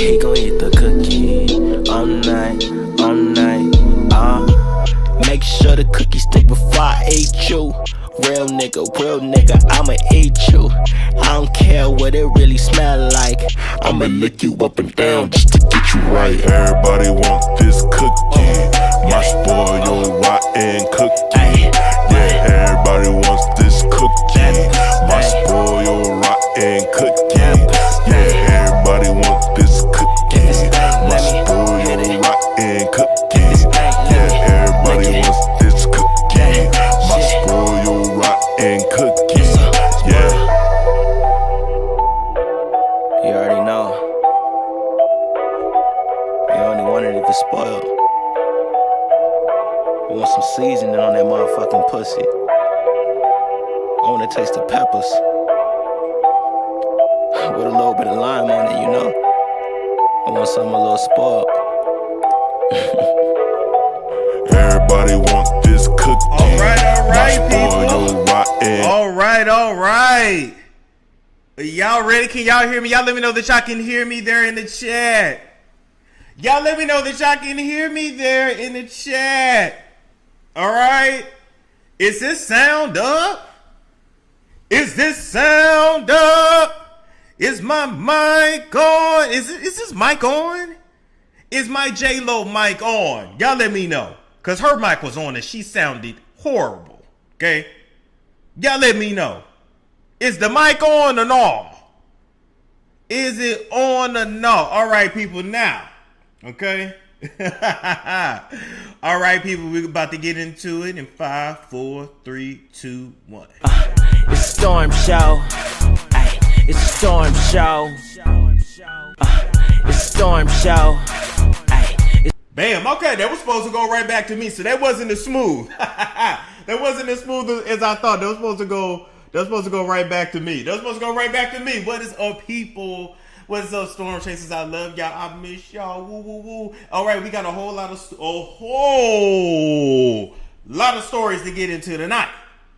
He gon' eat the cookie all night, all night. Make sure the cookie stick before I eat you. Real nigga, I'ma eat you. I don't care what it really smell like. I'ma lick you up and down just to get you right. Everybody want this cookie, my spoiled rotten cookie. Yeah, everybody wants this cookie, my spoiled rotten cookie. Yeah, everybody wants this cookie, my spoiled rotten cookie. Yeah, everybody wants this cookie, my spoiled rotten cookie. Yeah. You already know. You only want it if it's spoiled. You want some seasoning on that motherfucking pussy. I wanna taste the peppers with a little bit of lime on it, you know. I want something a little spoiled. Everybody want this cookie. Alright, people. Alright. Y'all ready? Can y'all hear me? Y'all let me know that y'all can hear me there in the chat. Y'all let me know that y'all can hear me there in the chat. Alright? Is this sound up? Is this sound up? Is my mic on? Is this mic on? Is my J-Lo mic on? Y'all let me know. Because her mic was on and she sounded horrible. Okay? Y'all let me know. Is the mic on or no? Is it on or no? All right, people, now. Okay? All right, people, we're about to get into it in 5, 4, 3, 2, 1. It's storm show. Ay, it's storm show. It's storm show. Ay, Bam. Okay, that was supposed to go right back to me, so that wasn't as smooth. That wasn't as smooth as I thought. That was supposed to go right back to me. What is up, people? What is up, Storm Chasers? I love y'all. I miss y'all. Woo, woo, woo. All right, we got a whole lot of stories to get into tonight.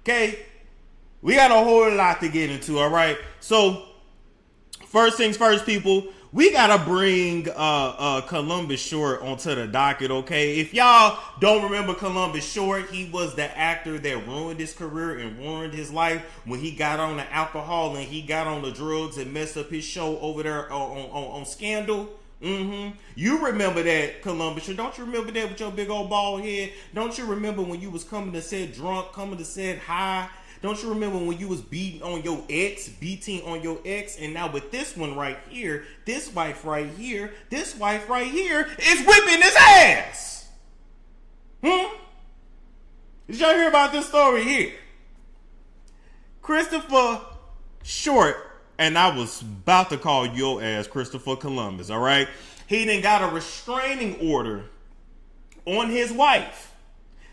Okay, we got a whole lot to get into. All right, so first things first, people. We gotta bring Columbus Short onto the docket, okay? If y'all don't remember Columbus Short, he was the actor that ruined his career and ruined his life when he got on the alcohol and he got on the drugs and messed up his show over there on Scandal. You remember that, Columbus Short? Don't you remember that with your big old bald head? Don't you remember when you was coming to set drunk, coming to set high? Don't you remember when you was beating on your ex, and now with this one right here, this wife right here is whipping his ass? Did y'all hear about this story here? Christopher Short, and I was about to call your ass Christopher Columbus, all right? He done got a restraining order on his wife,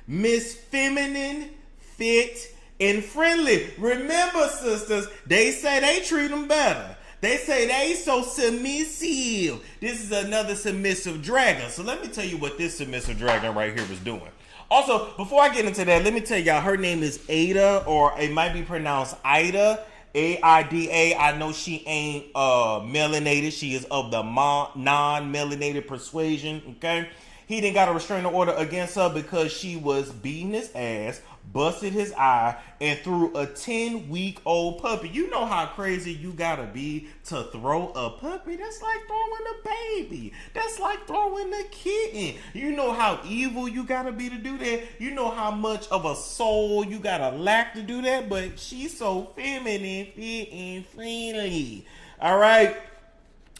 Miss Feminine, Fit, and Friendly. Remember, sisters, they say they treat them better. They say they so submissive. This is another submissive dragon. So let me tell you what this submissive dragon right here was doing. Also, before I get into that, let me tell y'all, her name is Ada, or it might be pronounced Ida. A-I-D-A. I know she ain't melanated. She is of the non-melanated persuasion, okay? He didn't got a restraining order against her because she was beating his ass, busted his eye, and threw a 10-week-old puppy. You know how crazy you gotta be to throw a puppy? That's like throwing a baby. That's like throwing a kitten. You know how evil you gotta be to do that. You know how much of a soul you gotta lack to do that. But she's so feminine, fit, and friendly. All right.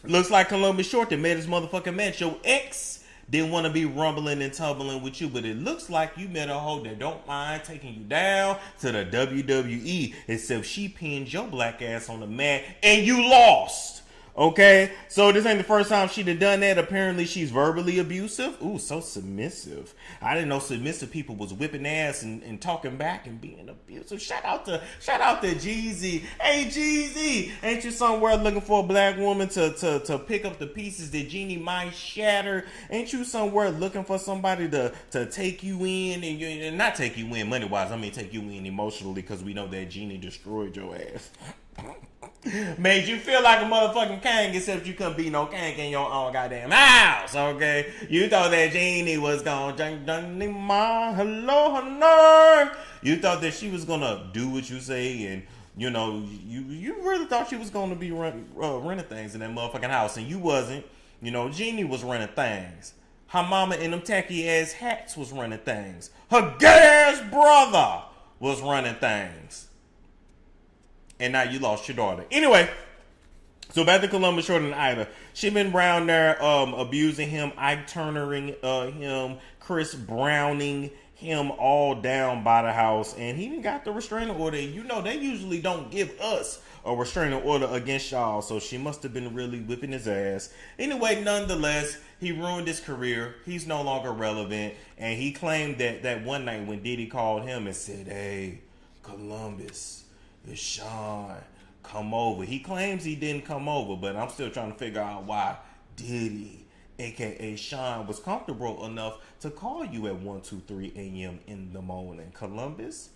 Looks like Columbus Short that made his motherfucking match. Your ex didn't want to be rumbling and tumbling with you, but it looks like you met a hoe that don't mind taking you down to the WWE, except she pinned your black ass on the mat and you lost. Okay, so this ain't the first time she done that. Apparently she's verbally abusive. Ooh, so submissive. I didn't know submissive people was whipping ass and talking back and being abusive. Shout out to Jeezy. Hey Jeezy, ain't you somewhere looking for a black woman to pick up the pieces that Jeannie might shatter? Ain't you somewhere looking for somebody to take you in and not take you in money wise? I mean take you in emotionally, because we know that Jeannie destroyed your ass. Made you feel like a motherfucking king, except you couldn't be no king in your own goddamn house, okay? You thought that Genie was gonna hello, honey. You thought that she was gonna do what you say, and you know, you really thought she was gonna be renting things in that motherfucking house, and you wasn't. You know, Genie was renting things. Her mama in them tacky ass hats was running things. Her gay ass brother was running things. And now you lost your daughter. Anyway, so back to Columbus Short and Ida. She been around there abusing him, Ike Turnering him, Chris Browning him all down by the house. And he even got the restraining order. You know, they usually don't give us a restraining order against y'all. So she must have been really whipping his ass. Anyway, nonetheless, he ruined his career. He's no longer relevant. And he claimed that one night when Diddy called him and said, hey, Columbus, it's Sean, come over. He claims he didn't come over, but I'm still trying to figure out why Diddy, aka Sean, was comfortable enough to call you at 1, 2, 3 a.m. in the morning. Columbus,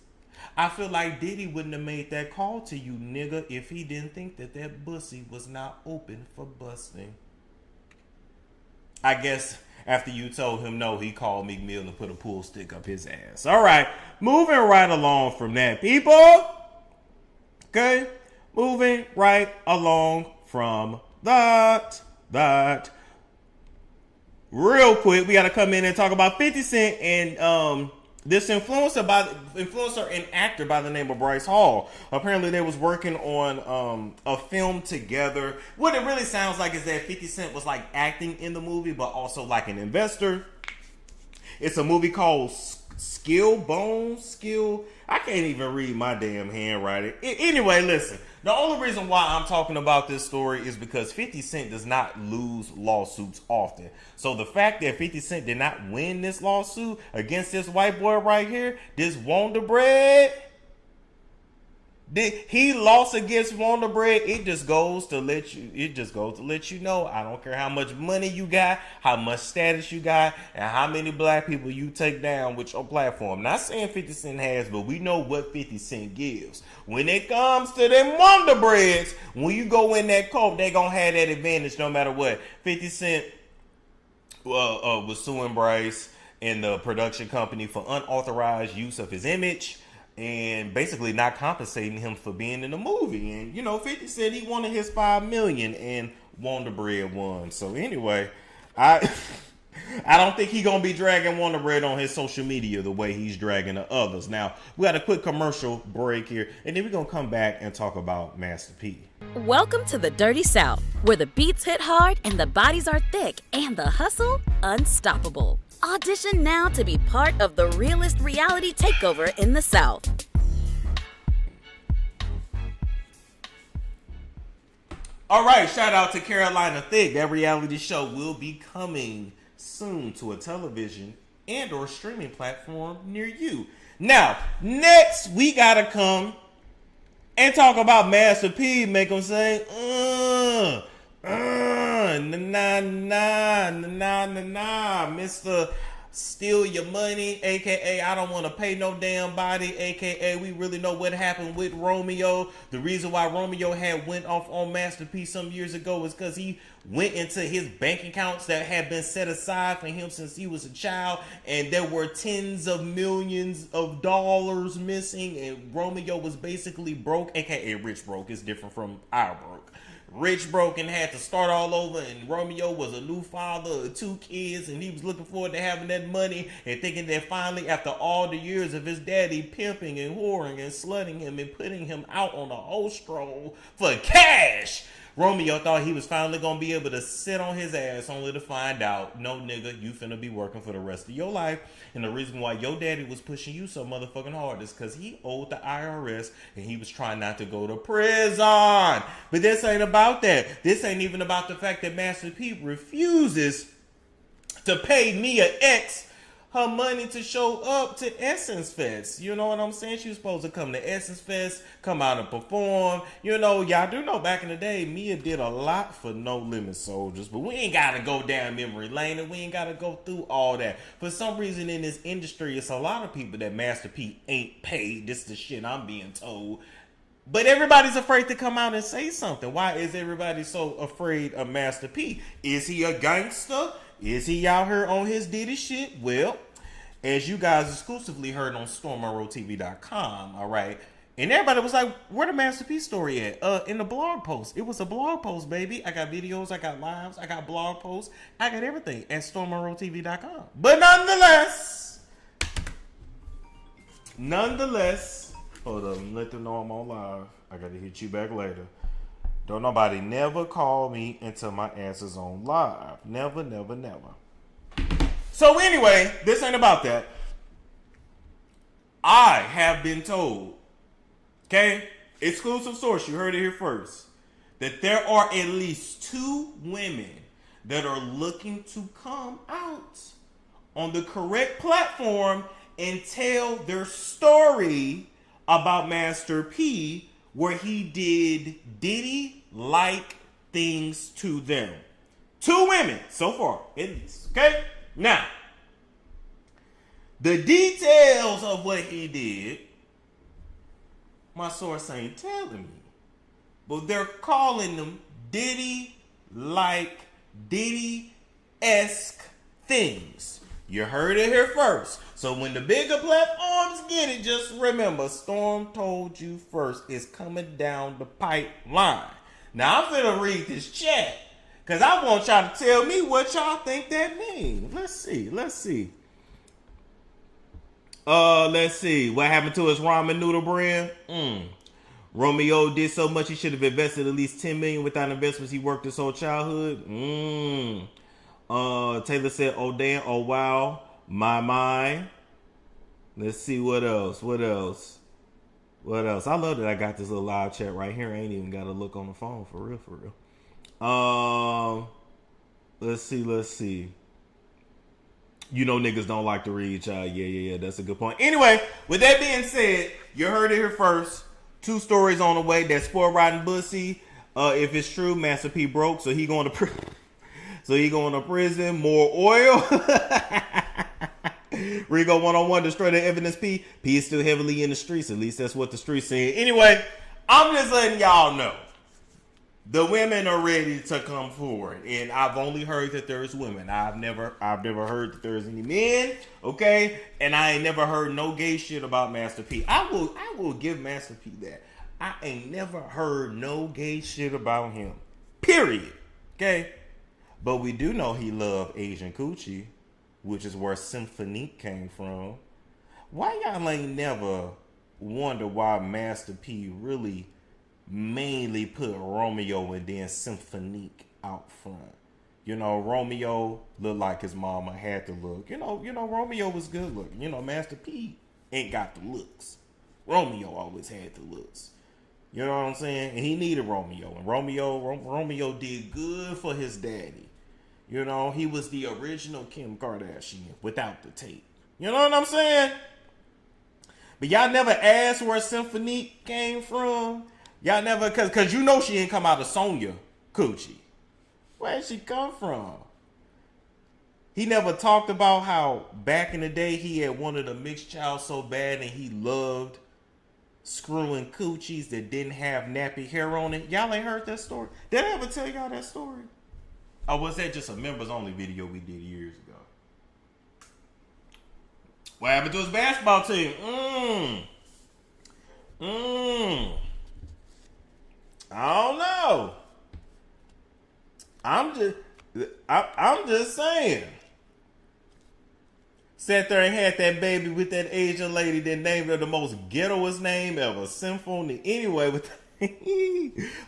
I feel like Diddy wouldn't have made that call to you, nigga, if he didn't think that pussy was not open for busting. I guess after you told him no, he called Meek Mill and put a pool stick up his ass. All right, moving right along from that, people. Okay, moving right along from that. Real quick, we got to come in and talk about 50 Cent and this influencer and actor by the name of Bryce Hall. Apparently, they was working on a film together. What it really sounds like is that 50 Cent was like acting in the movie, but also like an investor. It's a movie called Skill. I can't even read my damn handwriting. Anyway, listen. The only reason why I'm talking about this story is because 50 Cent does not lose lawsuits often. So the fact that 50 Cent did not win this lawsuit against this white boy right here, this Wonder Bread, he lost against Wonder Bread. It just goes to let you know, I don't care how much money you got, how much status you got, and how many black people you take down with your platform. Not saying 50 Cent has, but we know what 50 Cent gives. When it comes to them Wonder Breads, when you go in that court, they gonna have that advantage no matter what. 50 Cent was suing Bryce and the production company for unauthorized use of his image and basically not compensating him for being in the movie. And, you know, 50 said he wanted his $5 million and Wonder Bread won. So anyway, I don't think he's going to be dragging Wonder Bread on his social media the way he's dragging the others. Now, we got a quick commercial break here, and then we're going to come back and talk about Master P. Welcome to the Dirty South, where the beats hit hard and the bodies are thick and the hustle unstoppable. Audition now to be part of the realest reality takeover in the South. All right, shout out to Carolina Thick. That reality show will be coming soon to a television and or streaming platform near you. Now, next we gotta come and talk about Master P. Make them say, Mr. Steal Your Money, aka I don't want to pay no damn body, aka we really know what happened with Romeo. The reason why Romeo had went off on Master P some years ago was because he went into his bank accounts that had been set aside for him since he was a child, and there were tens of millions of dollars missing, and Romeo was basically broke, aka rich broke. It's different from our broke. Rich broke and had to start all over, and Romeo was a new father of 2 kids, and he was looking forward to having that money and thinking that finally, after all the years of his daddy pimping and whoring and slutting him and putting him out on a whole stroll for cash, Romeo thought he was finally going to be able to sit on his ass, only to find out, no nigga, you finna be working for the rest of your life. And the reason why your daddy was pushing you so motherfucking hard is because he owed the IRS and he was trying not to go to prison. But this ain't about that. This ain't even about the fact that Master P refuses to pay Mia X her money to show up to Essence Fest. You know what I'm saying? She was supposed to come to Essence Fest, come out and perform. You know, y'all do know back in the day, Mia did a lot for No Limit Soldiers, but we ain't got to go down memory lane and we ain't got to go through all that. For some reason in this industry, it's a lot of people that Master P ain't paid. This is the shit I'm being told. But everybody's afraid to come out and say something. Why is everybody so afraid of Master P? Is he a gangster? Is he out here on his Diddy shit? Well, as you guys exclusively heard on stormmonroebiz.com, all right? And everybody was like, where the Master P story at? In the blog post. It was a blog post, baby. I got videos, I got lives, I got blog posts, I got everything at stormmonroebiz.com. But nonetheless, hold up, let them know I'm on live. I gotta hit you back later. Don't nobody never call me until my ass is on live. Never, never, never. So anyway, this ain't about that. I have been told, okay, exclusive source, you heard it here first, that there are at least 2 women that are looking to come out on the correct platform and tell their story about Master P, where he did Diddy-like things to them. 2 women so far, at least. Okay? Now, the details of what he did, my source ain't telling me. But they're calling them Diddy-like, Diddy-esque things. You heard it here first. So when the bigger platforms get it, just remember, Storm told you first. It's coming down the pipeline. Now I'm finna read this chat, because I want y'all to tell me what y'all think that means. Let's see. Let's see. What happened to his ramen noodle brand? Romeo did so much he should have invested at least $10 million without investments. He worked his whole childhood. Taylor said, oh damn, oh wow, my mind. Let's see what else. What else? I love that I got this little live chat right here. I ain't even got to look on the phone for real. Let's see. You know niggas don't like to read, child. Yeah. That's a good point. Anyway, with that being said, you heard it here first. 2 stories on the way. That sport riding bussy. If it's true, Master P broke, so he going to prison. More oil. Rigo 101 destroy the evidence. P is still heavily in the streets. At least that's what the streets saying. Anyway, I'm just letting y'all know. The women are ready to come forward, and I've only heard that there's women. I've never heard that there's any men. Okay, and I ain't never heard no gay shit about Master P. I will give Master P that. I ain't never heard no gay shit about him. Period. Okay, but we do know he loved Asian coochie, which is where Symphonique came from. Why y'all ain't never wonder why Master P really mainly put Romeo and then Symphonique out front? You know, Romeo looked like his mama had to look. You know, Romeo was good looking. You know, Master P ain't got the looks. Romeo always had the looks. You know what I'm saying? And he needed Romeo. And Romeo did good for his daddy. You know, he was the original Kim Kardashian without the tape. You know what I'm saying? But y'all never asked where Symphonique came from. Y'all never, cause you know she didn't come out of Sonya coochie. Where'd she come from? He never talked about how back in the day he had wanted a mixed child so bad and he loved screwing coochies that didn't have nappy hair on it. Y'all ain't heard that story? Did I ever tell y'all that story? Or was that just a members only video we did years ago? What happened to his basketball team? I don't know. I'm just saying. Sat there and had that baby with that Asian lady that named her the most ghettoest name ever, Symphony. Anyway, with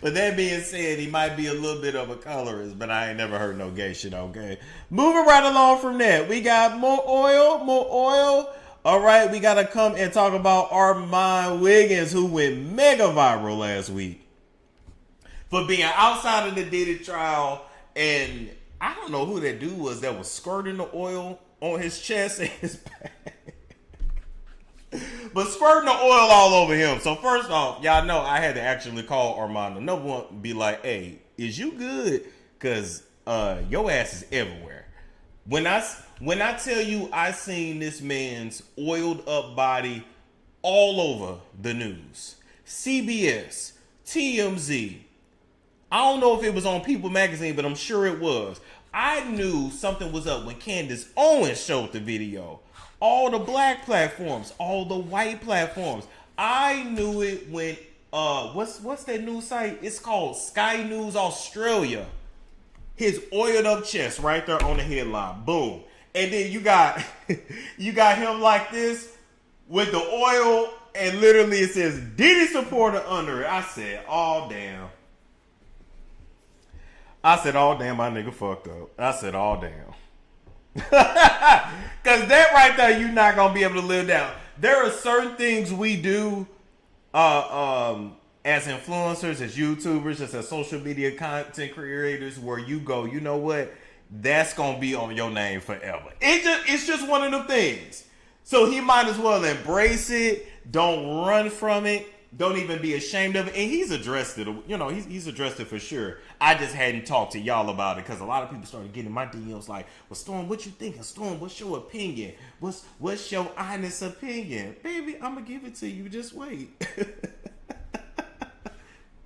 that being said, he might be a little bit of a colorist, but I ain't never heard no gay shit, okay? Moving right along from that, we got more oil. All right, we got to come and talk about Armon Wiggins, who went mega viral last week for being outside of the Diddy trial. And I don't know who that dude was that was squirting the oil on his chest and his back. But squirting the oil all over him. So first off, y'all know I had to actually call Armando. No one be like, hey, is you good? Because your ass is everywhere. When I tell you I seen this man's oiled up body all over the news. CBS, TMZ. I don't know if it was on People Magazine, but I'm sure it was. I knew something was up when Candace Owens showed the video. All the black platforms, all the white platforms. I knew it when what's that news site? It's called Sky News Australia. His oiled up chest right there on the headline. Boom. And then you got him like this with the oil, and literally it says Diddy supporter under it. I said, oh damn. My nigga fucked up. I said, oh damn. Cause that right there, you're not gonna be able to live down. There are certain things we do as influencers, as YouTubers, as social media content creators, where you go, you know what? That's gonna be on your name forever. It's just one of them things. So he might as well embrace it. Don't run from it. Don't even be ashamed of it. And he's addressed it. You know, he's addressed it for sure. I just hadn't talked to y'all about it because a lot of people started getting my DMs like, well, Storm, what you thinking? Storm, what's your opinion? What's your honest opinion? Baby, I'm going to give it to you. Just wait.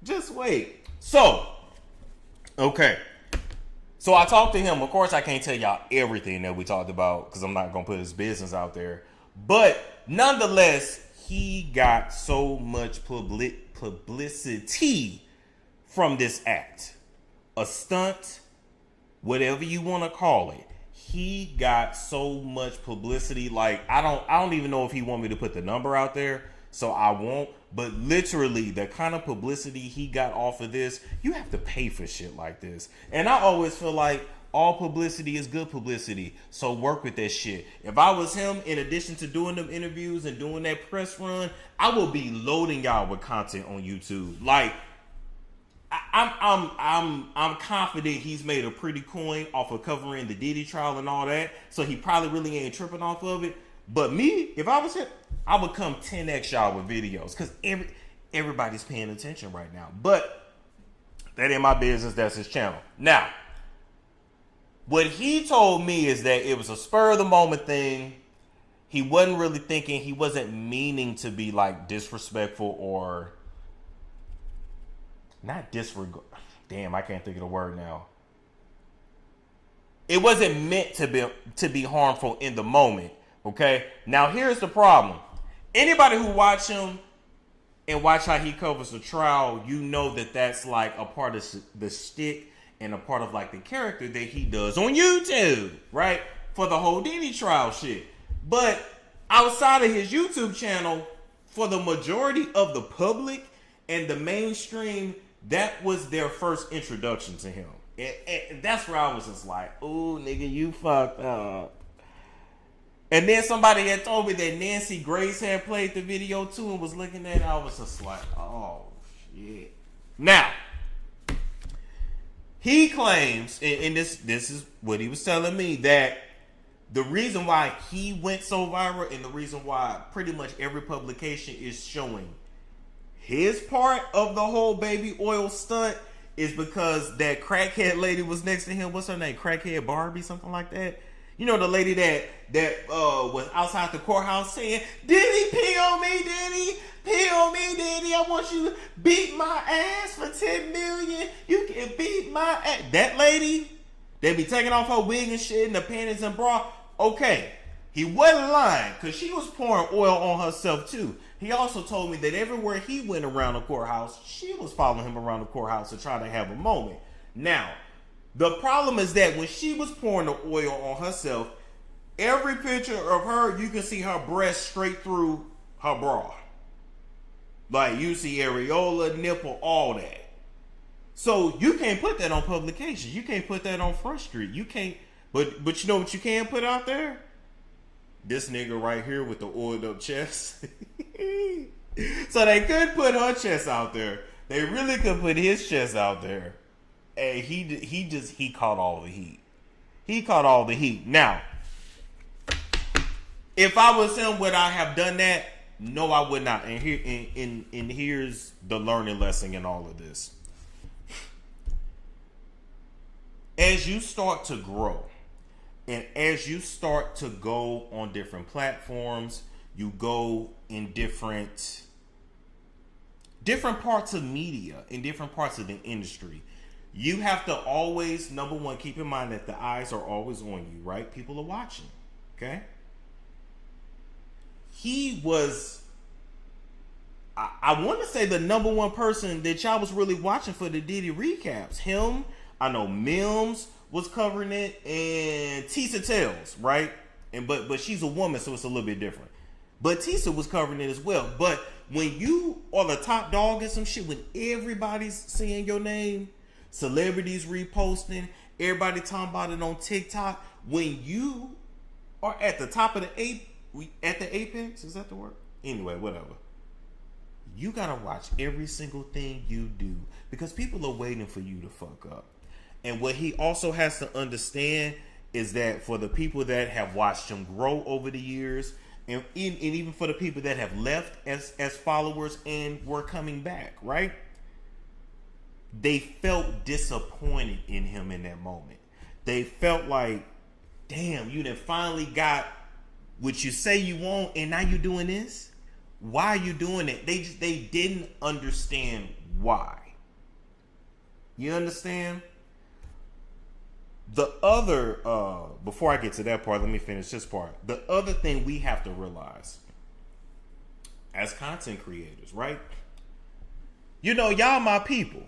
Just wait. So, okay. So I talked to him. Of course, I can't tell y'all everything that we talked about because I'm not going to put his business out there. But nonetheless, he got so much publicity from this act. A stunt, whatever you want to call it. He got so much publicity. Like, I don't even know if he want me to put the number out there, so I won't. But literally, the kind of publicity he got off of this, you have to pay for shit like this. And I always feel like all publicity is good publicity. So work with that shit. If I was him, in addition to doing them interviews and doing that press run, I will be loading y'all with content on YouTube. Like, I'm confident he's made a pretty coin off of covering the Diddy trial and all that. So he probably really ain't tripping off of it. But me, if I was him, I would come 10x y'all with videos because everybody's paying attention right now. But that ain't my business. That's his channel. Now, what he told me is that it was a spur of the moment thing. He wasn't really thinking, he wasn't meaning to be like disrespectful or not disregard. Damn, I can't think of the word now. It wasn't meant to be harmful in the moment. Okay. Now here's the problem. Anybody who watch him and watch how he covers the trial, you know that that's like a part of the shtick and a part of like the character that he does on YouTube, right? For the whole Diddy trial shit. But outside of his YouTube channel, for the majority of the public and the mainstream, that was their first introduction to him. And that's where I was just like, ooh, nigga, you fucked up. And then somebody had told me that Nancy Grace had played the video too and was looking at it. I was just like, oh, shit. Now, he claims, and this is what he was telling me, that the reason why he went so viral and the reason why pretty much every publication is showing his part of the whole baby oil stunt is because that crackhead lady was next to him. What's her name? Crackhead Barbie, something like that. You know, the lady that was outside the courthouse saying, Diddy, pee on me, Diddy. Pee on me, Diddy. I want you to beat my ass for $10 million. You can beat my ass. That lady, they be taking off her wig and shit and the panties and bra. Okay, he wasn't lying because she was pouring oil on herself too. He also told me that everywhere he went around the courthouse, she was following him around the courthouse to try to have a moment. Now, the problem is that when she was pouring the oil on herself, every picture of her, you can see her breast straight through her bra. Like, you see areola, nipple, all that. So, you can't put that on publications. You can't put that on Front Street. You can't, but you know what you can put out there? This nigga right here with the oiled up chest. So, they could put her chest out there. They really could put his chest out there. And he caught all the heat. He caught all the heat. Now, if I was him, would I have done that? No, I would not. And here's the learning lesson in all of this. As you start to grow, and as you start to go on different platforms, you go in different different parts of media and different parts of the industry, you have to always, number one, keep in mind that the eyes are always on you, right? People are watching, okay? He was, I want to say, the number one person that y'all was really watching for the Diddy recaps. Him, I know Mims was covering it, and Tisa Tells, right? And but she's a woman, so it's a little bit different. But Tisa was covering it as well. But when you are the top dog in some shit, when everybody's saying your name, celebrities reposting, everybody talking about it on TikTok, when you are at the top of the apex, is that the word? Anyway, whatever. You gotta watch every single thing you do because people are waiting for you to fuck up. And what he also has to understand is that for the people that have watched him grow over the years, and even for the people that have left as followers and were coming back, right? They felt disappointed in him in that moment. They felt like, damn, you done finally got what you say you want, and now you doing this? Why are you doing it? They didn't understand why. You understand? The other, before I get to that part, let me finish this part. The other thing we have to realize as content creators, right? You know, y'all my people.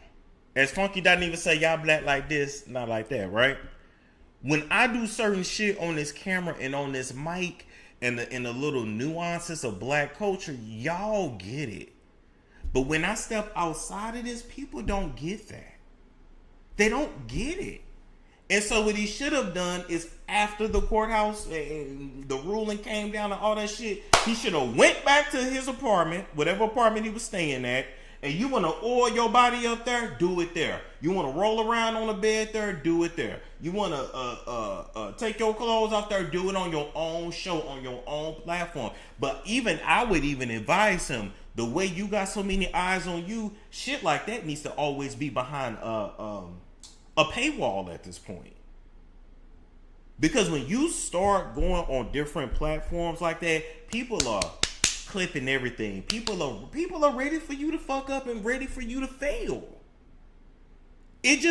As Funky doesn't even say y'all black like this, not like that, right? When I do certain shit on this camera and on this mic and the little nuances of black culture, y'all get it. But when I step outside of this, people don't get that. They don't get it. And so what he should have done is after the courthouse and the ruling came down and all that shit, he should have went back to his apartment, whatever apartment he was staying at, and you want to oil your body up there, do it there. You want to roll around on a bed there, do it there. You want to take your clothes off there, do it on your own show, on your own platform. But even I would even advise him, the way you got so many eyes on you, shit like that needs to always be behind a paywall at this point. Because when you start going on different platforms like that, people are clipping everything. People are ready for you to fuck up and ready for you to fail. It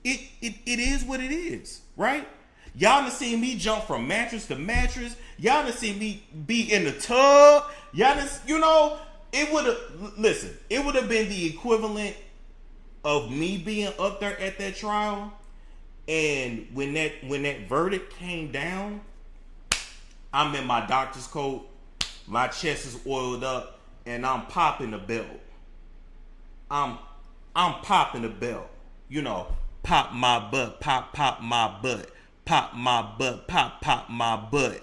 is what it is, right? Y'all done seen me jump from mattress to mattress. Y'all done seen me be in the tub. Y'all done, you know, it would have been the equivalent of me being up there at that trial, and when that verdict came down, I'm in my doctor's coat, my chest is oiled up, and I'm popping the belt. I'm popping the belt. You know, pop my butt, pop my butt, pop my butt, pop my butt.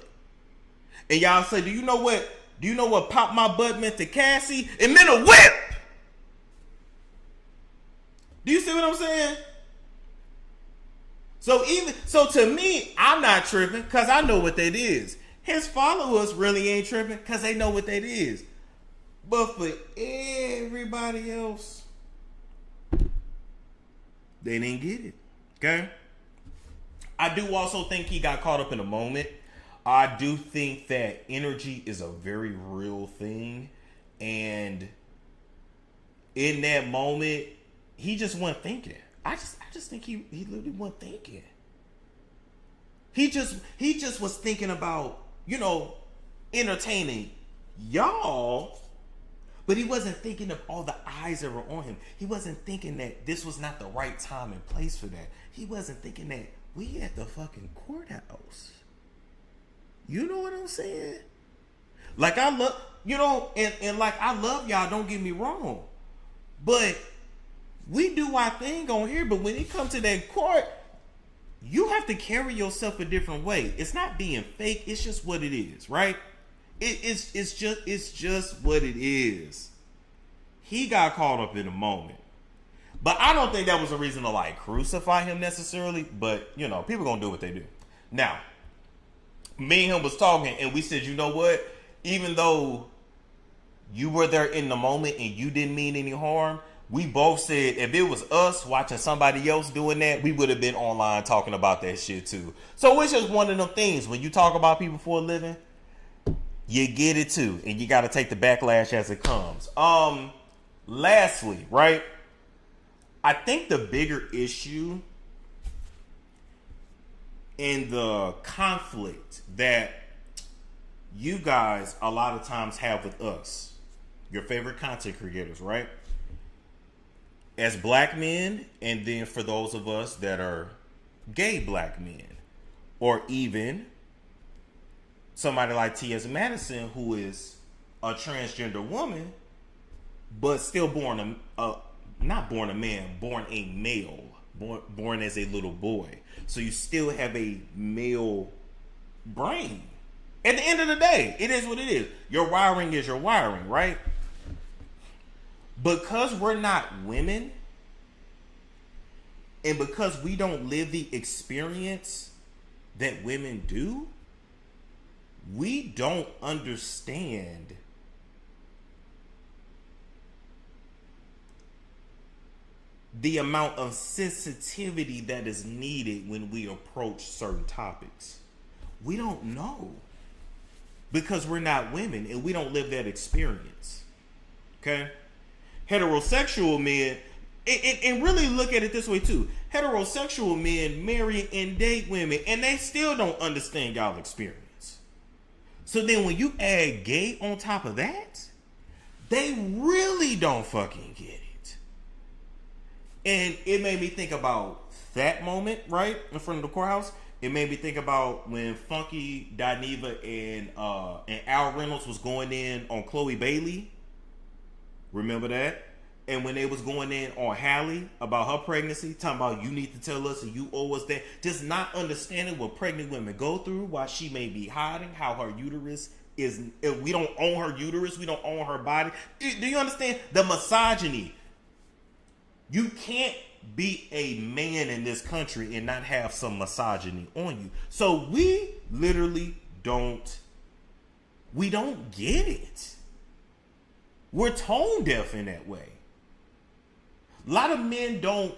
And y'all say, do you know what pop my butt meant to Cassie? It meant a whip. Do you see what I'm saying? So to me, I'm not tripping because I know what that is. His followers really ain't tripping because they know what that is. But for everybody else, they didn't get it. Okay? I do also think he got caught up in a moment. I do think that energy is a very real thing. And in that moment, he just wasn't thinking. I just think he literally wasn't thinking. He just was thinking about, you know, entertaining y'all, but he wasn't thinking of all the eyes that were on him. He wasn't thinking that this was not the right time and place for that. He wasn't thinking that we at the fucking courthouse. You know what I'm saying? Like I love, you know, and like I love y'all, don't get me wrong. But we do our thing on here, but when it comes to that court, you have to carry yourself a different way. It's not being fake. It's just what it is, right? It's just what it is. He got caught up in the moment. But I don't think that was a reason to like crucify him necessarily. But, you know, people gonna do what they do. Now, me and him was talking and we said, you know what? Even though you were there in the moment and you didn't mean any harm, we both said if it was us watching somebody else doing that, we would have been online talking about that shit too. So it's just one of them things. When you talk about people for a living, you get it too. And you got to take the backlash as it comes. Lastly, right? I think the bigger issue in the conflict that you guys a lot of times have with us, your favorite content creators, right? As black men, and then for those of us that are gay black men, or even somebody like T.S. Madison, who is a transgender woman, but still not born a man, born a male, born as a little boy. So you still have a male brain. At the end of the day, it is what it is. Your wiring is your wiring, right? Because we're not women, and because we don't live the experience that women do, we don't understand the amount of sensitivity that is needed when we approach certain topics. We don't know because we're not women and we don't live that experience. Okay? Heterosexual men, and really look at it this way too. Heterosexual men marry and date women and they still don't understand y'all experience. So then when you add gay on top of that, they really don't fucking get it. And it made me think about that moment, right, in front of the courthouse. It made me think about when Funky, Dineva, and Al Reynolds was going in on Chloe Bailey. Remember that? And when they was going in on Halle about her pregnancy, talking about you need to tell us and you owe us that. Just not understanding what pregnant women go through, why she may be hiding, how her uterus is. We don't own her uterus. We don't own her body. Do you understand the misogyny? You can't be a man in this country and not have some misogyny on you. So we literally don't get it. We're tone deaf in that way. A lot of men don't.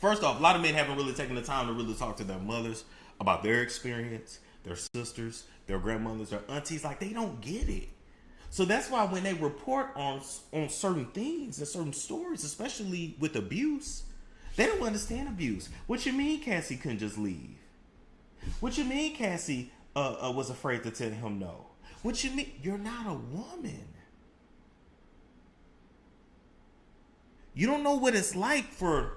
First off, a lot of men haven't really taken the time to really talk to their mothers about their experience, their sisters, their grandmothers, their aunties. Like, they don't get it. So that's why when they report on certain things and certain stories, especially with abuse, they don't understand abuse. What you mean Cassie couldn't just leave? What you mean Cassie was afraid to tell him no? What you mean? You're not a woman. You don't know what it's like for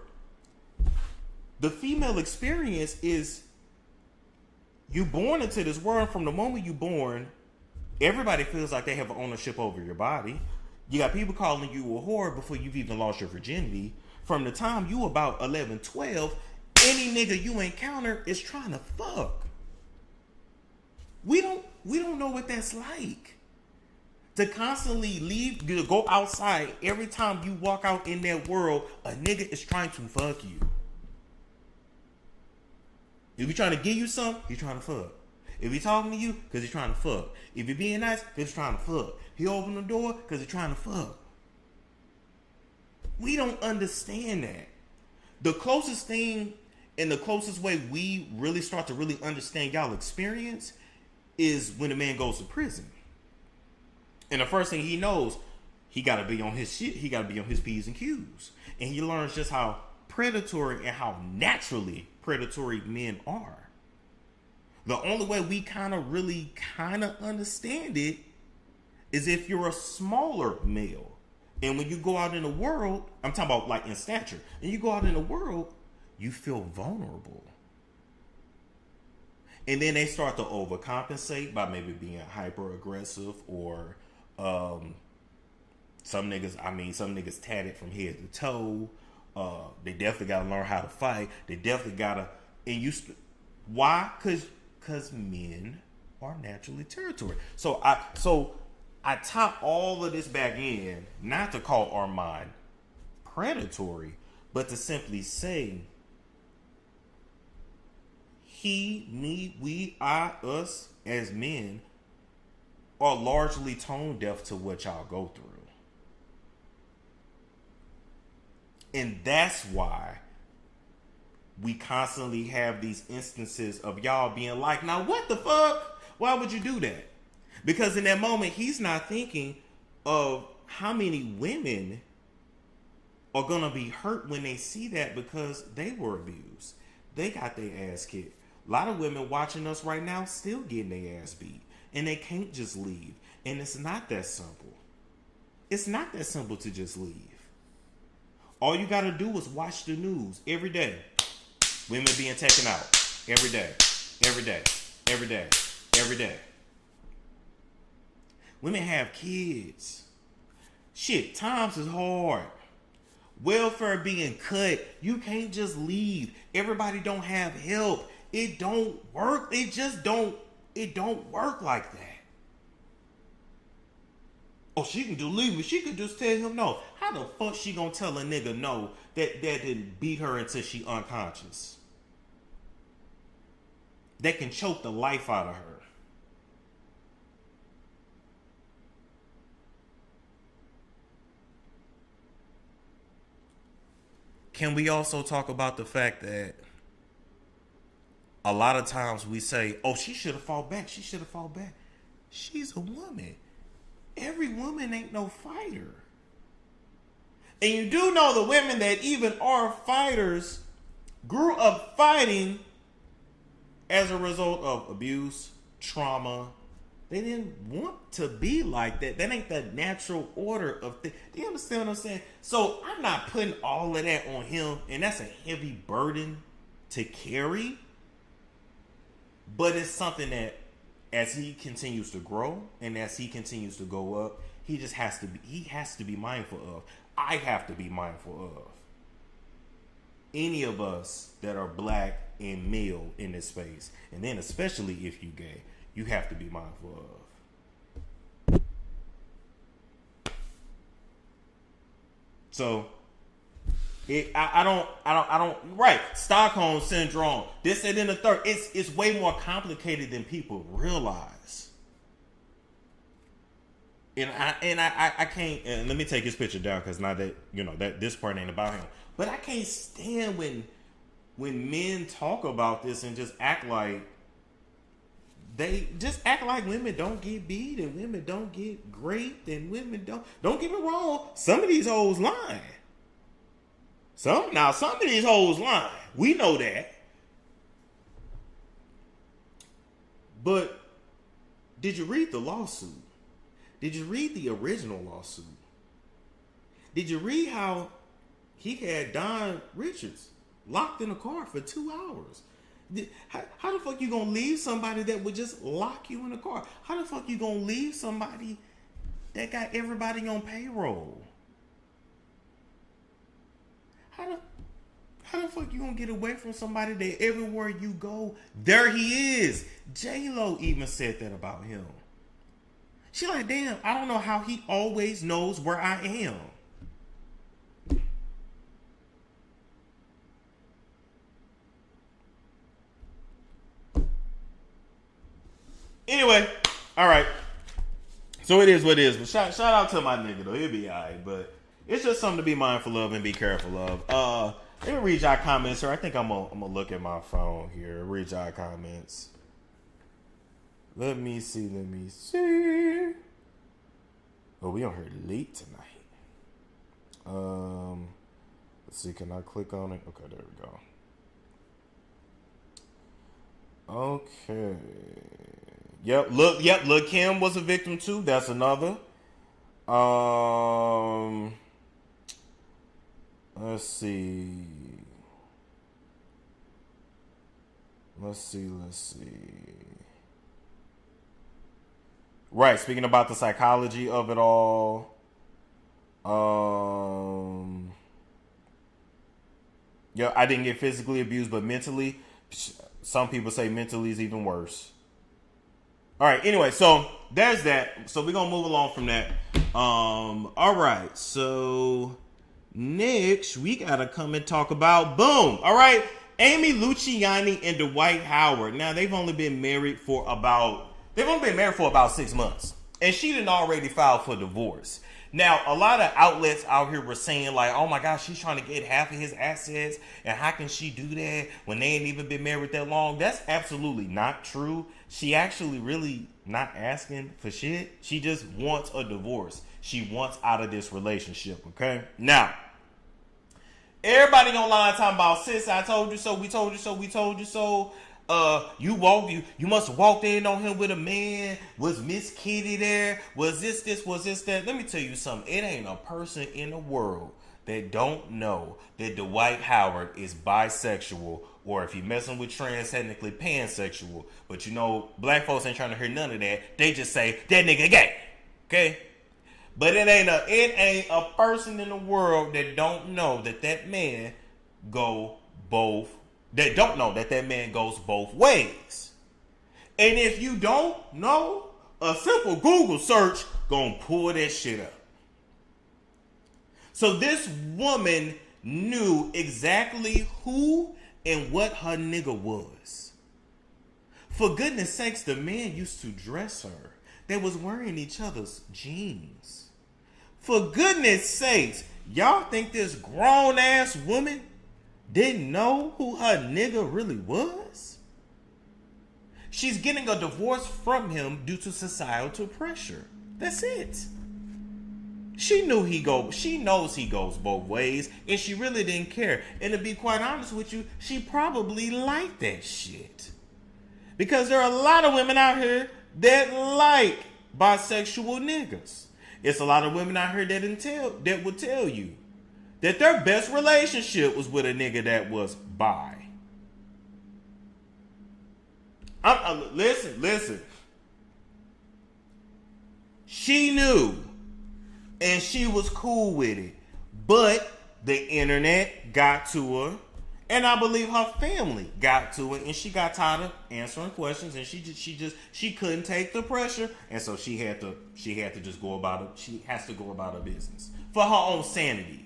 the female experience. Is you born into this world. From the moment you born, everybody feels like they have ownership over your body. You got people calling you a whore before you've even lost your virginity. From the time you about 11, 12, any nigga you encounter is trying to fuck. We don't know what that's like. To constantly leave, to go outside, every time you walk out in that world, a nigga is trying to fuck you. If he's trying to give you something, he's trying to fuck. If he's talking to you, because he's trying to fuck. If he's being nice, because he's trying to fuck. He opened the door, because he's trying to fuck. We don't understand that. The closest thing and the closest way we really start to really understand y'all experience is when a man goes to prison. And the first thing he knows, he got to be on his shit. He got to be on his P's and Q's. And he learns just how predatory and how naturally predatory men are. The only way we kind of understand it is if you're a smaller male. And when you go out in the world, I'm talking about like in stature, and you go out in the world, you feel vulnerable. And then they start to overcompensate by maybe being hyper aggressive or some niggas tatted from head to toe. They definitely got to learn how to fight. They definitely got to, why? Because men are naturally territorial. So I top all of this back in, not to call Armon predatory, but to simply say he, me, we, I, us as men are largely tone deaf to what y'all go through. And that's why we constantly have these instances of y'all being like, now what the fuck? Why would you do that? Because in that moment, he's not thinking of how many women are gonna be hurt when they see that because they were abused. They got their ass kicked. A lot of women watching us right now still getting their ass beat. And they can't just leave. And it's not that simple. It's not that simple to just leave. All you gotta do is watch the news every day. Women being taken out. Every day. Every day. Every day. Every day. Women have kids. Shit, times is hard. Welfare being cut. You can't just leave. Everybody don't have help. It don't work. It just don't. It don't work like that. Oh, she can just leave me. She could just tell him no. How the fuck she gonna tell a nigga no that didn't beat her until she unconscious? That can choke the life out of her. Can we also talk about the fact that a lot of times we say, oh, she should have fought back. She should have fought back. She's a woman. Every woman ain't no fighter. And you do know the women that even are fighters grew up fighting as a result of abuse, trauma. They didn't want to be like that. That ain't the natural order of things. Do you understand what I'm saying? So I'm not putting all of that on him, and that's a heavy burden to carry. But it's something that as he continues to grow and as he continues to go up, he has to be mindful of. I have to be mindful of. Any of us that are black and male in this space, and then especially if you gay, you have to be mindful of. So I don't right. Stockholm syndrome. This and then the third. It's way more complicated than people realize. And I can't. And let me take his picture down because now that that this part ain't about him. But I can't stand when men talk about this and just act like women don't get beat and women don't get raped and women don't. Don't get me wrong. Some of these hoes lying. Some of these hoes lying. We know that. But did you read the lawsuit? Did you read the original lawsuit? Did you read how he had Don Richards locked in a car for 2 hours? How the fuck you gonna leave somebody that would just lock you in a car? How the fuck you gonna leave somebody that got everybody on payroll? How the fuck you gonna get away from somebody that everywhere you go, there he is? J-Lo even said that about him. She like, damn, I don't know how he always knows where I am. Anyway, all right. So it is what it is. But shout out to my nigga though. He'll be alright. But it's just something to be mindful of and be careful of. Let me read y'all comments here. I think I'm gonna look at my phone here. Read y'all comments. Let me see. Oh, we on here late tonight. Let's see. Can I click on it? Okay, there we go. Okay. Yep. Look, Kim was a victim too. That's another. Let's see. Right, speaking about the psychology of it all. Yeah, I didn't get physically abused, but mentally. Some people say mentally is even worse. All right, anyway, so there's that. So we're going to move along from that. All right, so next we got to come and talk about, boom. All right, Amy Luciani and Dwight Howard. Now, they've only been married for about 6 months. And she done already filed for divorce. Now, a lot of outlets out here were saying like, oh my gosh, she's trying to get half of his assets. And how can she do that when they ain't even been married that long? That's absolutely not true. She actually really not asking for shit. She just wants a divorce. She wants out of this relationship, okay? Now, everybody online talking about, sis, I told you so, we told you so, we told you so. You must have walked in on him with a man. Was Miss Kitty there? Was this, that? Let me tell you something. It ain't a person in the world that don't know that Dwight Howard is bisexual, or if he messing with trans, technically pansexual. But you know, black folks ain't trying to hear none of that. They just say, that nigga gay. Okay? But it ain't a person in the world that don't know that man goes both ways. And if you don't know, a simple Google search gonna pull that shit up. So this woman knew exactly who and what her nigga was. For goodness sakes, the man used to dress her. They was wearing each other's jeans. For goodness sakes, y'all think this grown ass woman didn't know who her nigga really was? She's getting a divorce from him due to societal pressure. That's it. She knows he goes both ways, and she really didn't care. And to be quite honest with you, she probably liked that shit. Because there are a lot of women out here that like bisexual niggas. It's a lot of women out here that would tell you that their best relationship was with a nigga that was bi. Listen. She knew, and she was cool with it, but the internet got to her, and I believe her family got to it, and she got tired of answering questions, and she couldn't take the pressure, and so she had to just go about it. She has to go about her business for her own sanity.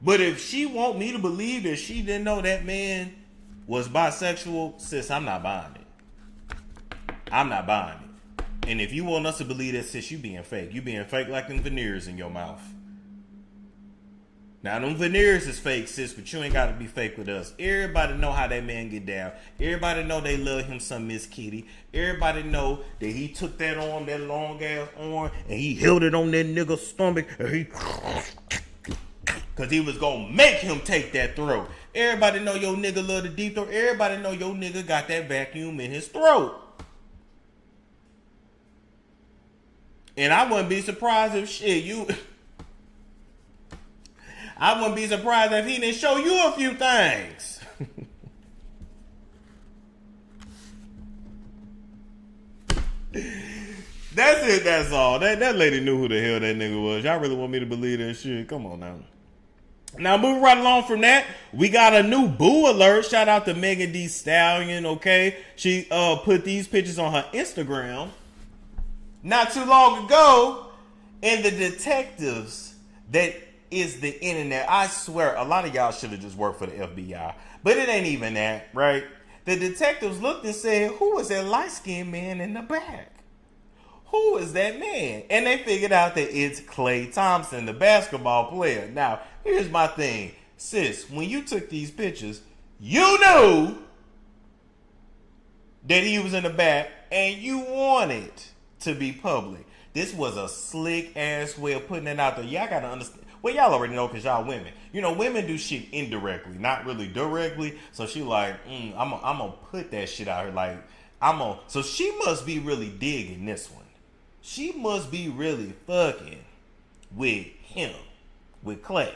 But if she want me to believe that she didn't know that man was bisexual, sis, I'm not buying it. I'm not buying it. And if you want us to believe that, sis, you being fake. You being fake like them veneers in your mouth. Now, them veneers is fake, sis, but you ain't got to be fake with us. Everybody know how that man get down. Everybody know they love him some Miss Kitty. Everybody know that he took that arm, that long ass arm, and he held it on that nigga's stomach, and he... Because he was going to make him take that throat. Everybody know your nigga love the deep throat. Everybody know your nigga got that vacuum in his throat. And I wouldn't be surprised if I wouldn't be surprised if he didn't show you a few things. That's it, that's all. That lady knew who the hell that nigga was. Y'all really want me to believe that shit? Come on now. Now, moving right along from that, we got a new boo alert. Shout out to Megan Thee Stallion, okay? She put these pictures on her Instagram not too long ago. And the detectives that is the internet, I swear, a lot of y'all should have just worked for the FBI. But it ain't even that, right? The detectives looked and said, who is that light-skinned man in the back? Who is that man? And they figured out that it's Klay Thompson, the basketball player. Now, here's my thing. Sis, when you took these pictures, you knew that he was in the back and you wanted to be public. This was a slick-ass way of putting it out there. Y'all got to understand. Well, y'all already know because y'all women. You know, women do shit indirectly, not really directly. So she like, I'm going to put that shit out here. Like, So she must be really digging this one. She must be really fucking with him, with Klay.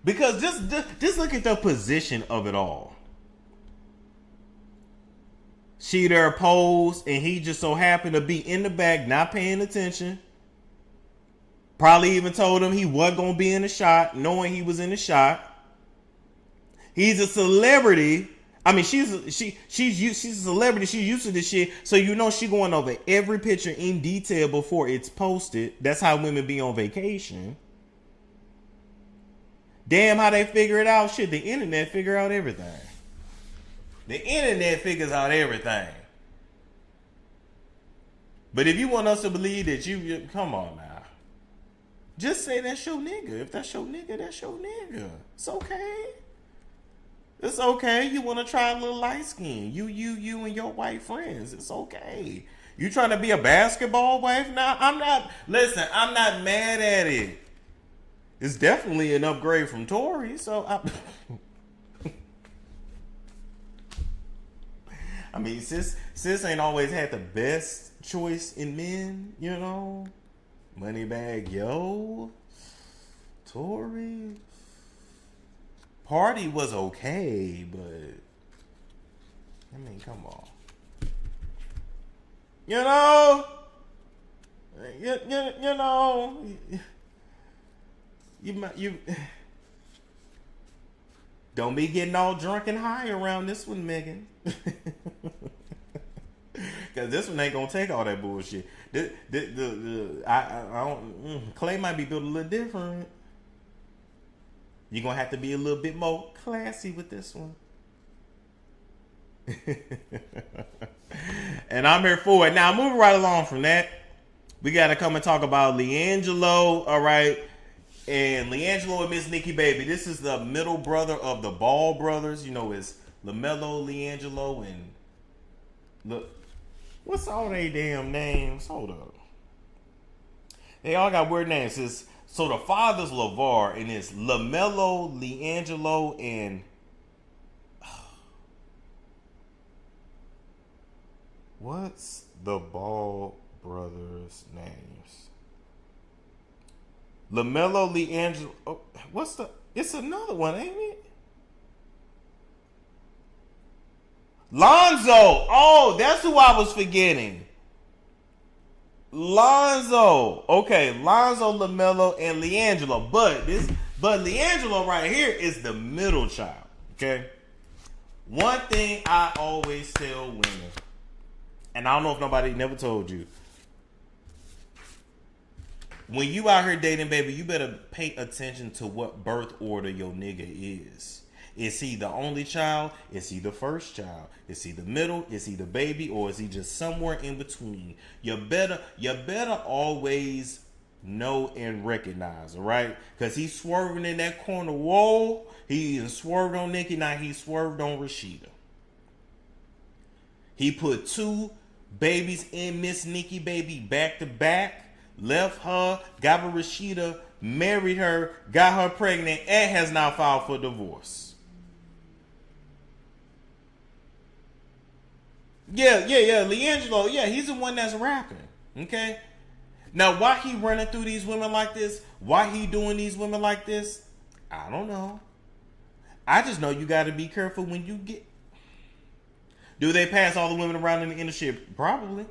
Because just look at the position of it all. She there posed, and he just so happened to be in the back, not paying attention. Probably even told him he wasn't going to be in the shot, knowing he was in the shot. He's a celebrity. I mean, she's a celebrity. She's used to this shit. So you know she going over every picture in detail before it's posted. That's how women be on vacation. Damn how they figure it out. Shit, the internet figure out everything. The internet figures out everything. But if you want us to believe that you come on now. Just say that's your nigga. If that's your nigga, that's your nigga. It's okay. It's okay. You want to try a little light skin. You and your white friends. It's okay. You trying to be a basketball wife now? I'm not. Listen, I'm not mad at it. It's definitely an upgrade from Tori. So I mean, sis ain't always had the best choice in men, you know. Moneybag Yo, Tori. Party was okay, but I mean, come on. You know, you know, you don't be getting all drunk and high around this one, Megan. Cause this one ain't gonna take all that bullshit. Clay might be built a little different. You're gonna have to be a little bit more classy with this one. And I'm here for it. Now, moving right along from that, we gotta come and talk about LiAngelo, all right? And LiAngelo and Miss Nicki Baby. This is the middle brother of the Ball brothers. You know, it's LaMelo, LiAngelo, and look, what's all they damn names? Hold up. They all got weird names. So the father's LeVar, and it's LaMelo, LiAngelo, and what's the Ball brothers' names? LaMelo, LiAngelo. Oh, what's the? It's another one, ain't it? Lonzo. Oh, that's who I was forgetting. Lonzo. Okay, Lonzo, LaMelo, and LiAngelo. But LiAngelo right here is the middle child. Okay. One thing I always tell women, and I don't know if nobody never told you, when you out here dating, baby, you better pay attention to what birth order your nigga is. Is he the only child? Is he the first child? Is he the middle? Is he the baby? Or is he just somewhere in between? You better always know and recognize, all right? Because he's swerving in that corner. Whoa. He swerved on Nicki. Now he swerved on Rashida. He put two babies in Miss Nicki Baby back to back. Left her, got with Rashida, married her, got her pregnant, and has now filed for divorce. Yeah. LiAngelo, yeah, he's the one that's rapping. Okay? Now, why he running through these women like this? Why he doing these women like this? I don't know. I just know you got to be careful when you get... Do they pass all the women around in the industry? Probably.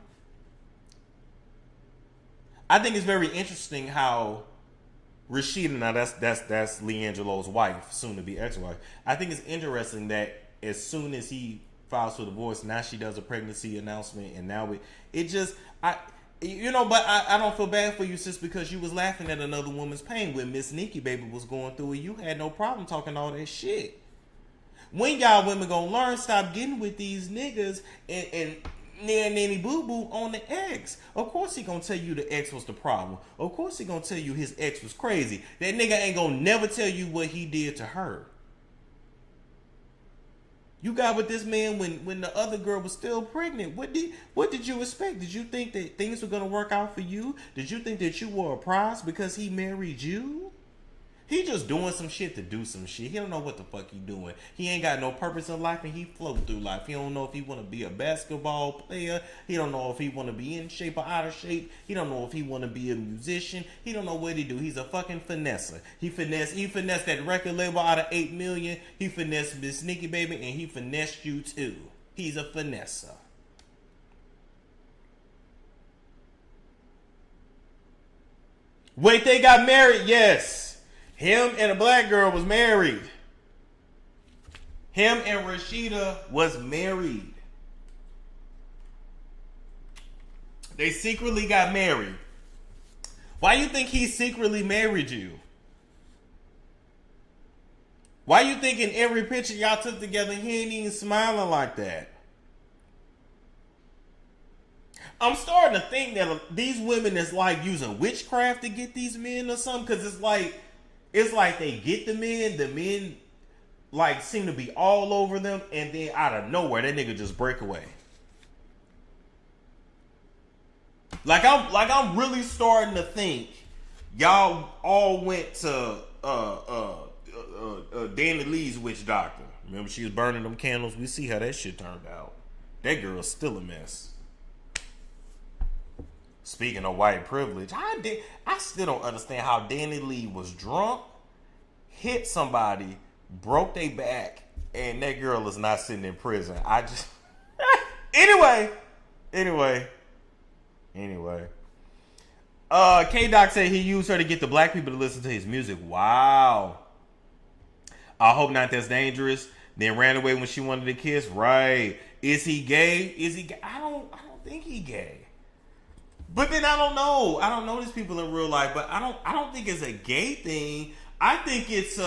I think it's very interesting how Rashida, now that's LiAngelo's wife, soon to be ex-wife. I think it's interesting that as soon as he files for divorce, now she does a pregnancy announcement, and now I don't feel bad for you, sis, because you was laughing at another woman's pain when Miss Nicki Baby was going through it. You had no problem talking all that shit. When y'all women gonna learn, stop getting with these niggas and nanny boo boo on the ex. Of course he gonna tell you the ex was the problem. Of course he gonna tell you his ex was crazy. That nigga ain't gonna never tell you what he did to her. You got with this man when the other girl was still pregnant. What did you expect? Did you think that things were gonna work out for you? Did you think that you were a prize because he married you? He just doing some shit to do some shit. He don't know what the fuck he doing. He ain't got no purpose in life, and he float through life. He don't know if he want to be a basketball player. He don't know if he want to be in shape or out of shape. He don't know if he want to be a musician. He don't know what he do. He's a fucking finesser. He finessed that record label out of 8 million. He finessed Miss Nicki Baby, and he finessed you too. He's a finesser. Wait, they got married? Yes. Him and a black girl was married. Him and Rashida was married. They secretly got married. Why you think he secretly married you? Why you think in every picture y'all took together, he ain't even smiling like that? I'm starting to think that these women is like using witchcraft to get these men or something, because it's like they get the men like seem to be all over them, and then out of nowhere that nigga just break away. Like I'm really starting to think y'all all went to Danny Lee's witch doctor. Remember she was burning them candles? We see how that shit turned out. That girl's still a mess. Speaking of white privilege, I still don't understand how Danny Lee was drunk, hit somebody, broke their back, and that girl is not sitting in prison. I just anyway. K-Doc said he used her to get the black people to listen to his music. Wow. I hope not. That's dangerous. Then ran away when she wanted to kiss. Right. Is he gay? I don't think he gay. But then I don't know. I don't know these people in real life, but I don't think it's a gay thing. I think it's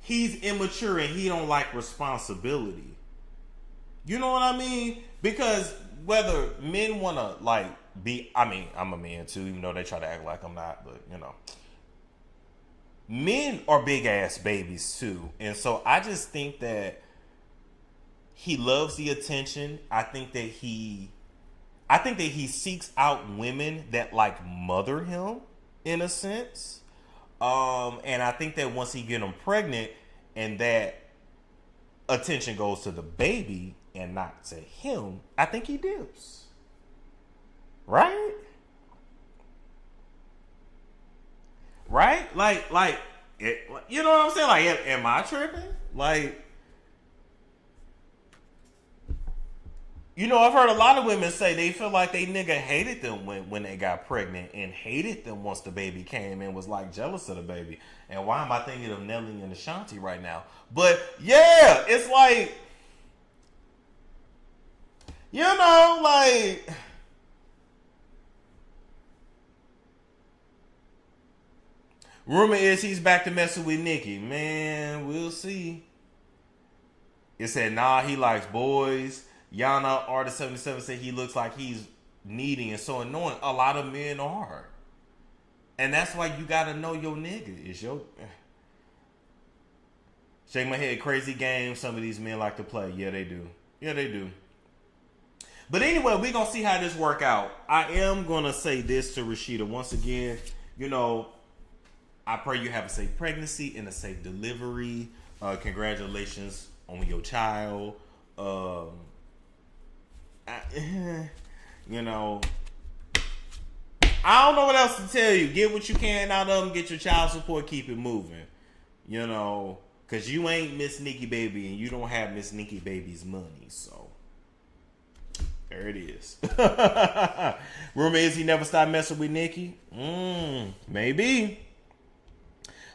he's immature and he don't like responsibility. You know what I mean? Because whether men want to like be, I mean, I'm a man too, even though they try to act like I'm not, but you know. Men are big ass babies too. And so I just think that he loves the attention. I think that he seeks out women that like mother him in a sense. And I think that once he get them pregnant and that attention goes to the baby and not to him, I think he dips. Right? Right? Like, you know what I'm saying? Like, am I tripping? Like, you know, I've heard a lot of women say they feel like they nigga hated them when they got pregnant and hated them once the baby came and was like jealous of the baby. And why am I thinking of Nelly and Ashanti right now? But yeah, it's like, you know, like, rumor is he's back to messing with Nicki. Man, we'll see. It said, nah, he likes boys. Yana Artist 77 said he looks like he's needy and so annoying. A lot of men are. And that's why you gotta know your nigga. It's your shake my head, crazy game some of these men like to play. Yeah, they do. But anyway, we're gonna see how this work out. I am gonna say this to Rashida once again. You know, I pray you have a safe pregnancy and a safe delivery. Congratulations on your child. You know, I don't know what else to tell you. Get what you can out of them. Get your child support. Keep it moving. You know, because you ain't Miss Nicki Baby and you don't have Miss Nicki Baby's money. So, there it is. Rumor is he never stopped messing with Nicki. Maybe.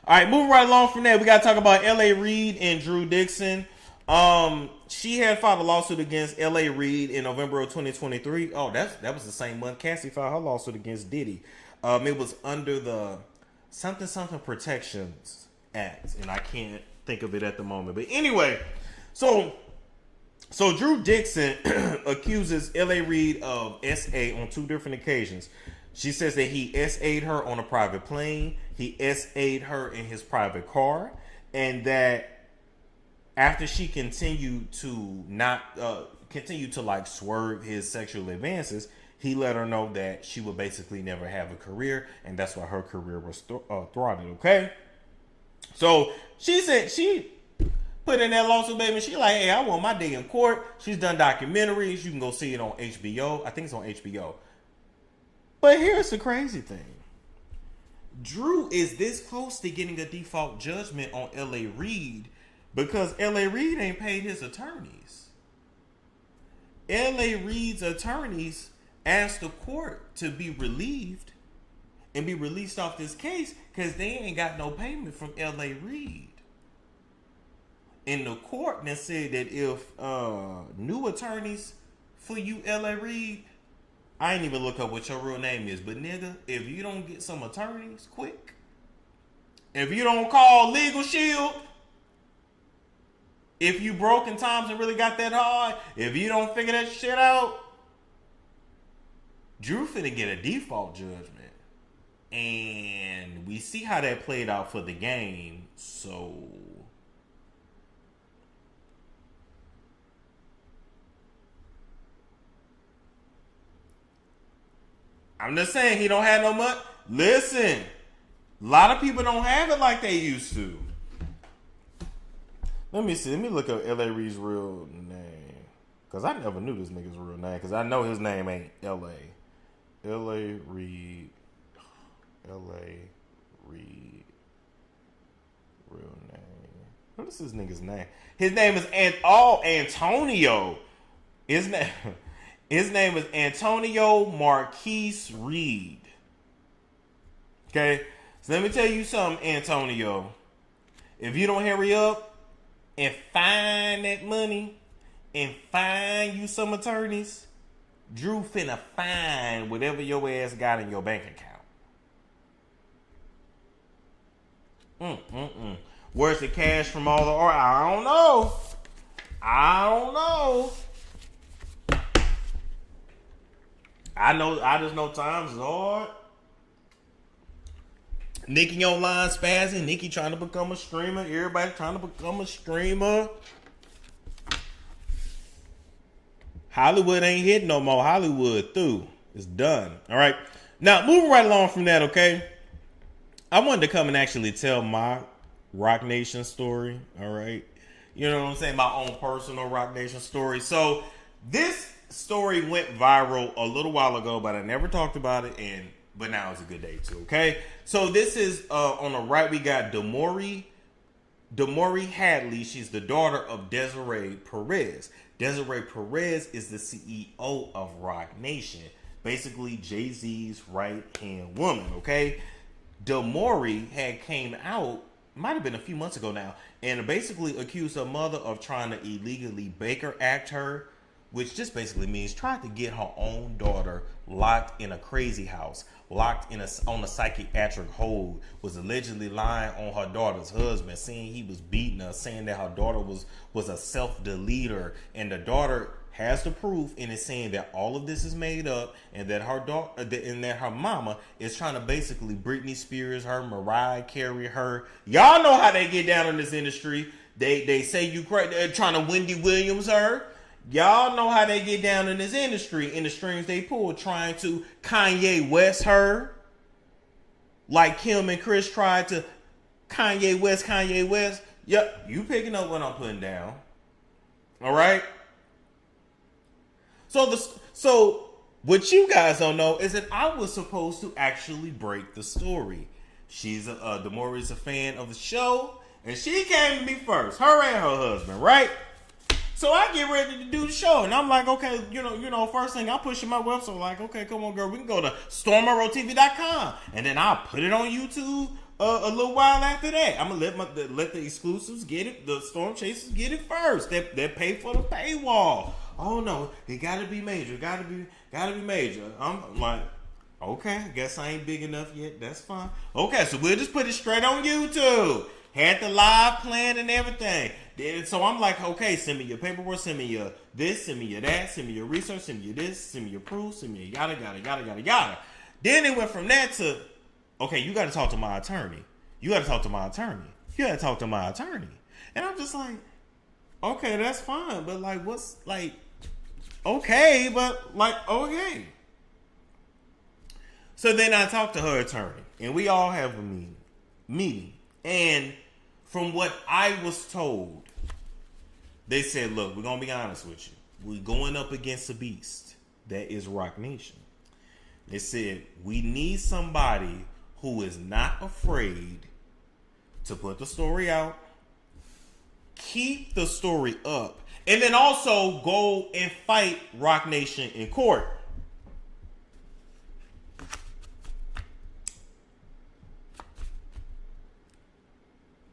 All right, moving right along from there, we got to talk about L.A. Reid and Drew Dixon. She had filed a lawsuit against L.A. Reid in November of 2023. Oh, that was the same month Cassie filed her lawsuit against Diddy. It was under the something Protections Act, and I can't think of it at the moment. But anyway, so Drew Dixon accuses L.A. Reid of SA on 2 different occasions. She says that he SA'd her on a private plane, he SA'd her in his private car, and that after she continued to like swerve his sexual advances, he let her know that she would basically never have a career, and that's why her career was thwarted. Okay, so she said she put in that lawsuit, baby. She like, hey, I want my day in court. She's done documentaries. You can go see it on HBO. I think it's on HBO. But here's the crazy thing. Drew is this close to getting a default judgment on L.A. Reid because L.A. Reid ain't paid his attorneys. L.A. Reid's attorneys asked the court to be relieved and be released off this case because they ain't got no payment from L.A. Reid. And the court then said that if new attorneys for you, L.A. Reid, I ain't even look up what your real name is, but nigga, if you don't get some attorneys quick, if you don't call Legal Shield, if you broke in times and really got that hard, if you don't figure that shit out, Drew finna get a default judgment. And we see how that played out for the game. So I'm just saying he don't have no money. Listen, a lot of people don't have it like they used to. Let me see. Let me look up L.A. Reid's real name. Because I never knew this nigga's real name. Because I know his name ain't L.A. L.A. Reid. L.A. Reid. Real name. What is this nigga's name? His name is Antonio. His name is Antonio Marquise Reid. Okay? So let me tell you something, Antonio. If you don't hurry up and find that money and find you some attorneys, Drew finna find whatever your ass got in your bank account. Where's the cash from all the art? I don't know. I just know times is hard. Nicki online spazzing. Nicki trying to become a streamer. Everybody trying to become a streamer. Hollywood ain't hitting no more. Hollywood through. It's done. All right. Now, moving right along from that, okay? I wanted to come and actually tell my Rock Nation story. All right. You know what I'm saying? My own personal Rock Nation story. So, this story went viral a little while ago, but I never talked about it, but now it's a good day too, okay? So this is, on the right, we got Damori Hadley. She's the daughter of Desiree Perez. Desiree Perez is the CEO of Rock Nation. Basically, Jay-Z's right-hand woman, okay? Damori had came out, might have been a few months ago now, and basically accused her mother of trying to illegally Baker Act her, which just basically means tried to get her own daughter locked in a crazy house, locked on a psychiatric hold, was allegedly lying on her daughter's husband, saying he was beating her, saying that her daughter was a self-deleter, and the daughter has the proof and is saying that all of this is made up, and that her daughter and that her mama is trying to basically Britney Spears her, Mariah Carey her. Y'all know how they get down in this industry. They say you crazy. They're trying to Wendy Williams her. Y'all know how they get down in this industry, in the strings they pull, trying to Kanye West her. Like Kim and Chris tried to Kanye West. Yep, you picking up what I'm putting down. All right? So what you guys don't know is that I was supposed to actually break the story. Damori's a fan of the show, and she came to me first, her and her husband, right? So I get ready to do the show, and I'm like, okay, you know, first thing I'm pushing my website, like, okay, come on, girl, we can go to stormmonroeTV.com, and then I'll put it on YouTube a little while after that. I'm gonna let the exclusives get it, the storm chasers get it first. They pay for the paywall. Oh no, it gotta be major, gotta be major. I'm like, okay, I guess I ain't big enough yet. That's fine. Okay, so we'll just put it straight on YouTube. Had the live plan and everything. So I'm like, okay, send me your paperwork, send me your this, send me your that, send me your research, send me your this, send me your proof, send me your yada. Then it went from that to, okay, you got to talk to my attorney. And I'm just like, okay, that's fine. But like, what's like, okay, but like, okay. So then I talked to her attorney, and we all have a meeting. And from what I was told, they said, look, we're going to be honest with you. We're going up against a beast that is Rock Nation. They said, we need somebody who is not afraid to put the story out, keep the story up, and then also go and fight Rock Nation in court.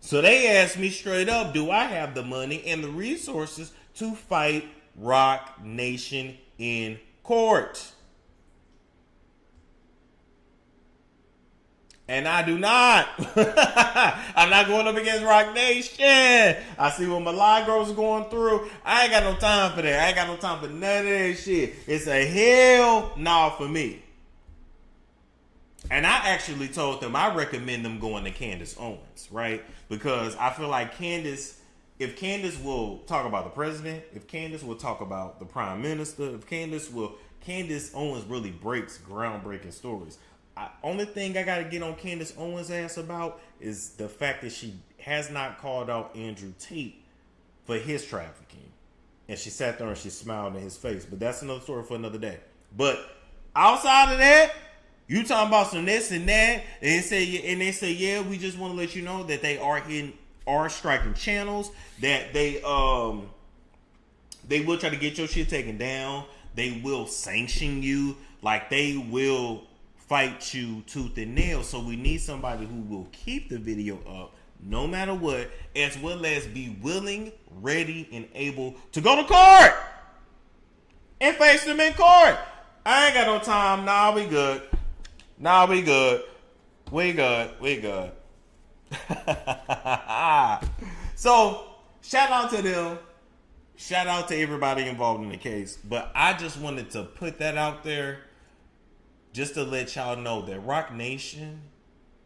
So they asked me straight up, do I have the money and the resources to fight Rock Nation in court? And I do not. I'm not going up against Rock Nation. I see what Milagros is going through. I ain't got no time for that. I ain't got no time for none of that shit. It's a hell no for me. And I actually told them I recommend them going to Candace Owens, right? Because I feel like if Candace will talk about the president, if Candace will talk about the prime minister, if Candace will Candace Owens really breaks groundbreaking stories. Only thing I gotta get on Candace Owens' ass about is the fact that she has not called out Andrew Tate for his trafficking. And she sat there and she smiled in his face. But that's another story for another day. But outside of that, you talking about some this and that, and they say, yeah, we just want to let you know that they are striking channels, that they will try to get your shit taken down. They will sanction you, like they will fight you tooth and nail. So we need somebody who will keep the video up no matter what, as well as be willing, ready, and able to go to court and face them in court. I ain't got no time. Nah, we good. We good. So, shout out to them. Shout out to everybody involved in the case. But I just wanted to put that out there just to let y'all know that Rock Nation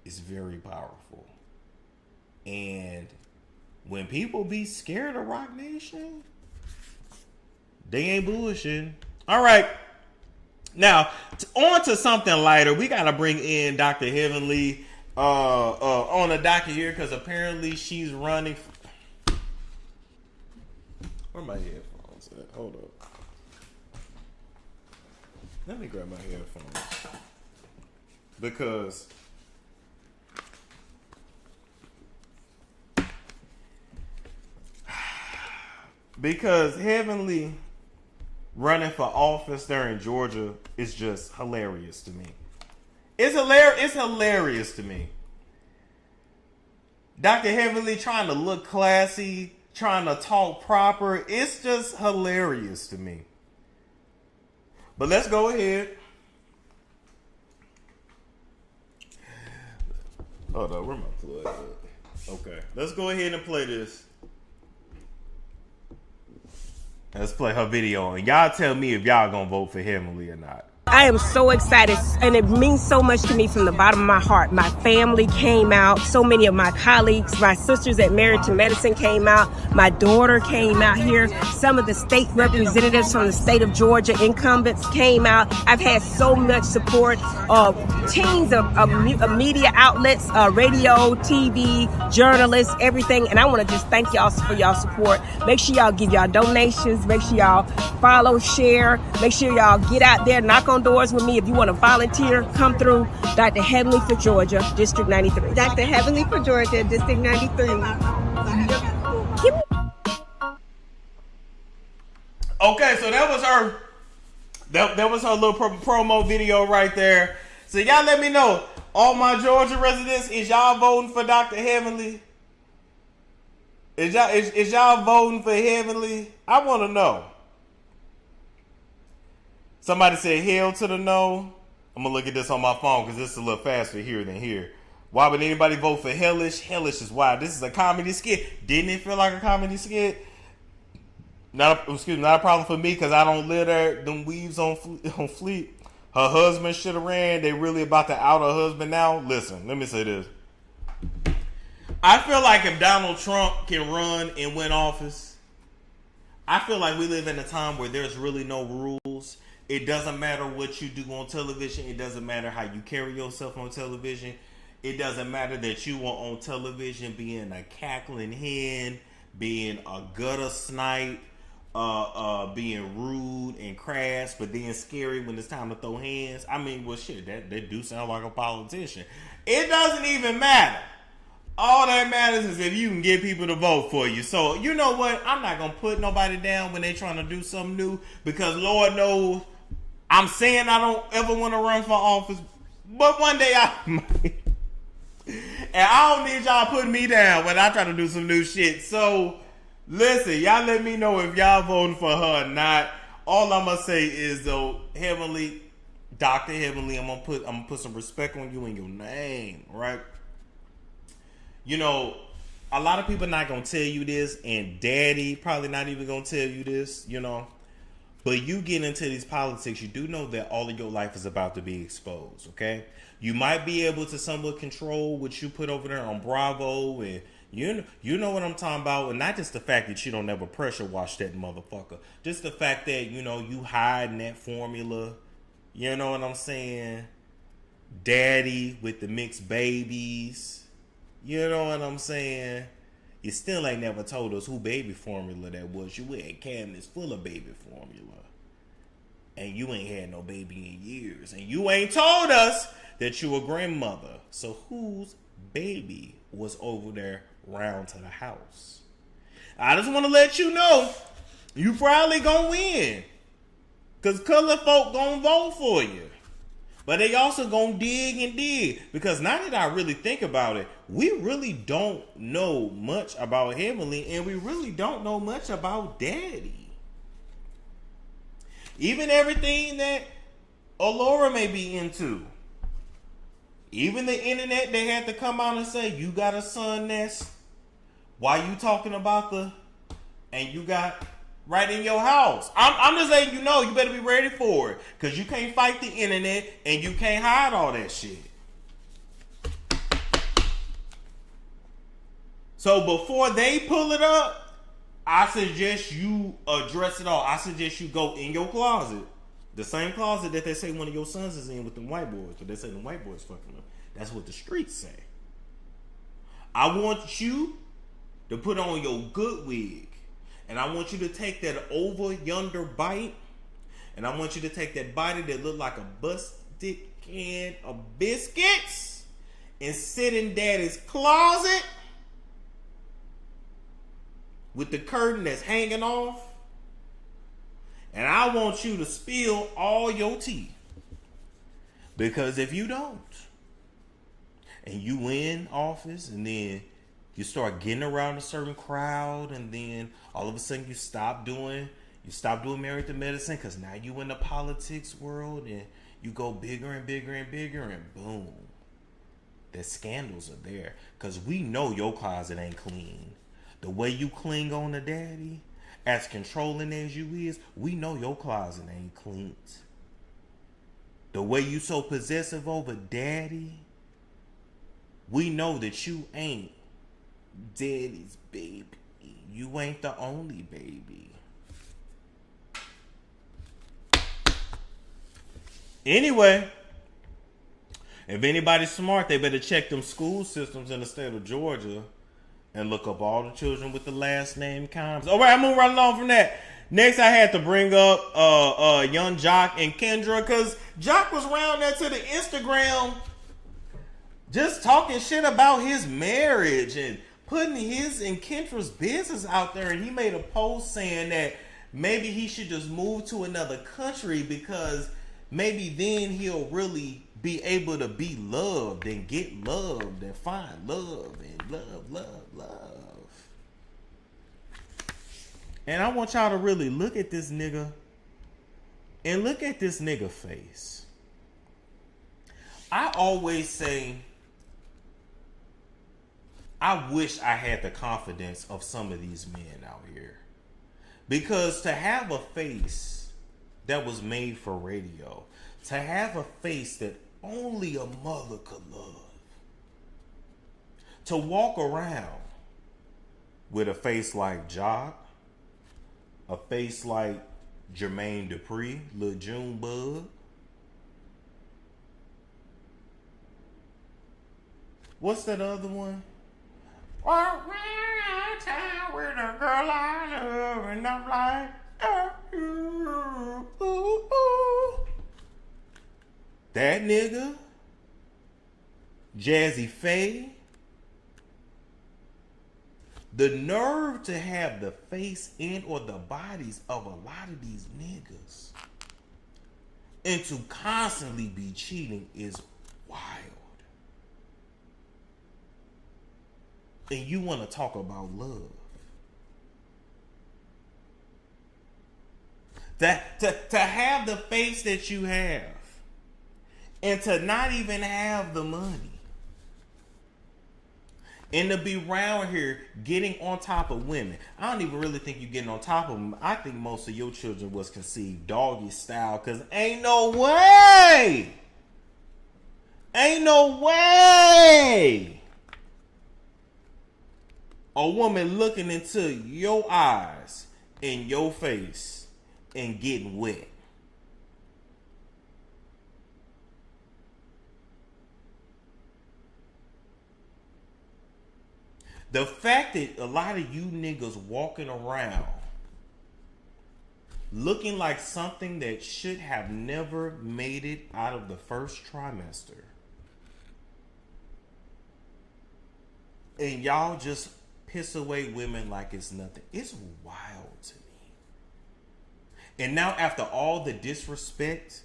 is very powerful. And when people be scared of Rock Nation, they ain't bullshitting. All right. Now, on to something lighter. We got to bring in Dr. Heavenly on the docket here because apparently she's running. Where are my headphones at? Hold up. Let me grab my headphones. Because Heavenly running for office there in Georgia is just hilarious to me. It's hilarious to me. Dr. Heavenly trying to look classy, trying to talk proper. It's just hilarious to me. But let's go ahead. Hold on, where my plug at? Okay, let's go ahead and play this. Let's play her video and y'all tell me if y'all gonna vote for Heavenly or not. I am so excited, and it means so much to me from the bottom of my heart. My family came out, so many of my colleagues, my sisters at Married to Medicine came out, my daughter came out here, some of the state representatives from the state of Georgia, incumbents came out. I've had so much support, teams of media outlets, radio, TV, journalists, everything, and I want to just thank y'all for y'all support. Make sure y'all give y'all donations, make sure y'all follow, share, make sure y'all get out there, knock on doors with me. If you want to volunteer, come through. Dr. Heavenly for Georgia, District 93. Dr. Heavenly for Georgia, District 93. Okay, so that was her. That was her little promo video right there. So y'all let me know, all my Georgia residents, is y'all voting for Dr. Heavenly? Is y'all voting for Heavenly? I want to know. Somebody said hell to the no. I'm going to look at this on my phone because this is a little faster here than here. Why would anybody vote for Hellish? Hellish is wild. This is a comedy skit. Didn't it feel like a comedy skit? Not a problem for me because I don't live there. Them weaves on Fleet. Her husband should have ran. They really about to out her husband now. Listen, let me say this. I feel like if Donald Trump can run and win office, I feel like we live in a time where there's really no rules. It doesn't matter what you do on television. It doesn't matter how you carry yourself on television. It doesn't matter that you are on television being a cackling hen, being a gutter snipe, being rude and crass, but then scary when it's time to throw hands. I mean, well, shit, that do sound like a politician. It doesn't even matter. All that matters is if you can get people to vote for you. So, you know what? I'm not going to put nobody down when they trying to do something new because Lord knows I'm saying I don't ever want to run for office, but one day I might. And I don't need y'all putting me down when I try to do some new shit. So, listen, y'all let me know if y'all voting for her or not. All I'm going to say is, though, Heavenly, Dr. Heavenly, I'm gonna put some respect on you and your name, right? You know, a lot of people not going to tell you this, and Daddy probably not even going to tell you this, you know. But you get into these politics, you do know that all of your life is about to be exposed, okay? You might be able to somewhat control what you put over there on Bravo and, You know what I'm talking about, and not just the fact that you don't ever pressure wash that motherfucker. Just the fact that you hiding that formula. You know what I'm saying? Daddy with the mixed babies. You know what I'm saying? You still ain't never told us who baby formula that was. You had cabinets full of baby formula. And you ain't had no baby in years. And you ain't told us that you a grandmother. So whose baby was over there round to the house? I just want to let you know, you probably gonna win. Because color folk gonna vote for you. But they also gonna dig and dig. Because now that I really think about it, we really don't know much about Heavenly, and we really don't know much about Daddy. Even everything that Allura may be into. Even the internet, they had to come out and say, you got a son that's, why you talking about and you got right in your house. I'm just letting you know, you better be ready for it. Because you can't fight the internet and you can't hide all that shit. So before they pull it up, I suggest you address it all. I suggest you go in your closet. The same closet that they say one of your sons is in with them white boys. But they say them white boys fucking up. That's what the streets say. I want you to put on your good wig. And I want you to take that over yonder bite. And I want you to take that bite that look like a busted can of biscuits. And sit in Daddy's closet. With the curtain that's hanging off. And I want you to spill all your tea. Because if you don't, and you in office, and then you start getting around a certain crowd, and then all of a sudden you stop doing Married to Medicine, because now you in the politics world, and you go bigger and bigger and bigger, and boom. The scandals are there. Because we know your closet ain't clean. The way you cling on to Daddy, as controlling as you is, we know your closet ain't clean. The way you so possessive over Daddy, we know that you ain't Daddy's baby. You ain't the only baby. Anyway, if anybody's smart, they better check them school systems in the state of Georgia and look up all the children with the last name Combs. All right, I'm moving right along from that. Next, I had to bring up young Jock and Kendra, because Jock was around there to the Instagram just talking shit about his marriage and putting his and Kendra's business out there. And he made a post saying that maybe he should just move to another country, because maybe then he'll really be able to be loved and get loved and find love and love. And I want y'all to really look at this nigga and look at this nigga face. I always say, I wish I had the confidence of some of these men out here. Because to have a face that was made for radio, to have a face that only a mother could love, to walk around with a face like Jock, a face like Jermaine Dupri, Lil Junebug. What's that other one? Walk around town with a girl I love, and I'm like, ooh, ooh, ooh. That nigga, Jazzy Faye. The nerve to have the face and or the bodies of a lot of these niggas and to constantly be cheating is wild. And you want to talk about love. To have the face that you have and to not even have the money. And to be around here getting on top of women. I don't even really think you're getting on top of them. I think most of your children was conceived doggy style. Because ain't no way. Ain't no way. A woman looking into your eyes, in your face, and getting wet. The fact that a lot of you niggas walking around looking like something that should have never made it out of the first trimester. And y'all just piss away women like it's nothing. It's wild to me. And now after all the disrespect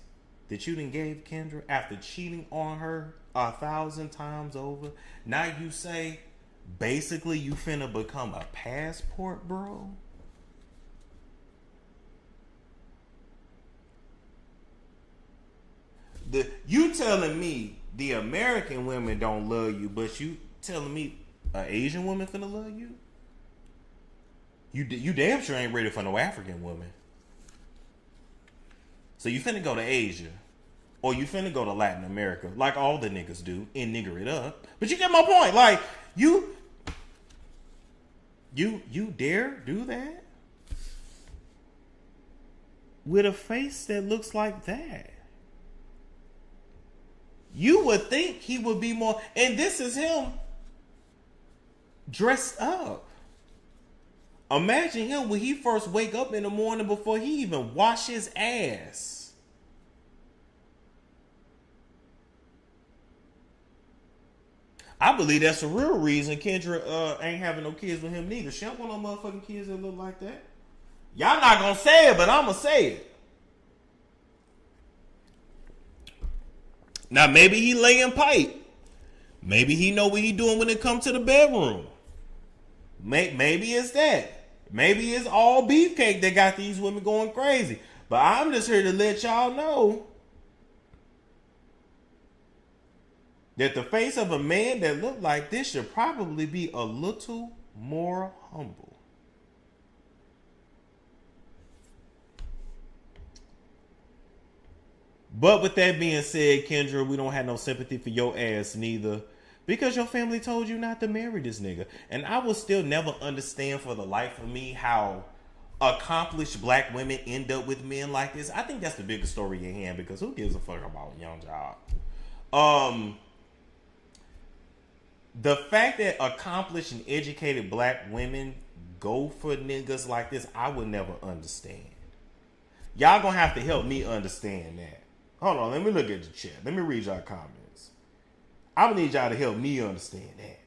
that you done gave Kendra, after cheating on her 1,000 times over, now you say, basically you finna become a passport, bro? You telling me the American women don't love you, but you telling me an Asian woman finna love you? You damn sure ain't ready for no African woman. So you finna go to Asia, or you finna go to Latin America, like all the niggas do, and nigger it up. But you get my point. Like you dare do that with a face that looks like that? You would think he would be more, and this is him dressed up. Imagine him when he first wake up in the morning before he even wash his ass. I believe that's the real reason Kendra ain't having no kids with him neither. She don't want no motherfucking kids that look like that. Y'all not gonna say it, but I'ma say it. Now, maybe he laying pipe. Maybe he know what he doing when it comes to the bedroom. Maybe it's that. Maybe it's all beefcake that got these women going crazy. But I'm just here to let y'all know that the face of a man that look like this should probably be a little more humble. But with that being said, Kendra, we don't have no sympathy for your ass neither, because your family told you not to marry this nigga. And I will still never understand for the life of me how accomplished black women end up with men like this. I think that's the biggest story in hand, because who gives a fuck about Young Job? The fact that accomplished and educated black women go for niggas like this, I would never understand. Y'all gonna have to help me understand that. Hold on, let me look at the chat. Let me read y'all comments. I would need y'all to help me understand that.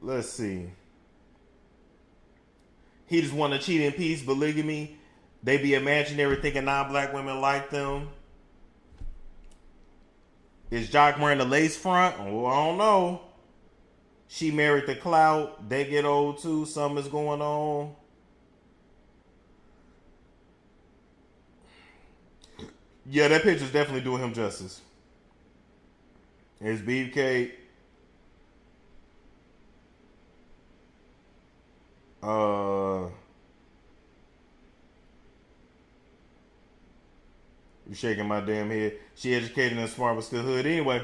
Let's see. He just want to cheat in peace, polygamy. They be imaginary thinking non-black women like them. Is Jock wearing the lace front? Oh, I don't know. She married the clout. They get old too. Something's going on. Yeah, that picture's definitely doing him justice. Here's Beefcake. You're shaking my damn head. She educated and smart but still hood. Anyway,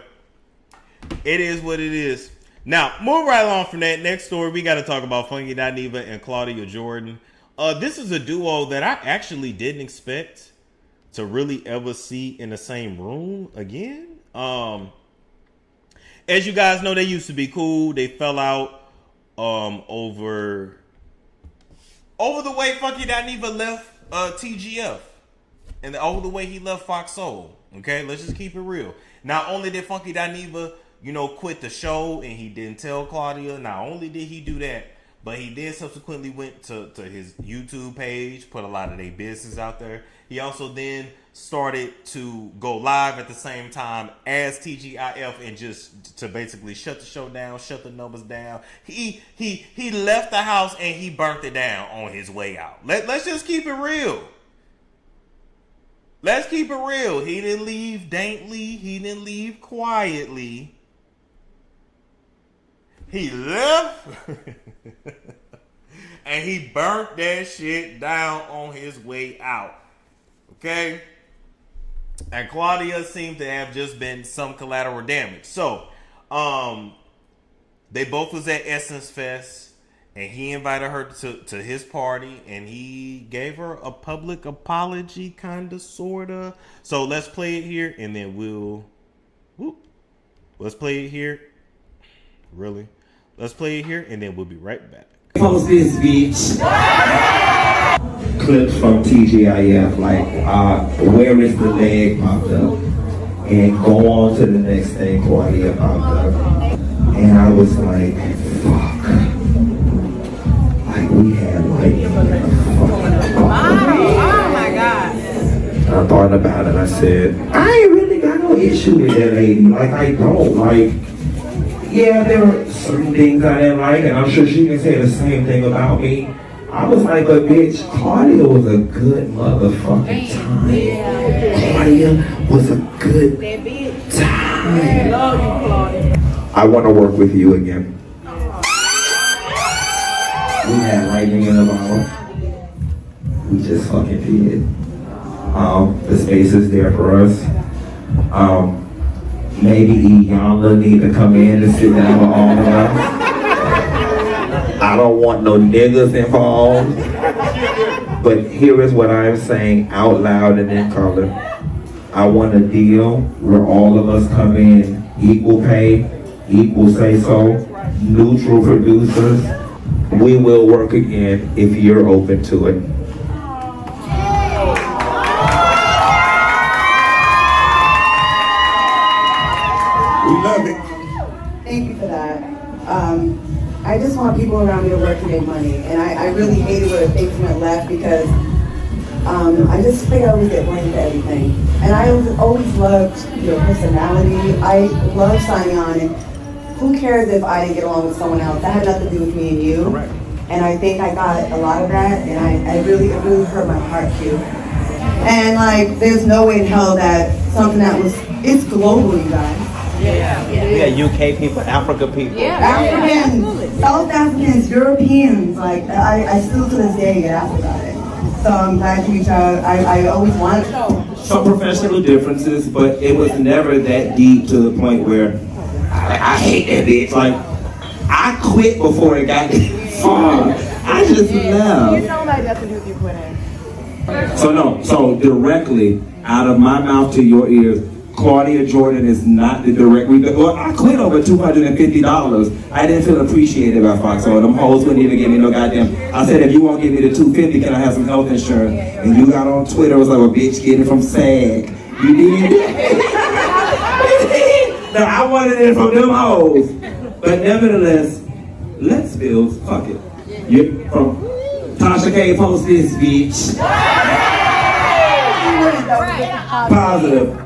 it is what it is. Now, move right along from that. Next story, we got to talk about Funky Dineva and Claudia Jordan. This is a duo that I actually didn't expect to really ever see in the same room again. As you guys know, they used to be cool. They fell out over the way Funky Dineva left TGF, and over the way he left Fox Soul. Okay, let's just keep it real. Not only did Funky Dineva, quit the show and he didn't tell Claudia, not only did he do that, but he then subsequently went to his YouTube page, put a lot of their business out there. He also then started to go live at the same time as TGIF and just to basically shut the show down, shut the numbers down. He left the house and he burnt it down on his way out. Let's just keep it real. Let's keep it real. He didn't leave daintily. He didn't leave quietly. He left and he burnt that shit down on his way out. Okay? And Claudia seemed to have just been some collateral damage. So, They both was at Essence Fest, and he invited her to his party, and he gave her a public apology, kinda, sorta. So let's play it here, and then let's play it here. Really? Let's play it here, and then we'll be right back. Post this bitch. Clips from TGIF, like where is the leg popped up, and go on to the next thing Claudia popped up, and I was like, fuck, like we had like, Oh my God. I thought about it. I said, I ain't really got no issue with that lady. Like I don't like. Yeah, there were certain things I didn't like, and I'm sure she can say the same thing about me. I was like, but bitch, Claudia was a good motherfucking time. Claudia was a good time. I want to work with you again. We had lightning in the bottle. We just fucking did. The space is there for us. Maybe Iyanla need to come in and sit down with all of us. I don't want no niggas involved. But here is what I'm saying out loud and in color. I want a deal where all of us come in equal pay, equal say so, neutral producers. We will work again if you're open to it. We love it. Thank you for that. I just want people around me to work to make money, and I really hated when things went left because I just think I always get blamed for everything. And I always loved your personality. I love signing on, and who cares if I didn't get along with someone else? That had nothing to do with me and you. Correct. And I think I got a lot of that, and it really hurt my heart too. And like, there's no way in hell that something that it's global, you guys. Yeah, UK people, Africa people. Africans, South Africans, Europeans, like I still to this day get asked about it. So I'm glad to reach out. I always wanted Some professional differences, but it was never that deep to the point where I hate that bitch. Like, I quit before it got far. I just left. You know that nothing to do with you quitting. So directly out of my mouth to your ears, Claudia Jordan is not the direct. Well, I quit over $250. I didn't feel appreciated by Foxhole. Them hoes wouldn't even give me no goddamn. I said, if you won't give me the $250, can I have some health insurance? And you got on Twitter, was like, well, bitch, get it from SAG. You did? No, I wanted it from them hoes. But nevertheless, let's build. Fuck it. You from Tasha K. Post this, bitch. Positive.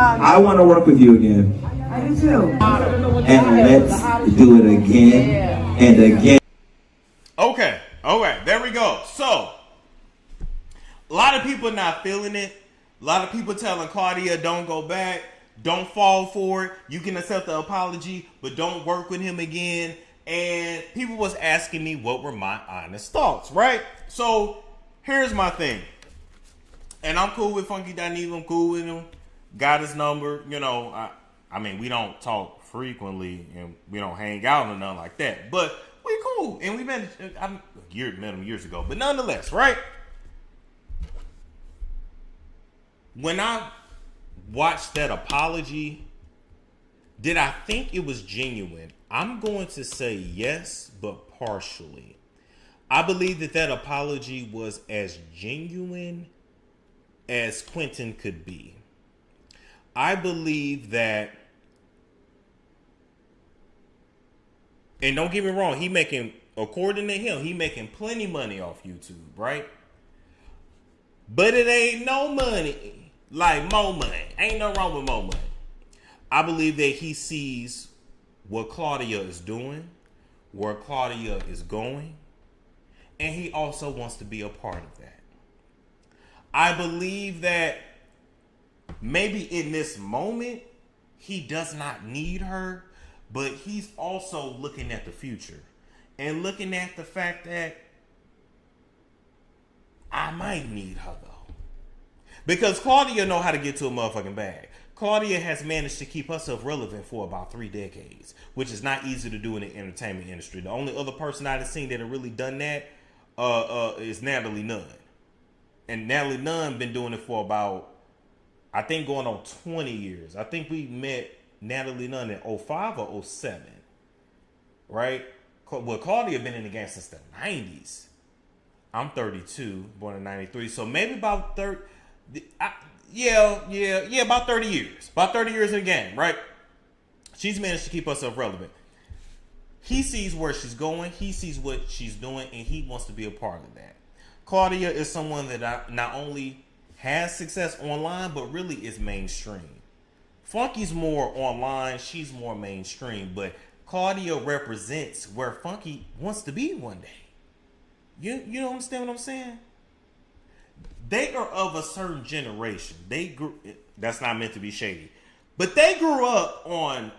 I want to work with you again. I do too. And let's do it again and again. Okay, there we go. So, a lot of people not feeling it. A lot of people telling Claudia, don't go back. Don't fall for it. You can accept the apology, but don't work with him again. And people was asking me what were my honest thoughts, right? So, here's my thing. And I'm cool with Funky Dineva. I'm cool with him. Got his number. You know, I mean, we don't talk frequently and we don't hang out or nothing like that. But we cool. And we met him years ago. But nonetheless, right? When I watched that apology, did I think it was genuine? I'm going to say yes, but partially. I believe that apology was as genuine as Quentin could be. I believe that, and don't get me wrong, according to him, he making plenty money off YouTube, right? But it ain't no money like more money. Ain't no wrong with more money. I believe that he sees what Claudia is doing, where Claudia is going, and he also wants to be a part of that. I believe that maybe in this moment, he does not need her, but he's also looking at the future and looking at the fact that I might need her though. Because Claudia know how to get to a motherfucking bag. Claudia has managed to keep herself relevant for about 3 decades, which is not easy to do in the entertainment industry. The only other person I've seen that have really done that is Natalie Nunn. And Natalie Nunn been doing it for about, I think, going on 20 years. I think we met Natalie Nunn in 05 or 07, right? Well, Claudia been in the game since the 90s. I'm 32, born in 93, so maybe about 30. About 30 years. About 30 years in the game, right? She's managed to keep herself relevant. He sees where she's going. He sees what she's doing, and he wants to be a part of that. Claudia is someone that not only has success online, but really is mainstream. Funky's more online. She's more mainstream. But Claudia represents where Funky wants to be one day. You don't understand what I'm saying? They are of a certain generation. That's not meant to be shady. But they grew up on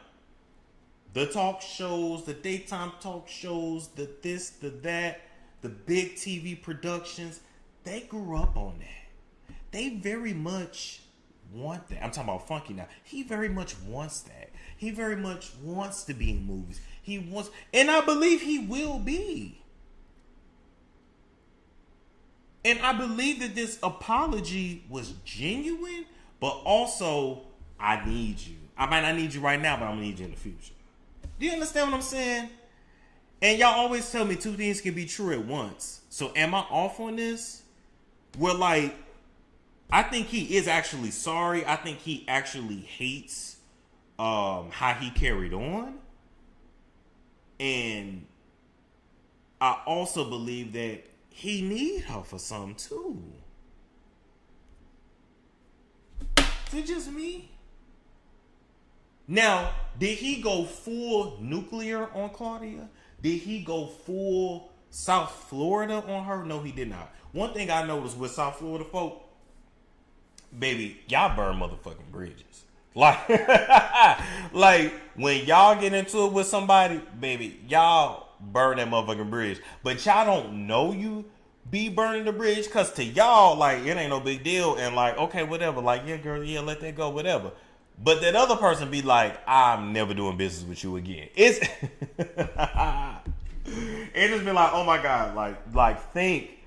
the talk shows, the daytime talk shows, the this, the that, the big TV productions. They grew up on that. They very much want that. I'm talking about Funky now. He very much wants that. He very much wants to be in movies. He wants, and I believe he will be. And I believe that this apology was genuine, but also, I need you. I might not need you right now, but I'm going to need you in the future. Do you understand what I'm saying? And y'all always tell me 2 things can be true at once. So am I off on this? Well, like, I think he is actually sorry. I think he actually hates how he carried on. And I also believe that he need her for some too. Is it just me? Now, did he go full nuclear on Claudia? Did he go full South Florida on her? No, he did not. One thing I noticed with South Florida folk, baby, y'all burn motherfucking bridges. Like, like when y'all get into it with somebody, baby, y'all burn that motherfucking bridge. But y'all don't know you be burning the bridge, because to y'all, like, it ain't no big deal. And like, okay, whatever. Like, yeah, girl, yeah, let that go, whatever. But that other person be like, I'm never doing business with you again. It's it just be like, oh my God, think.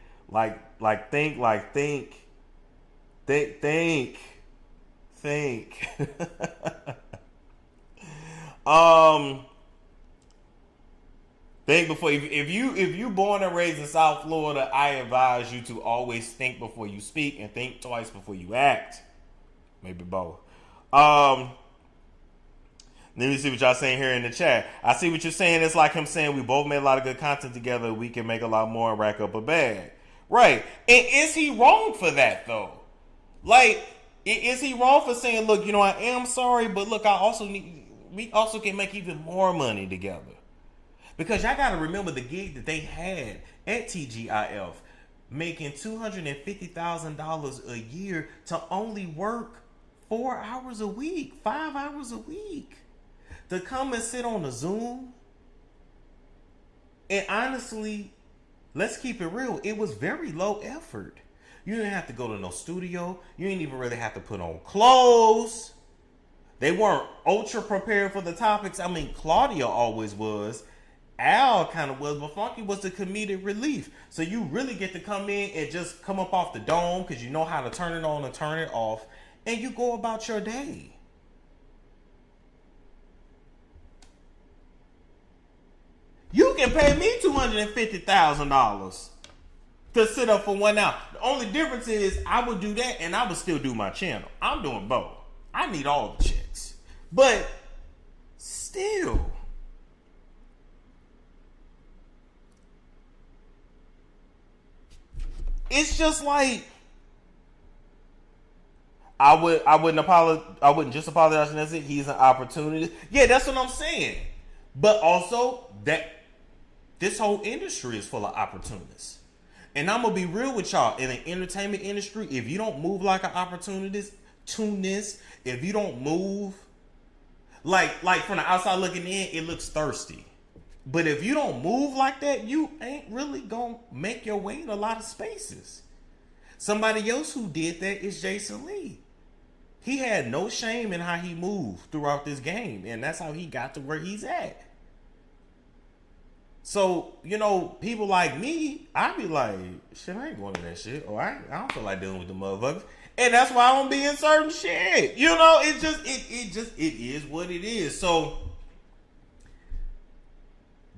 Think before, if you born and raised in South Florida, I advise you to always think before you speak and think twice before you act. Maybe both. Let me see what y'all saying here in the chat. I see what you're saying. It's like him saying we both made a lot of good content together. We can make a lot more and rack up a bag. Right. And is he wrong for that though? Like, is he wrong for saying, look, you know, I am sorry, but look, we also can make even more money together. Because y'all got to remember the gig that they had at TGIF, making $250,000 a year to only work 4 hours a week, 5 hours a week. To come and sit on a Zoom. And honestly, let's keep it real. It was very low effort. You didn't have to go to no studio. You didn't even really have to put on clothes. They weren't ultra prepared for the topics. I mean, Claudia always was. Al kind of was, but Funky was the comedic relief. So you really get to come in and just come up off the dome because you know how to turn it on and turn it off. And you go about your day. You can pay me $250,000 to sit up for 1 hour. The only difference is I would do that and I would still do my channel. I'm doing both. I need all the checks. But still, it's just like I wouldn't just apologize and that's it. He's an opportunity. Yeah, that's what I'm saying. But also that this whole industry is full of opportunists. And I'm gonna be real with y'all. In the entertainment industry, if you don't move like an opportunist, if you don't move like from the outside looking in, it looks thirsty. But if you don't move like that, you ain't really gonna make your way in a lot of spaces. Somebody else who did that is Jason Lee. He had no shame in how he moved throughout this game, and that's how he got to where he's at. So, you know, people like me, I be like, shit, I ain't going to that shit. Or I don't feel like dealing with the motherfuckers. And that's why I don't be in certain shit. You know, it is what it is. So,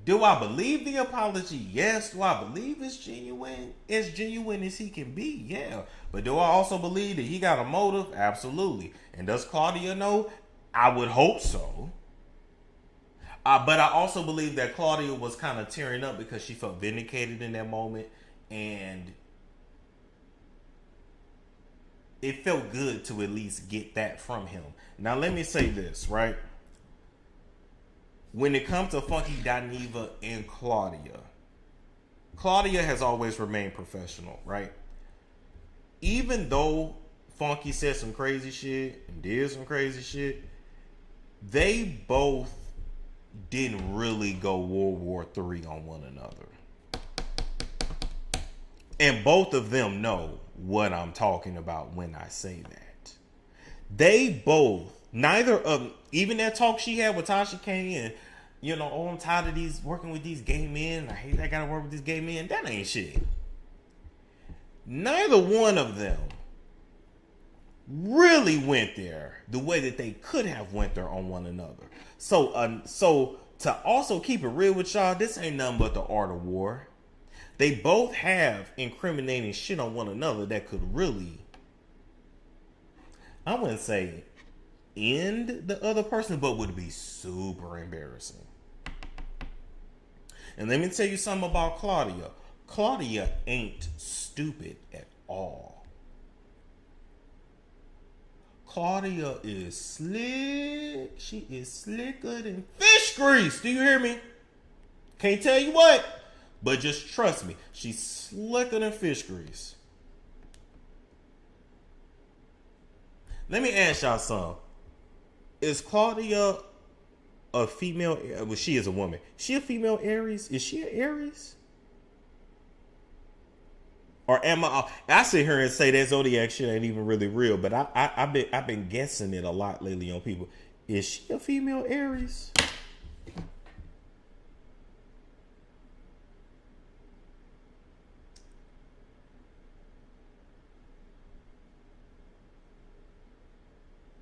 do I believe the apology? Yes. Do I believe it's genuine? As genuine as he can be? Yeah. But do I also believe that he got a motive? Absolutely. And does Claudia know? I would hope so. But I also believe that Claudia was kind of tearing up because she felt vindicated in that moment. And it felt good to at least get that from him. Now, let me say this, right? When it comes to Funky Dineva and Claudia, Claudia has always remained professional, right? Even though Funky said some crazy shit and did some crazy shit, they both didn't really go World War III on one another. And both of them know what I'm talking about when I say that. They both, neither of, even that talk she had with Tasha K and, you know, oh, I'm tired of these working with these gay men. I hate that I gotta work with these gay men. That ain't shit. Neither one of them really went there the way that they could have went there on one another. So to also keep it real with y'all, this ain't nothing but the art of war. They both have incriminating shit on one another that could really, I wouldn't say end the other person, but would be super embarrassing. And let me tell you something about Claudia. Claudia ain't stupid at all. Claudia is slick. She is slicker than fish grease. Do you hear me? Can't tell you what, but just trust me. She's slicker than fish grease. Let me ask y'all something. Is Claudia a female? Well, she is a woman. She a female Aries? Is she an Aries? Or am I sit here and say that zodiac shit ain't even really real, but I've been guessing it a lot lately on people. Is she a female Aries?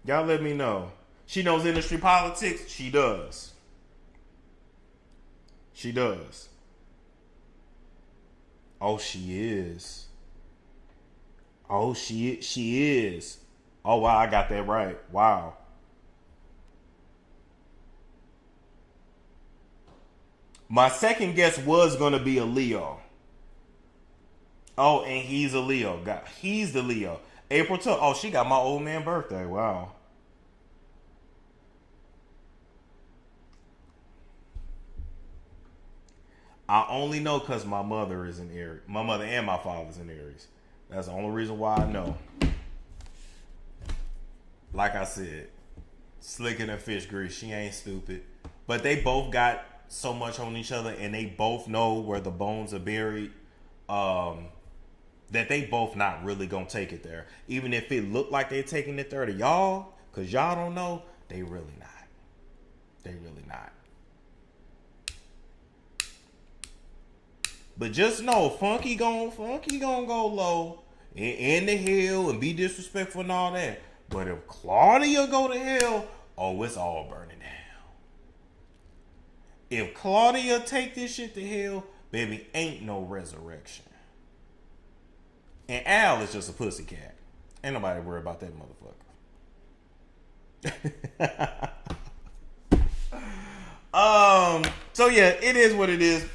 Y'all let me know. She knows industry politics. She does. She does. Oh, she is. Oh, she is. Oh, wow, I got that right. Wow. My second guess was going to be a Leo. Oh, and he's a Leo. He's the Leo. April 2nd. Oh, she got my old man birthday. Wow. I only know because my mother is an Aries. My mother and my father's in Aries. That's the only reason why I know. Like I said, slicker than fish grease. She ain't stupid. But they both got so much on each other, and they both know where the bones are buried. That they both not really gonna take it there. Even if it looked like they're taking it there to y'all, because y'all don't know, they really not. They really not. But just know, Funky gon' go low in the hell and be disrespectful and all that. But if Claudia go to hell, oh, it's all burning down. If Claudia take this shit to hell, baby, ain't no resurrection. And Al is just a pussycat. Ain't nobody worried about that motherfucker. So yeah, it is what it is.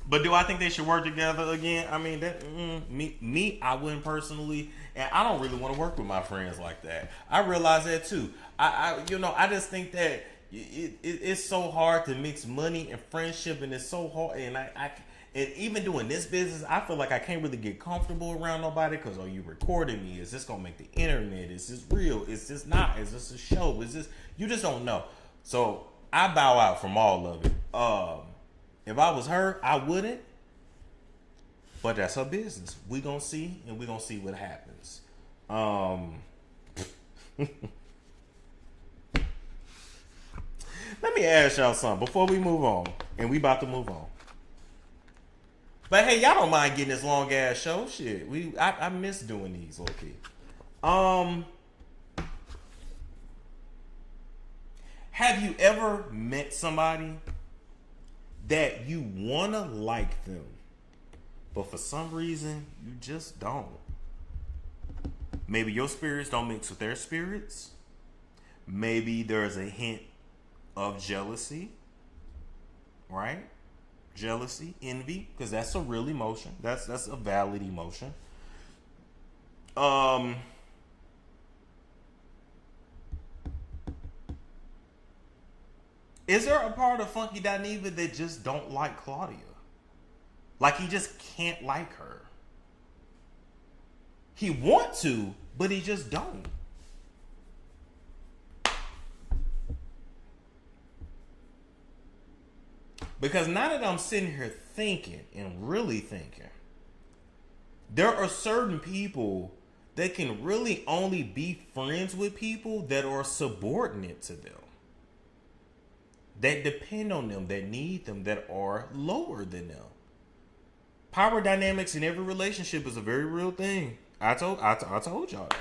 But do I think they should work together again? I mean, that me, I wouldn't personally, and I don't really want to work with my friends like that. I realize that too. I just think that it's so hard to mix money and friendship, and it's so hard. And and even doing this business, I feel like I can't really get comfortable around nobody because, oh, you recording me? Is this gonna make the internet? Is this real? Is this not? Is this a show? Is this? You just don't know. So I bow out from all of it. If I was her, I wouldn't. But that's her business. We gonna see, and we gonna see what happens. Let me ask y'all something before we move on. And we about to move on. But hey, y'all don't mind getting this long ass show. Shit. I miss doing these, low-key. Have you ever met somebody that you wanna like them, but for some reason you just don't? Maybe your spirits don't mix with their spirits. Maybe there's a hint of jealousy, right? Jealousy, envy, because that's a real emotion. That's a valid emotion. Is there a part of Funky Dineva that just don't like Claudia? Like he just can't like her. He want to, but he just don't. Because now that I'm sitting here thinking and really thinking, there are certain people that can really only be friends with people that are subordinate to them, that depend on them, that need them, that are lower than them. Power dynamics in every relationship is a very real thing. I told y'all that.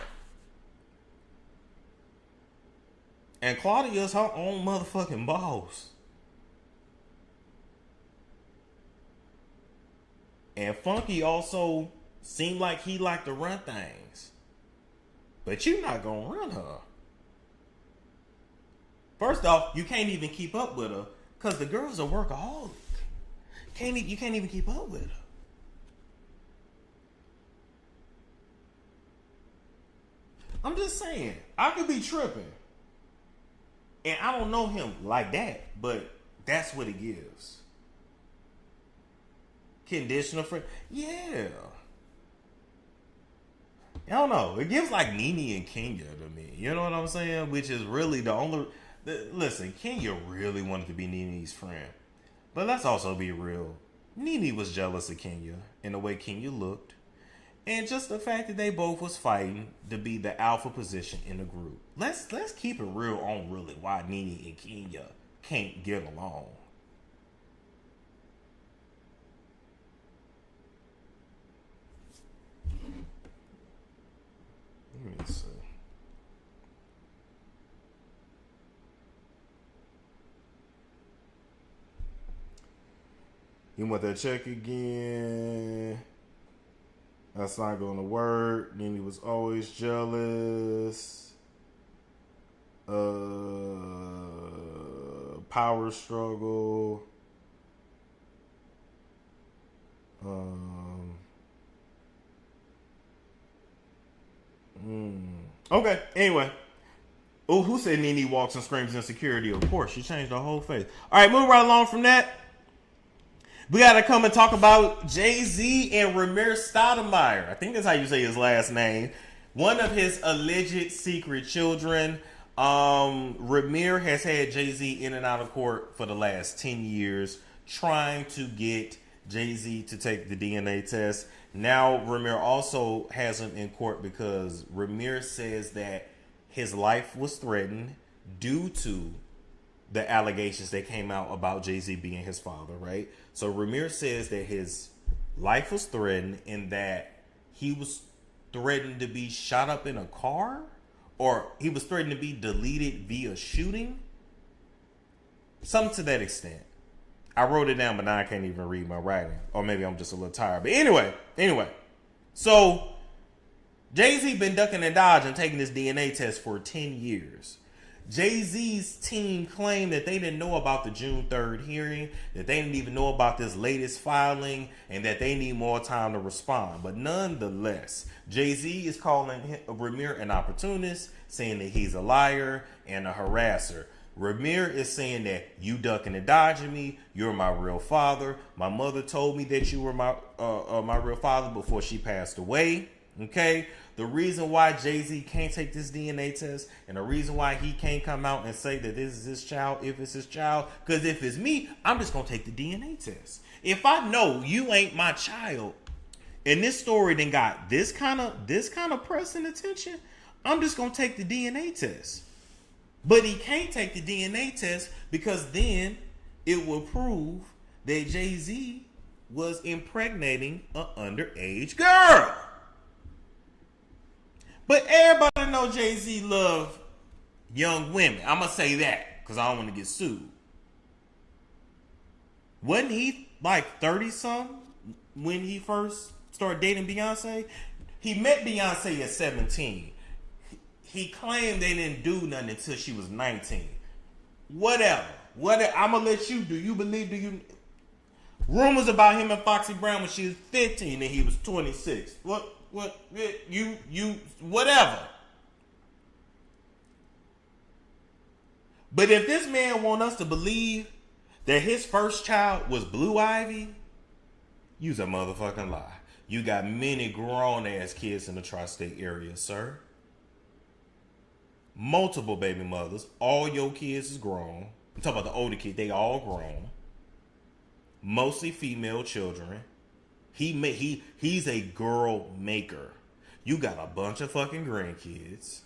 And Claudia's her own motherfucking boss. And Funky also seemed like he liked to run things. But you not gonna run her. First off, you can't even keep up with her because the girl's a workaholic. You can't even keep up with her. I'm just saying, I could be tripping. And I don't know him like that, but that's what it gives. Conditional friend. Yeah. I don't know. It gives like Nene and Kenya to me. You know what I'm saying? Which is really the only... Listen, Kenya really wanted to be Nene's friend. But let's also be real. Nene was jealous of Kenya in the way Kenya looked. And just the fact that they both was fighting to be the alpha position in the group. Let's keep it real on really why Nene and Kenya can't get along. Let me see. You want that check again? That's not going to work. Nene was always jealous. Power struggle. Okay, anyway. Oh, who said Nene walks and screams insecurity? Of course, she changed her whole face. All right, moving right along from that. We got to come and talk about Jay-Z and Ramir Stoudemire. I think that's how you say his last name. One of his alleged secret children. Ramir has had Jay-Z in and out of court for the last 10 years, trying to get Jay-Z to take the DNA test. Now, Ramir also has him in court because Ramir says that his life was threatened due to the allegations that came out about Jay-Z being his father, right? So Ramir says that his life was threatened and that he was threatened to be shot up in a car, or he was threatened to be deleted via shooting. Something to that extent. I wrote it down, but now I can't even read my writing. Or maybe I'm just a little tired. But anyway. So Jay-Z been ducking and dodging, taking this DNA test for 10 years. Jay-Z's team claimed that they didn't know about the June 3rd hearing, that they didn't even know about this latest filing, and that they need more time to respond. But nonetheless, Jay-Z is calling Ramir an opportunist, saying that he's a liar and a harasser. Ramir is saying that you ducking and dodging me. You're my real father. My mother told me that you were my real father before she passed away. Okay? The reason why Jay-Z can't take this DNA test and the reason why he can't come out and say that this is his child, if it's his child, because if it's me, I'm just going to take the DNA test. If I know you ain't my child and this story then got this kind of press and attention, I'm just going to take the DNA test. But he can't take the DNA test because then it will prove that Jay-Z was impregnating an underage girl. But everybody know Jay-Z love young women. I'm going to say that because I don't want to get sued. Wasn't he like 30-something when he first started dating Beyonce? He met Beyonce at 17. He claimed they didn't do nothing until she was 19. Whatever. I'm going to let you do. You believe, do you? Rumors about him and Foxy Brown when she was 15 and he was 26. What, whatever. But if this man want us to believe that his first child was Blue Ivy, you's a motherfucking lie. You got many grown-ass kids in the tri-state area, sir. Multiple baby mothers. All your kids is grown. I'm talking about the older kids. They all grown. Mostly female children. He's a girl maker. You got a bunch of fucking grandkids,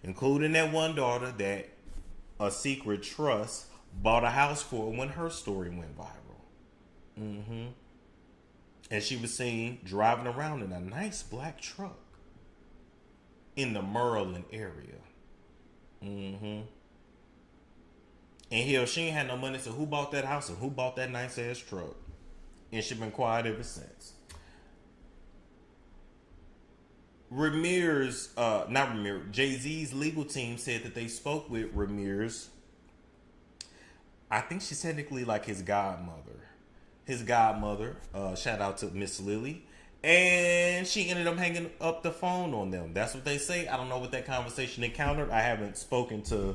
including that one daughter that a secret trust bought a house for when her story went viral. Mm-hmm. And she was seen driving around in a nice black truck in the Maryland area. Mm-hmm. And hell, she ain't had no money, so who bought that house and who bought that nice ass truck? And she been quiet ever since. Jay-Z's legal team said that they spoke with Ramirez. I think she's technically like his godmother. Shout out to Miss Lily. And she ended up hanging up the phone on them. That's what they say. I don't know what that conversation encountered. I haven't spoken to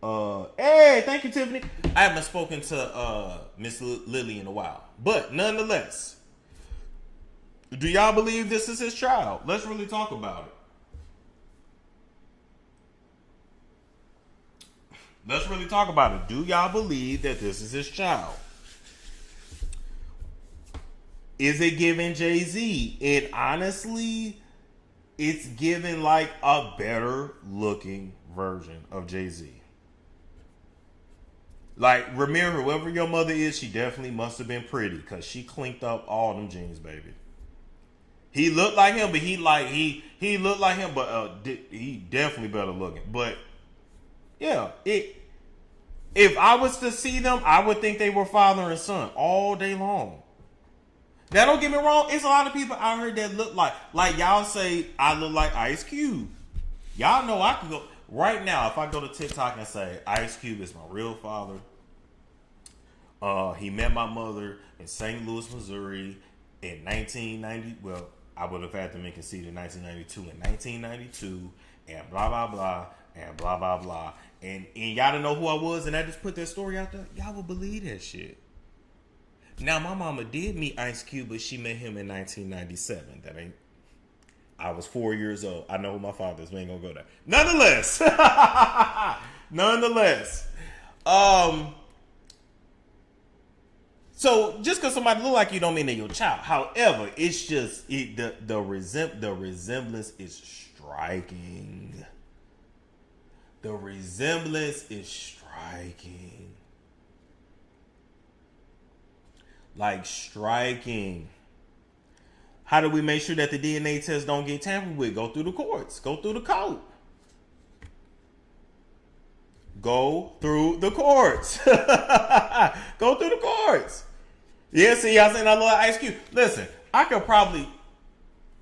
hey, thank you, Tiffany. I haven't spoken to Miss Lily in a while. But nonetheless, do y'all believe this is his child? Let's really talk about it. Do y'all believe that this is his child? Is it giving Jay-Z? And honestly, it's giving like a better looking version of Jay-Z. Like, Ramir, whoever your mother is, she definitely must have been pretty because she clinked up all them jeans, baby. He looked like him, but he looked like him, but he definitely better looking. But yeah, if I was to see them, I would think they were father and son all day long. Now, don't get me wrong. It's a lot of people out here that look like y'all say I look like Ice Cube. Y'all know I can go right now. If I go to TikTok and say Ice Cube is my real father. He met my mother in St. Louis, Missouri in 1990. Well, I would have had to make a seat in 1992 and 1992 and blah, blah, blah, and blah, blah, blah. And y'all don't know who I was, and I just put that story out there. Y'all would believe that shit. Now, my mama did meet Ice Cube, but she met him in 1997. I was 4 years old. I know who my father is. We ain't gonna go there. Nonetheless. So just because somebody look like you don't mean they're your child. However, it's just the resemblance is striking. The resemblance is striking. Like striking. How do we make sure that the DNA test don't get tampered with? Go through the courts. Go through the code. Go through the courts. Go through the courts. Yeah, see, y'all saying I love Ice Cube. Listen, I could probably...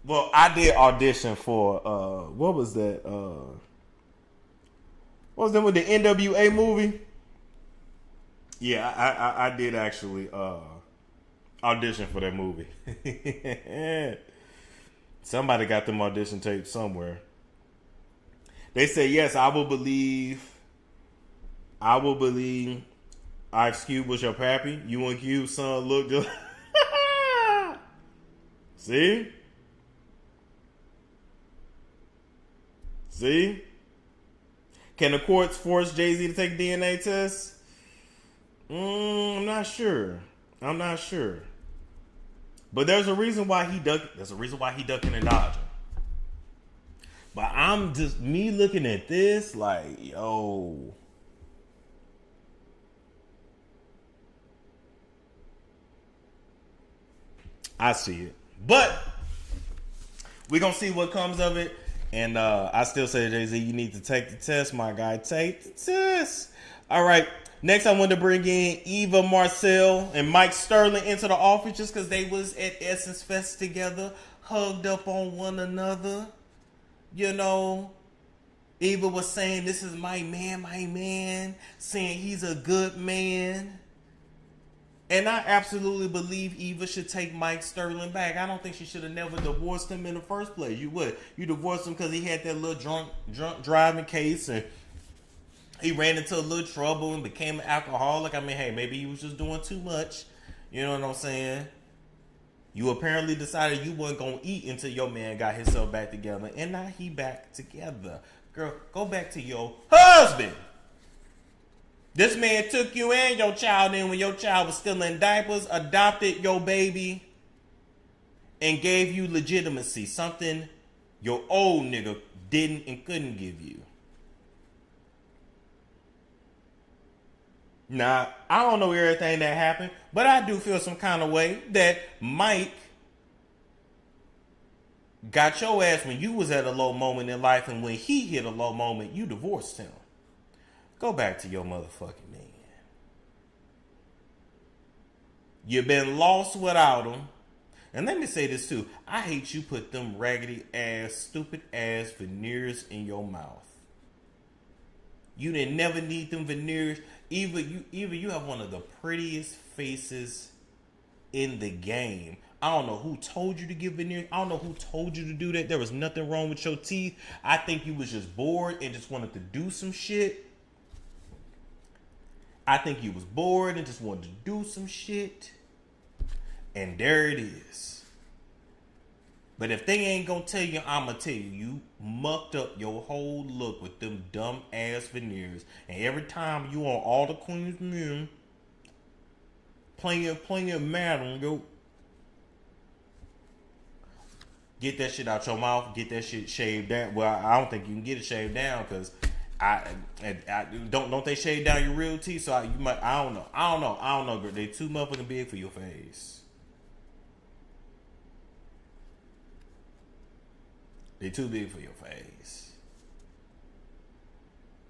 Well, I did audition for... what was that? What was that with the NWA movie? Yeah, I did actually... audition for that movie. Somebody got them audition tapes somewhere. They say, yes, I will believe Ice Cube was your pappy. You and Cube's son look just... See? Can the courts force Jay-Z to take a DNA test? I'm not sure. But there's a reason why he ducking and dodging. But I'm just me looking at this like, yo. I see it. But we're going to see what comes of it. And I still say, Jay-Z, you need to take the test, my guy. Take the test. All right. Next, I want to bring in Eva Marcel and Mike Sterling into the office just because they was at Essence Fest together, hugged up on one another. You know, Eva was saying, this is my man, saying he's a good man. And I absolutely believe Eva should take Mike Sterling back. I don't think she should have never divorced him in the first place. You would. You divorced him because he had that little drunk driving case and he ran into a little trouble and became an alcoholic. I mean, hey, maybe he was just doing too much. You know what I'm saying? You apparently decided you weren't going to eat until your man got himself back together. And now he back together. Girl, go back to your husband. This man took you and your child in when your child was still in diapers, adopted your baby, and gave you legitimacy. Something your old nigga didn't and couldn't give you. Now, I don't know everything that happened, but I do feel some kind of way that Mike got your ass when you was at a low moment in life, and when he hit a low moment, you divorced him. Go back to your motherfucking man. You've been lost without him. And let me say this too. I hate you put them raggedy ass, stupid ass veneers in your mouth. You didn't never need them veneers. Eva, you have one of the prettiest faces in the game. I don't know who told you to get veneers. I don't know who told you to do that. There was nothing wrong with your teeth. I think you was just bored and just wanted to do some shit. I think you was bored and just wanted to do some shit. And there it is. But if they ain't gonna tell you, I'ma tell you, you mucked up your whole look with them dumb ass veneers. And every time you on All the Queen's Men, playing Madam, go get that shit out your mouth, get that shit shaved down. Well, I don't think you can get it shaved down because I don't they shave down your real teeth? So I don't know. Girl. They too motherfucking big for your face. They too big for your face.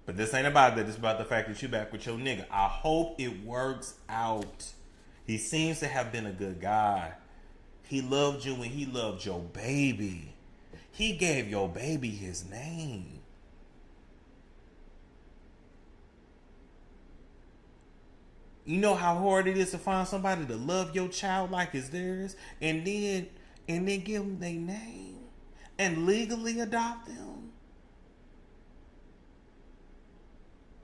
But this ain't about that. It's about the fact that you back with your nigga. I hope it works out. He seems to have been a good guy. He loved you and he loved your baby. He gave your baby his name. You know how hard it is to find somebody to love your child like it's theirs and then give them their name and legally adopt them?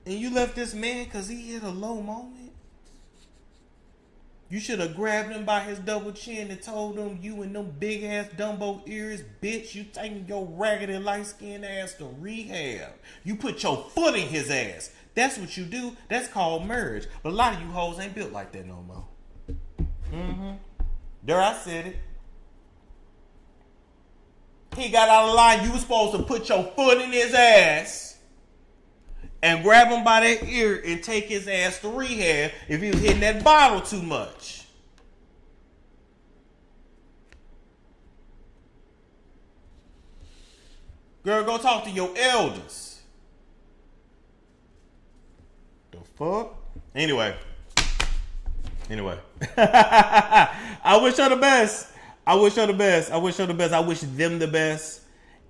And you left this man because he hit a low moment? You should have grabbed him by his double chin and told him, you and them big ass Dumbo ears, bitch, you taking your raggedy light skinned ass to rehab. You put your foot in his ass. That's what you do. That's called marriage. But a lot of you hoes ain't built like that no more. There, I said it. He got out of line. You was supposed to put your foot in his ass and grab him by that ear and take his ass to rehab if he was hitting that bottle too much. Girl, go talk to your elders. The fuck? Anyway. I wish her the best. I wish them the best.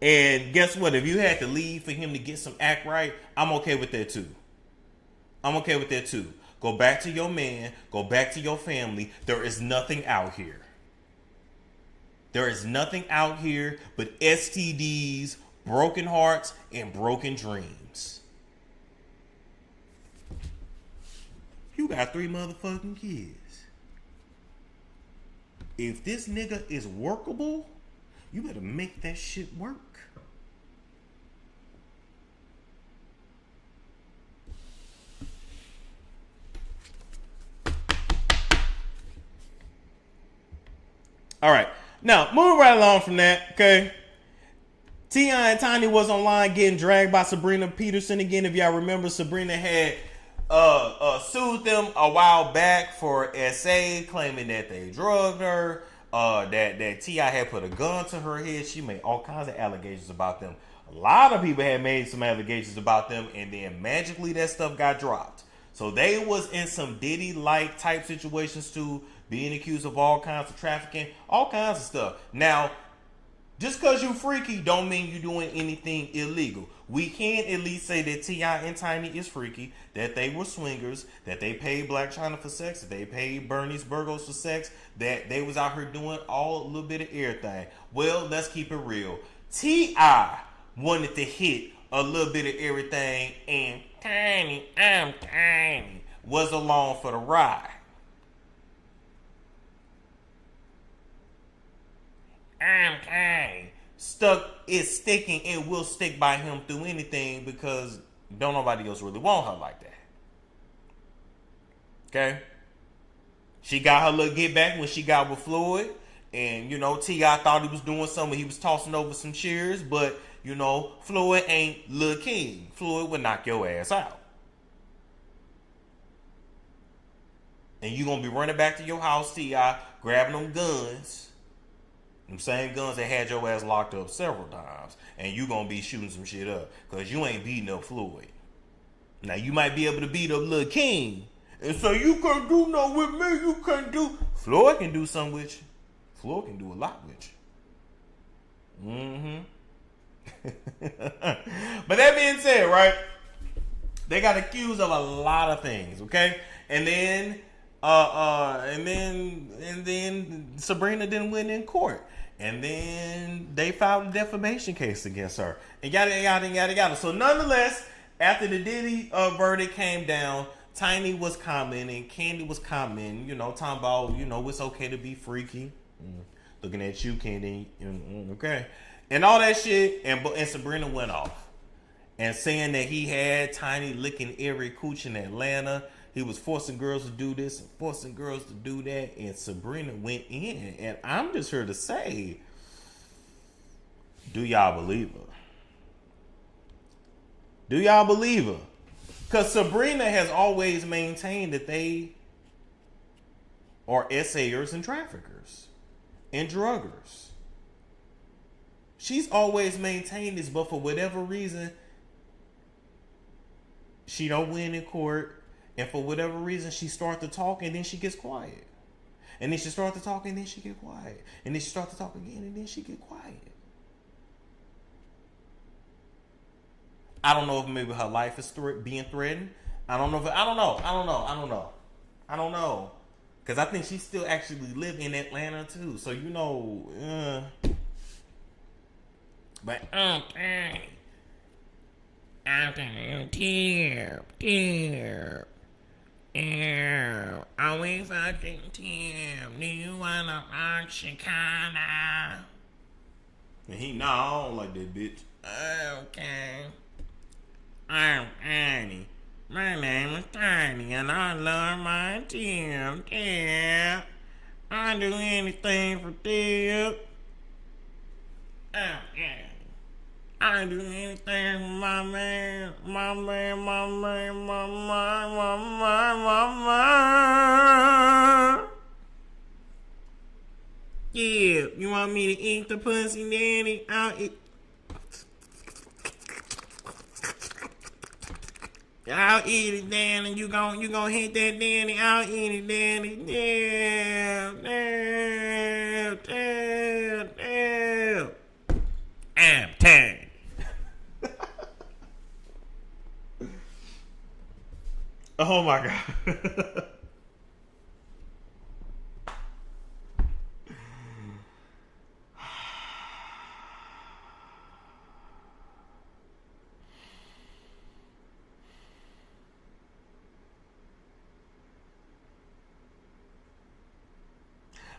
And guess what? If you had to leave for him to get some act right, I'm okay with that too. Go back to your man. Go back to your family. There is nothing out here. There is nothing out here but STDs, broken hearts, and broken dreams. You got 3 motherfucking kids. If this nigga is workable, you better make that shit work. All right. Now, moving right along from that, okay? T.I. and Tiny was online getting dragged by Sabrina Peterson again. If y'all remember, Sabrina had sued them a while back for SA, claiming that they drugged her, that T.I. had put a gun to her head. She made all kinds of allegations about them. A lot of people had made some allegations about them, and then magically that stuff got dropped. So they was in some Diddy-like type situations too, being accused of all kinds of trafficking, all kinds of stuff. Now, just because you freaky don't mean you doing anything illegal. We can at least say that T.I. and Tiny is freaky, that they were swingers, that they paid Black China for sex, that they paid Bernice Burgos for sex, that they was out here doing a little bit of everything. Well, let's keep it real. T.I. wanted to hit a little bit of everything, and Tiny, I'm Tiny, was along for the ride. I'm Tiny. Is sticking and will stick by him through anything because don't nobody else really want her like that. Okay? She got her little get back when she got with Floyd. And, you know, T.I. thought he was doing something. He was tossing over some chairs. But, you know, Floyd ain't Lil King. Floyd would knock your ass out. And you going to be running back to your house, T.I., grabbing them guns. Them same guns that had your ass locked up several times. And you going to be shooting some shit up. Because you ain't beating up Floyd. Now, you might be able to beat up Lil King. And so you can't do nothing with me. You can't do... Floyd can do something with you. Floyd can do a lot with you. But that being said, right? They got accused of a lot of things, okay? And then Sabrina didn't win in court. And then they filed a defamation case against her. And yada, yada, yada, yada. So nonetheless, after the Diddy verdict came down, Tiny was commenting, Candy was commenting, you know, talking about, you know, it's okay to be freaky. Looking at you, Candy. Okay. And all that shit. And Sabrina went off. And saying that he had Tiny licking every cooch in Atlanta. He was forcing girls to do this and forcing girls to do that. And Sabrina went in. And I'm just here to say, do y'all believe her? Do y'all believe her? Because Sabrina has always maintained that they are SAers and traffickers and druggers. She's always maintained this, but for whatever reason, she don't win in court. And for whatever reason, she starts to talk and then she gets quiet. And then she starts to talk and then she get quiet. And then she starts to talk again and then she get quiet. I don't know if maybe her life is being threatened. I don't know. Because I think she still actually live in Atlanta too. So, you know. But, I'm we fucking Tim? Do you wanna rock Chicago? And he, no, I don't like that bitch. Okay. I'm Tiny. My name is Tiny, and I love my Tim. Yeah. I do anything for Tim. Yeah. I do anything for my man. Yeah, you want me to eat the pussy, daddy? I'll eat it, daddy. You gon' hit that, daddy. I'll eat it, daddy. Damn. I'm tired. Oh my God.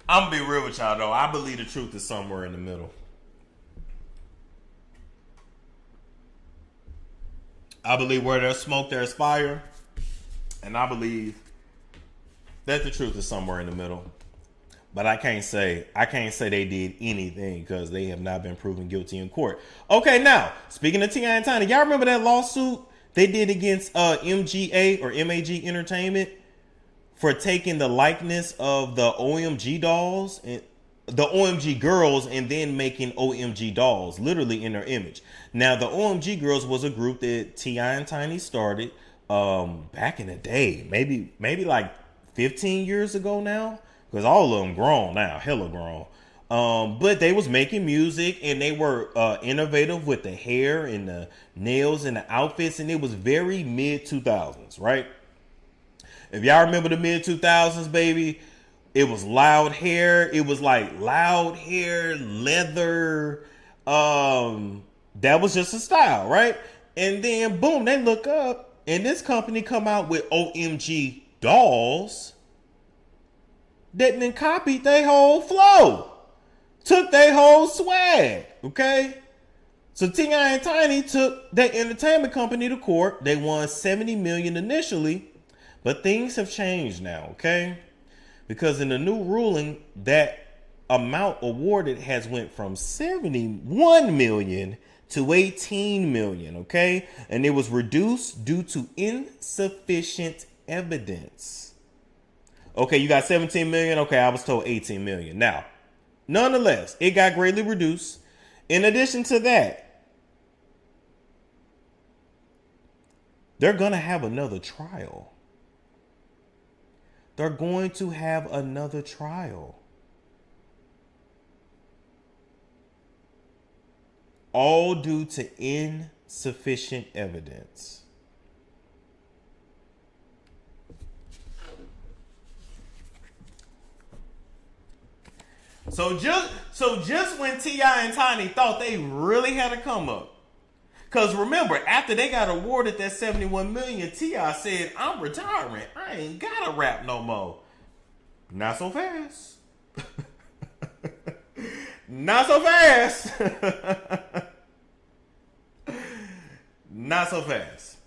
I'm gonna be real with y'all though. I believe the truth is somewhere in the middle. I believe where there's smoke, there's fire. And I believe that the truth is somewhere in the middle. But I can't say they did anything because they have not been proven guilty in court. Okay, now speaking of T.I. and Tiny, y'all remember that lawsuit they did against MGA or MAG Entertainment for taking the likeness of the OMG dolls and the OMG girls and then making OMG dolls literally in their image. Now the OMG girls was a group that T.I. and Tiny started back in the day, maybe like 15 years ago now, because all of them grown now, hella grown. But they was making music and they were innovative with the hair and the nails and the outfits, and it was very mid 2000s, right? If y'all remember the mid 2000s, baby, it was loud hair. It was like loud hair, leather. That was just a style, right? And then boom, they look up and this company come out with OMG dolls that then copied their whole flow. Took their whole swag, okay? So T.I. and Tiny took their entertainment company to court. They won $70 million initially, but things have changed now, okay? Because in the new ruling, that amount awarded has went from $71 million to $18 million, okay? And it was reduced due to insufficient evidence. Okay, you got 17 million. Okay, I was told 18 million. Now, nonetheless, it got greatly reduced. In addition to that, they're going to have another trial. They're going to have another trial. All due to insufficient evidence. So just when T.I. and Tiny thought they really had a come up. Because remember, after they got awarded that $71 million, T.I. said, I'm retiring. I ain't got to rap no more. Not so fast. Not so fast. Not so fast.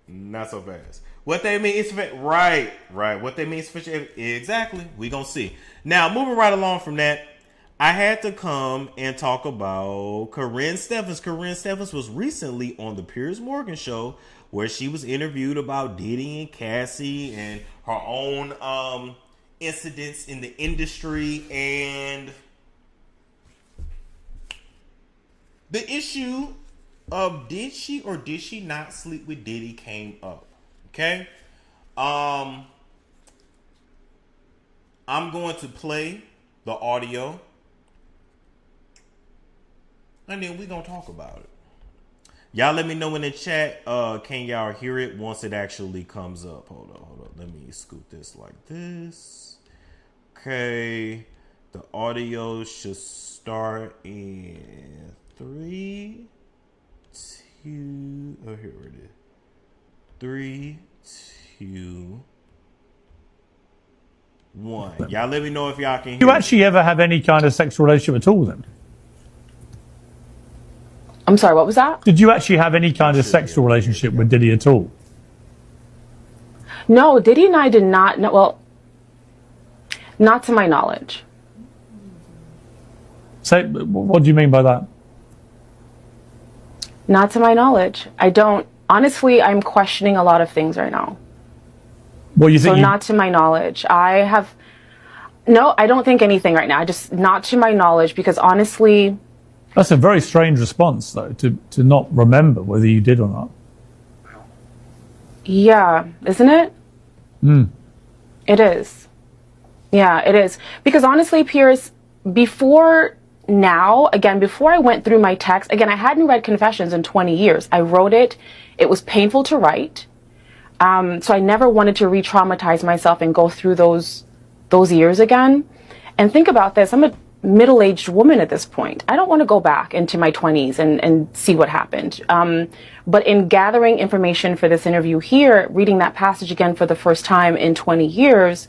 Not so fast. What they mean is right. What they mean is exactly. We gonna see. Now, moving right along from that, I had to come and talk about Karrine Steffans. Karrine Steffans was recently on the Piers Morgan show where she was interviewed about Diddy and Cassie and her own incidents in the industry, and the issue of did she or did she not sleep with Diddy came up. Okay. I'm going to play the audio and then we're going to talk about it. Y'all let me know in the chat. Can y'all hear it once it actually comes up? Hold on. Let me scoot this like this. Okay. The audio should start in 3, 2. Oh, here it is. 3, 2, 1. Y'all let me know if y'all can hear. Do you actually ever have any kind of sexual relationship at all then? I'm sorry, what was that? Did you actually have any kind of sexual relationship with Diddy at all? No, Diddy and I did not. No, well, not to my knowledge. So, what do you mean by that? Not to my knowledge. I don't. Honestly, I'm questioning a lot of things right now. Well, you think so not to my knowledge. I don't think anything right now. Just not to my knowledge, because honestly. That's a very strange response, though, to not remember whether you did or not. Yeah, isn't it? It is. Yeah, it is. Because honestly, Piers, before I went through my text, again, I hadn't read Confessions in 20 years. I wrote it. It was painful to write. So I never wanted to re-traumatize myself and go through those years again. And think about this. I'm a middle-aged woman at this point. I don't want to go back into my 20s and see what happened. But in gathering information for this interview here, reading that passage again for the first time in 20 years,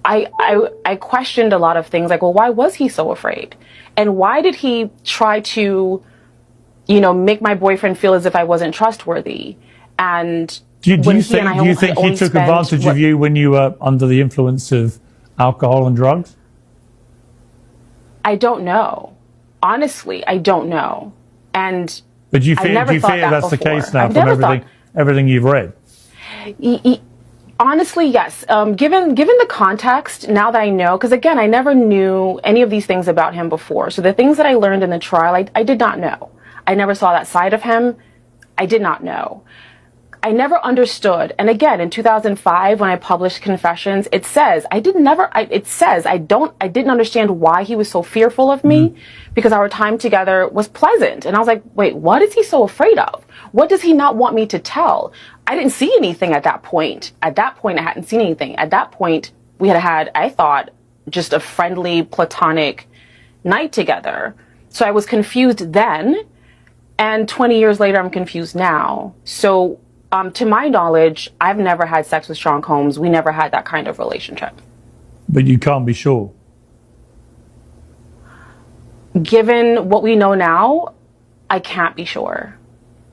I questioned a lot of things, like, well, why was he so afraid? And why did he try to, make my boyfriend feel as if I wasn't trustworthy? And Do you when think he took advantage of you when you were under the influence of alcohol and drugs? I don't know. Honestly, I don't know. And but do you fear that's the case now from everything you've read? Honestly, yes. Given the context, now that I know, because again, I never knew any of these things about him before. So the things that I learned in the trial, I did not know. I never saw that side of him. I did not know. I never understood. And again, in 2005, when I published Confessions, it says I didn't understand why he was so fearful of me, because our time together was pleasant. And I was like, wait, what is he so afraid of? What does he not want me to tell? I didn't see anything at that point. At that point, I hadn't seen anything. At that point, we had, I thought, just a friendly, platonic night together. So I was confused then. And 20 years later, I'm confused now. So to my knowledge, I've never had sex with Sean Combs. We never had that kind of relationship. But you can't be sure. Given what we know now, I can't be sure.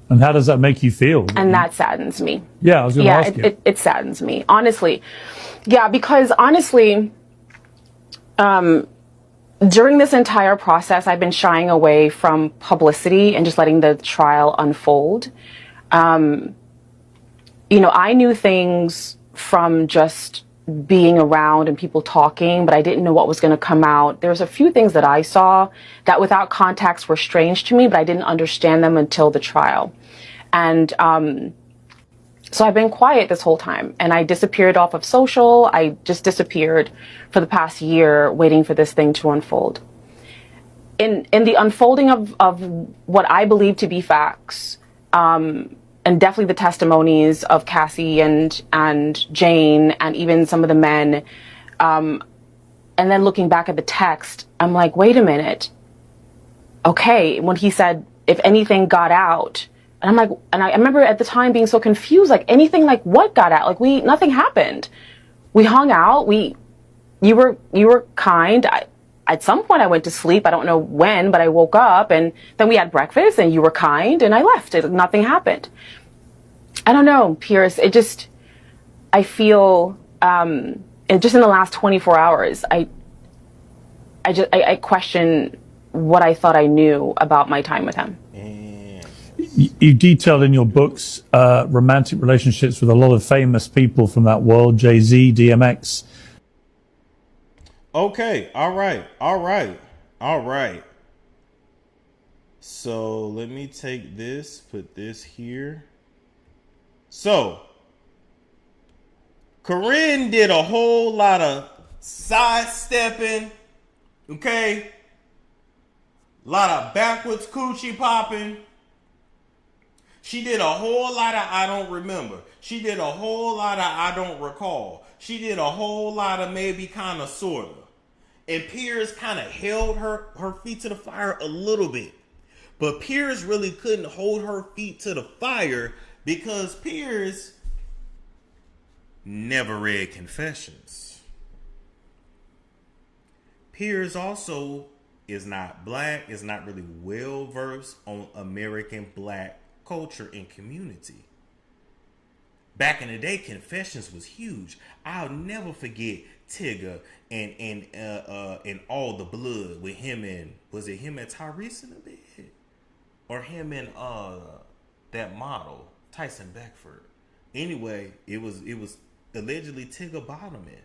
And how does that make you feel? And that saddens me. Yeah, I was going to ask you. It saddens me, honestly. Yeah, because honestly, during this entire process, I've been shying away from publicity and just letting the trial unfold. You know, I knew things from just being around and people talking, but I didn't know what was going to come out. There's a few things that I saw that without context were strange to me, but I didn't understand them until the trial. And so I've been quiet this whole time, and I disappeared off of social. I just disappeared for the past year waiting for this thing to unfold. In the unfolding of what I believe to be facts, and definitely the testimonies of Cassie and Jane and even some of the men, and then looking back at the text, I'm like, wait a minute. Okay, when he said, if anything got out, and I'm like, and I remember at the time being so confused, like anything like what got out? Like nothing happened. We hung out. You were kind. At some point I went to sleep. I don't know when, but I woke up and then we had breakfast and you were kind and I left. Nothing happened. I don't know, Pierce. I feel, just in the last 24 hours, I question what I thought I knew about my time with him. You detailed in your books romantic relationships with a lot of famous people from that world, Jay-Z, DMX. Okay, all right. So let me take this, put this here. So, Karrine did a whole lot of sidestepping, okay? A lot of backwards coochie popping. She did a whole lot of I don't remember. She did a whole lot of I don't recall. She did a whole lot of maybe kind of sort of. And Piers kind of held her feet to the fire a little bit. But Piers really couldn't hold her feet to the fire because Piers never read Confessions. Piers also is not black, is not really well versed on American black culture and community. Back in the day, Confessions was huge. I'll never forget Tigger and All the Blood with him and, was it him and Tyrese in the bed? Or him and that model, Tyson Beckford. Anyway, it was allegedly Tigger bottoming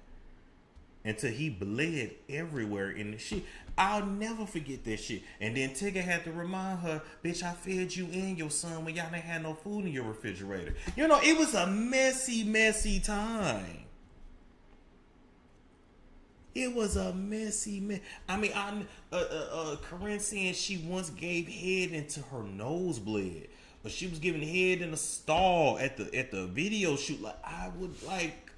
until he bled everywhere in the shit. I'll never forget that shit. And then Tigger had to remind her, bitch, I fed you and your son when y'all didn't have no food in your refrigerator. You know, it was a messy, messy time. It was a messy I mean, Karrine saying she once gave head into her nosebleed, but she was giving head in a stall at the video shoot. Like I would like.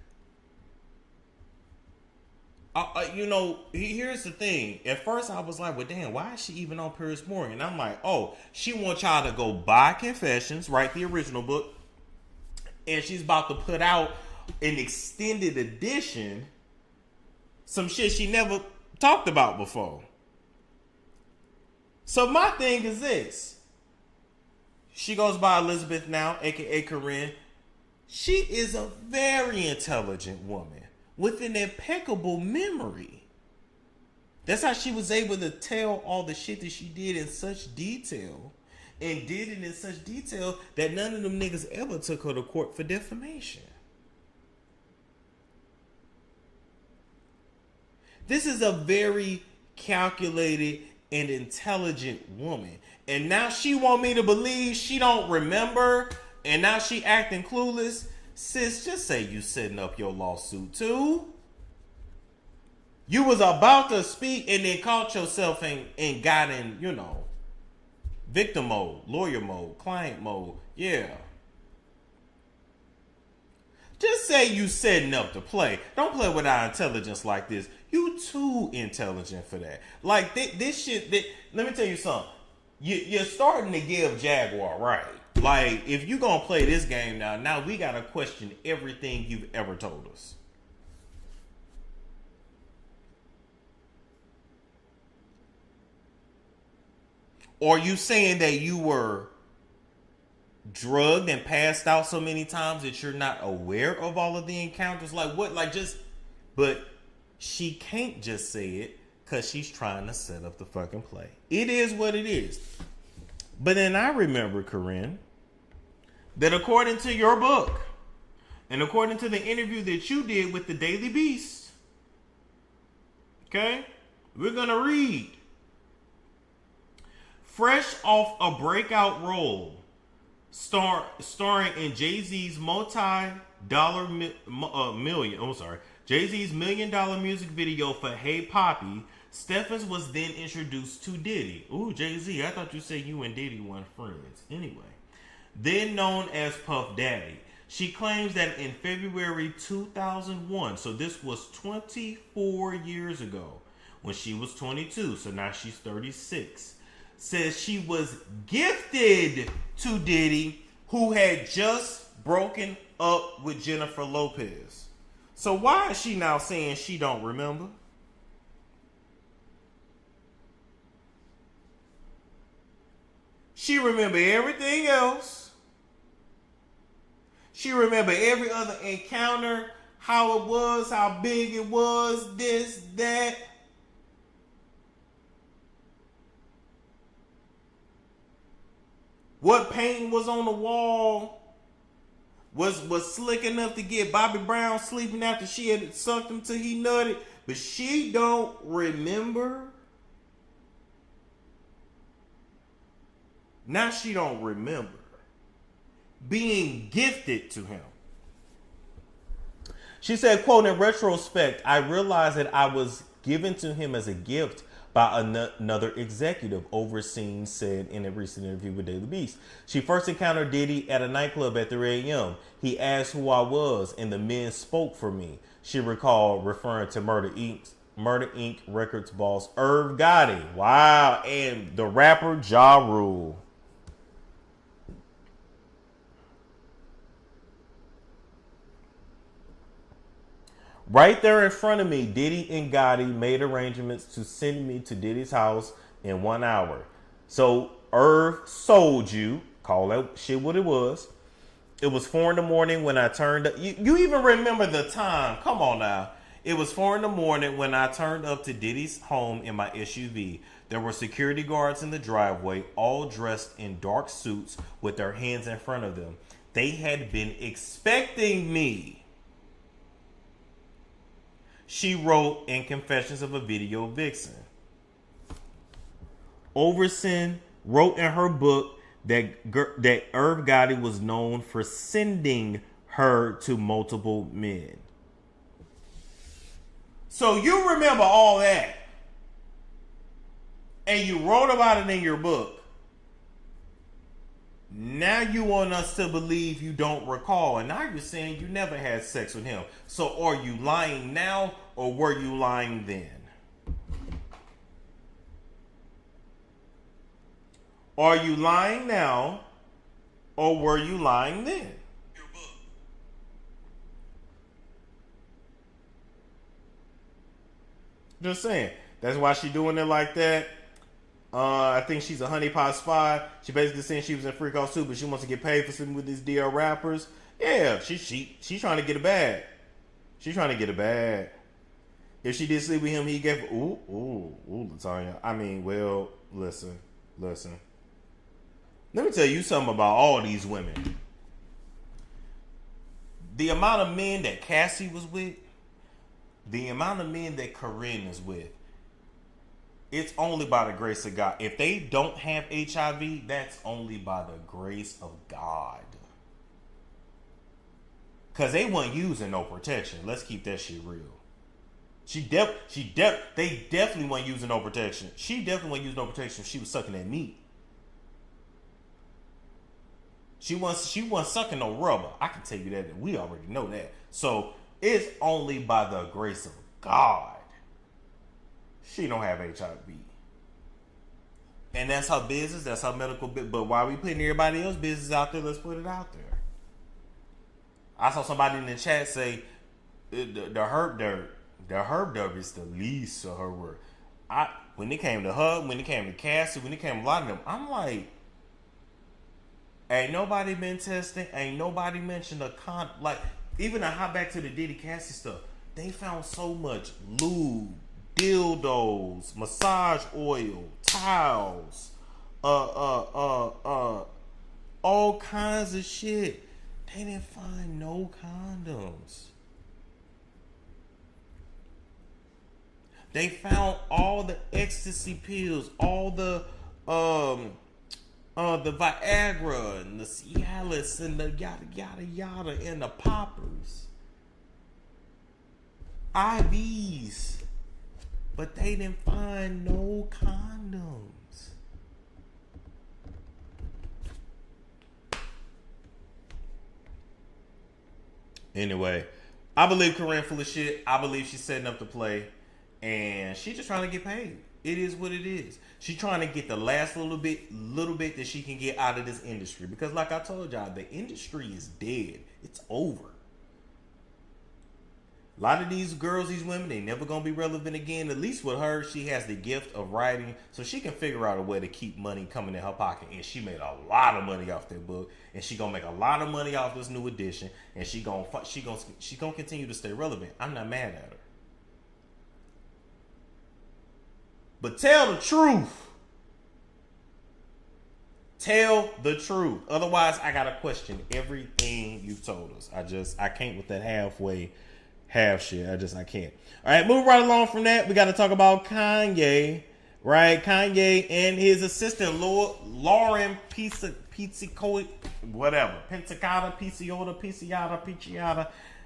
You know, here's the thing. At first, I was like, well, damn, why is she even on Piers Morgan? And I'm like, oh, she wants y'all to go buy Confessions, write the original book, and she's about to put out an extended edition, some shit she never talked about before. So my thing is this. She goes by Elizabeth now, a.k.a. Karrine. She is a very intelligent woman with an impeccable memory. That's how she was able to tell all the shit that she did in such detail, and did it in such detail that none of them niggas ever took her to court for defamation. This is a very calculated and intelligent woman. And now she want me to believe she don't remember, and now she acting clueless. Sis, just say you setting up your lawsuit too. You was about to speak and then caught yourself and got in, victim mode, lawyer mode, client mode. Yeah. Just say you setting up to play. Don't play with our intelligence like this. You too intelligent for that. Like this shit. Let me tell you something. You're starting to give Jaguar right. Like if you gonna play this game now we gotta question everything you've ever told us. Or you saying that you were drugged and passed out so many times that you're not aware of all of the encounters? Like what? But she can't just say it because she's trying to set up the fucking play. It is what it is. But then I remember, Karrine, that according to your book and according to the interview that you did with the Daily Beast, okay, we're going to read. Fresh off a breakout role, starring in Jay-Z's Jay-Z's $1 million music video for Hey Poppy, Steffans was then introduced to Diddy. Ooh, Jay-Z, I thought you said you and Diddy weren't friends. Anyway, then known as Puff Daddy. She claims that in February 2001, so this was 24 years ago, when she was 22, so now she's 36, says she was gifted to Diddy, who had just broken up with Jennifer Lopez. So why is she now saying she don't remember? She remember everything else. She remember every other encounter, how it was, how big it was, this, that. What painting was on the wall was slick enough to get Bobby Brown sleeping after she had sucked him till he nutted, but she don't remember. Now she don't remember being gifted to him. She said, quote, in retrospect, I realized that I was given to him as a gift by another executive, overseen said in a recent interview with Daily Beast. She first encountered Diddy at a nightclub at 3 a.m. He asked who I was, and the men spoke for me. She recalled, referring to Murder Inc. Records boss Irv Gotti. Wow, and the rapper Ja Rule. Right there in front of me, Diddy and Gotti made arrangements to send me to Diddy's house in 1 hour. So Irv sold you. Call that shit what it was. It was 4 a.m. when I turned up. You even remember the time. Come on now. It was 4 a.m. when I turned up to Diddy's home in my SUV. There were security guards in the driveway, all dressed in dark suits with their hands in front of them. They had been expecting me. She wrote in Confessions of a Video Vixen. Overson wrote in her book that Irv Gotti was known for sending her to multiple men. So you remember all that. And you wrote about it in your book. Now you want us to believe you don't recall. And now you're saying you never had sex with him. So are you lying now or were you lying then? Are you lying now or were you lying then? Just saying. That's why she doing it like that. I think she's a honeypot spy. She basically saying she was in Freak Out too, but she wants to get paid for something with these DL rappers. Yeah, she's trying to get a bag. She's trying to get a bag. If she did sleep with him, he gave ooh, Latanya. I mean, well, listen. Let me tell you something about all these women. The amount of men that Cassie was with, the amount of men that Karrine is with, it's only by the grace of God. If they don't have HIV, that's only by the grace of God. Because they weren't using no protection. Let's keep that shit real. They definitely weren't using no protection. She definitely wasn't using no protection. She was sucking that meat. She wasn't sucking no rubber. I can tell you that, and we already know that. So it's only by the grace of God she don't have HIV. And that's her business. That's her medical business. But why we putting everybody else's business out there? Let's put it out there. I saw somebody in the chat say the herb derby is the least of her work. When it came to her, when it came to Cassie, when it came to a lot of them, I'm like, ain't nobody been testing. Ain't nobody mentioned a like, even I hop back to the Diddy Cassie stuff. They found so much lube, dildos, massage oil, towels, all kinds of shit. They didn't find no condoms. They found all the ecstasy pills, all the Viagra and the Cialis and the yada yada yada and the poppers, IVs, but they didn't find no condoms. Anyway, I believe Karrine full of shit. I believe she's setting up to play, and she's just trying to get paid. It is what it is. She's trying to get the last little bit that she can get out of this industry. Because like I told y'all, the industry is dead. It's over. A lot of these girls, these women, they never going to be relevant again. At least with her, she has the gift of writing. So she can figure out a way to keep money coming in her pocket. And she made a lot of money off that book. And she going to make a lot of money off this new edition. And she going to continue to stay relevant. I'm not mad at her. But tell the truth. Tell the truth. Otherwise, I got to question everything you've told us. I can't with that half shit. I can't. All right, move right along from that. We got to talk about Kanye, right? Kanye and his assistant, Lauren Pizzicotti, whatever. Pizziata.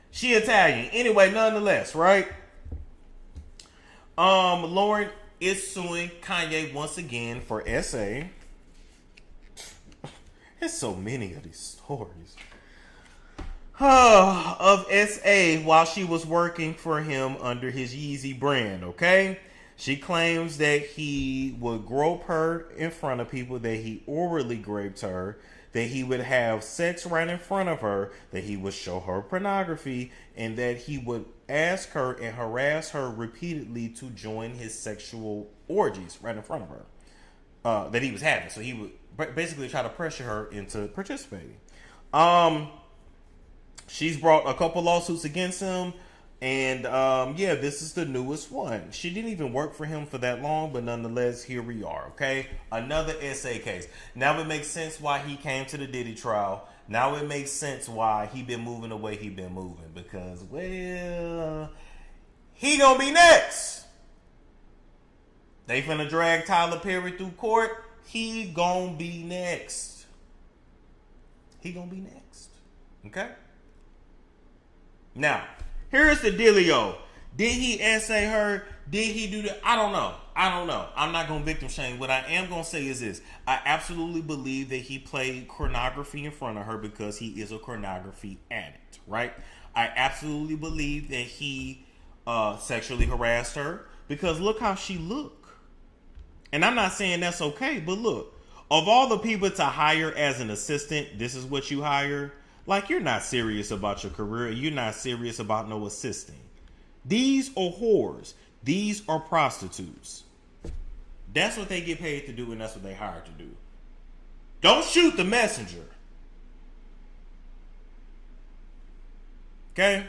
She Italian. Anyway, nonetheless, right? Lauren is suing Kanye once again for SA. There's so many of these stories. Of SA while she was working for him under his Yeezy brand, okay? She claims that he would grope her in front of people, that he orally raped her, that he would have sex right in front of her, that he would show her pornography, and that he would ask her and harass her repeatedly to join his sexual orgies right in front of her that he was having. So he would basically try to pressure her into participating. She's brought a couple lawsuits against him, and this is the newest one. She didn't even work for him for that long, but nonetheless, here we are, okay? Another SA case. Now it makes sense why he came to the Diddy trial. Now it makes sense why he been moving the way he been moving, because, well, he gonna be next. They finna drag Tyler Perry through court. He gonna be next. He gonna be next, okay? Now, here's the dealio. Did he essay her? Did he do that? I don't know. I'm not going to victim shame. What I am going to say is this. I absolutely believe that he played pornography in front of her because he is a pornography addict, right? I absolutely believe that he sexually harassed her because look how she looked. And I'm not saying that's okay, but look. Of all the people to hire as an assistant, this is what you hire. Like, you're not serious about your career. You're not serious about no assisting. These are whores. These are prostitutes. That's what they get paid to do, and that's what they hired to do. Don't shoot the messenger. Okay?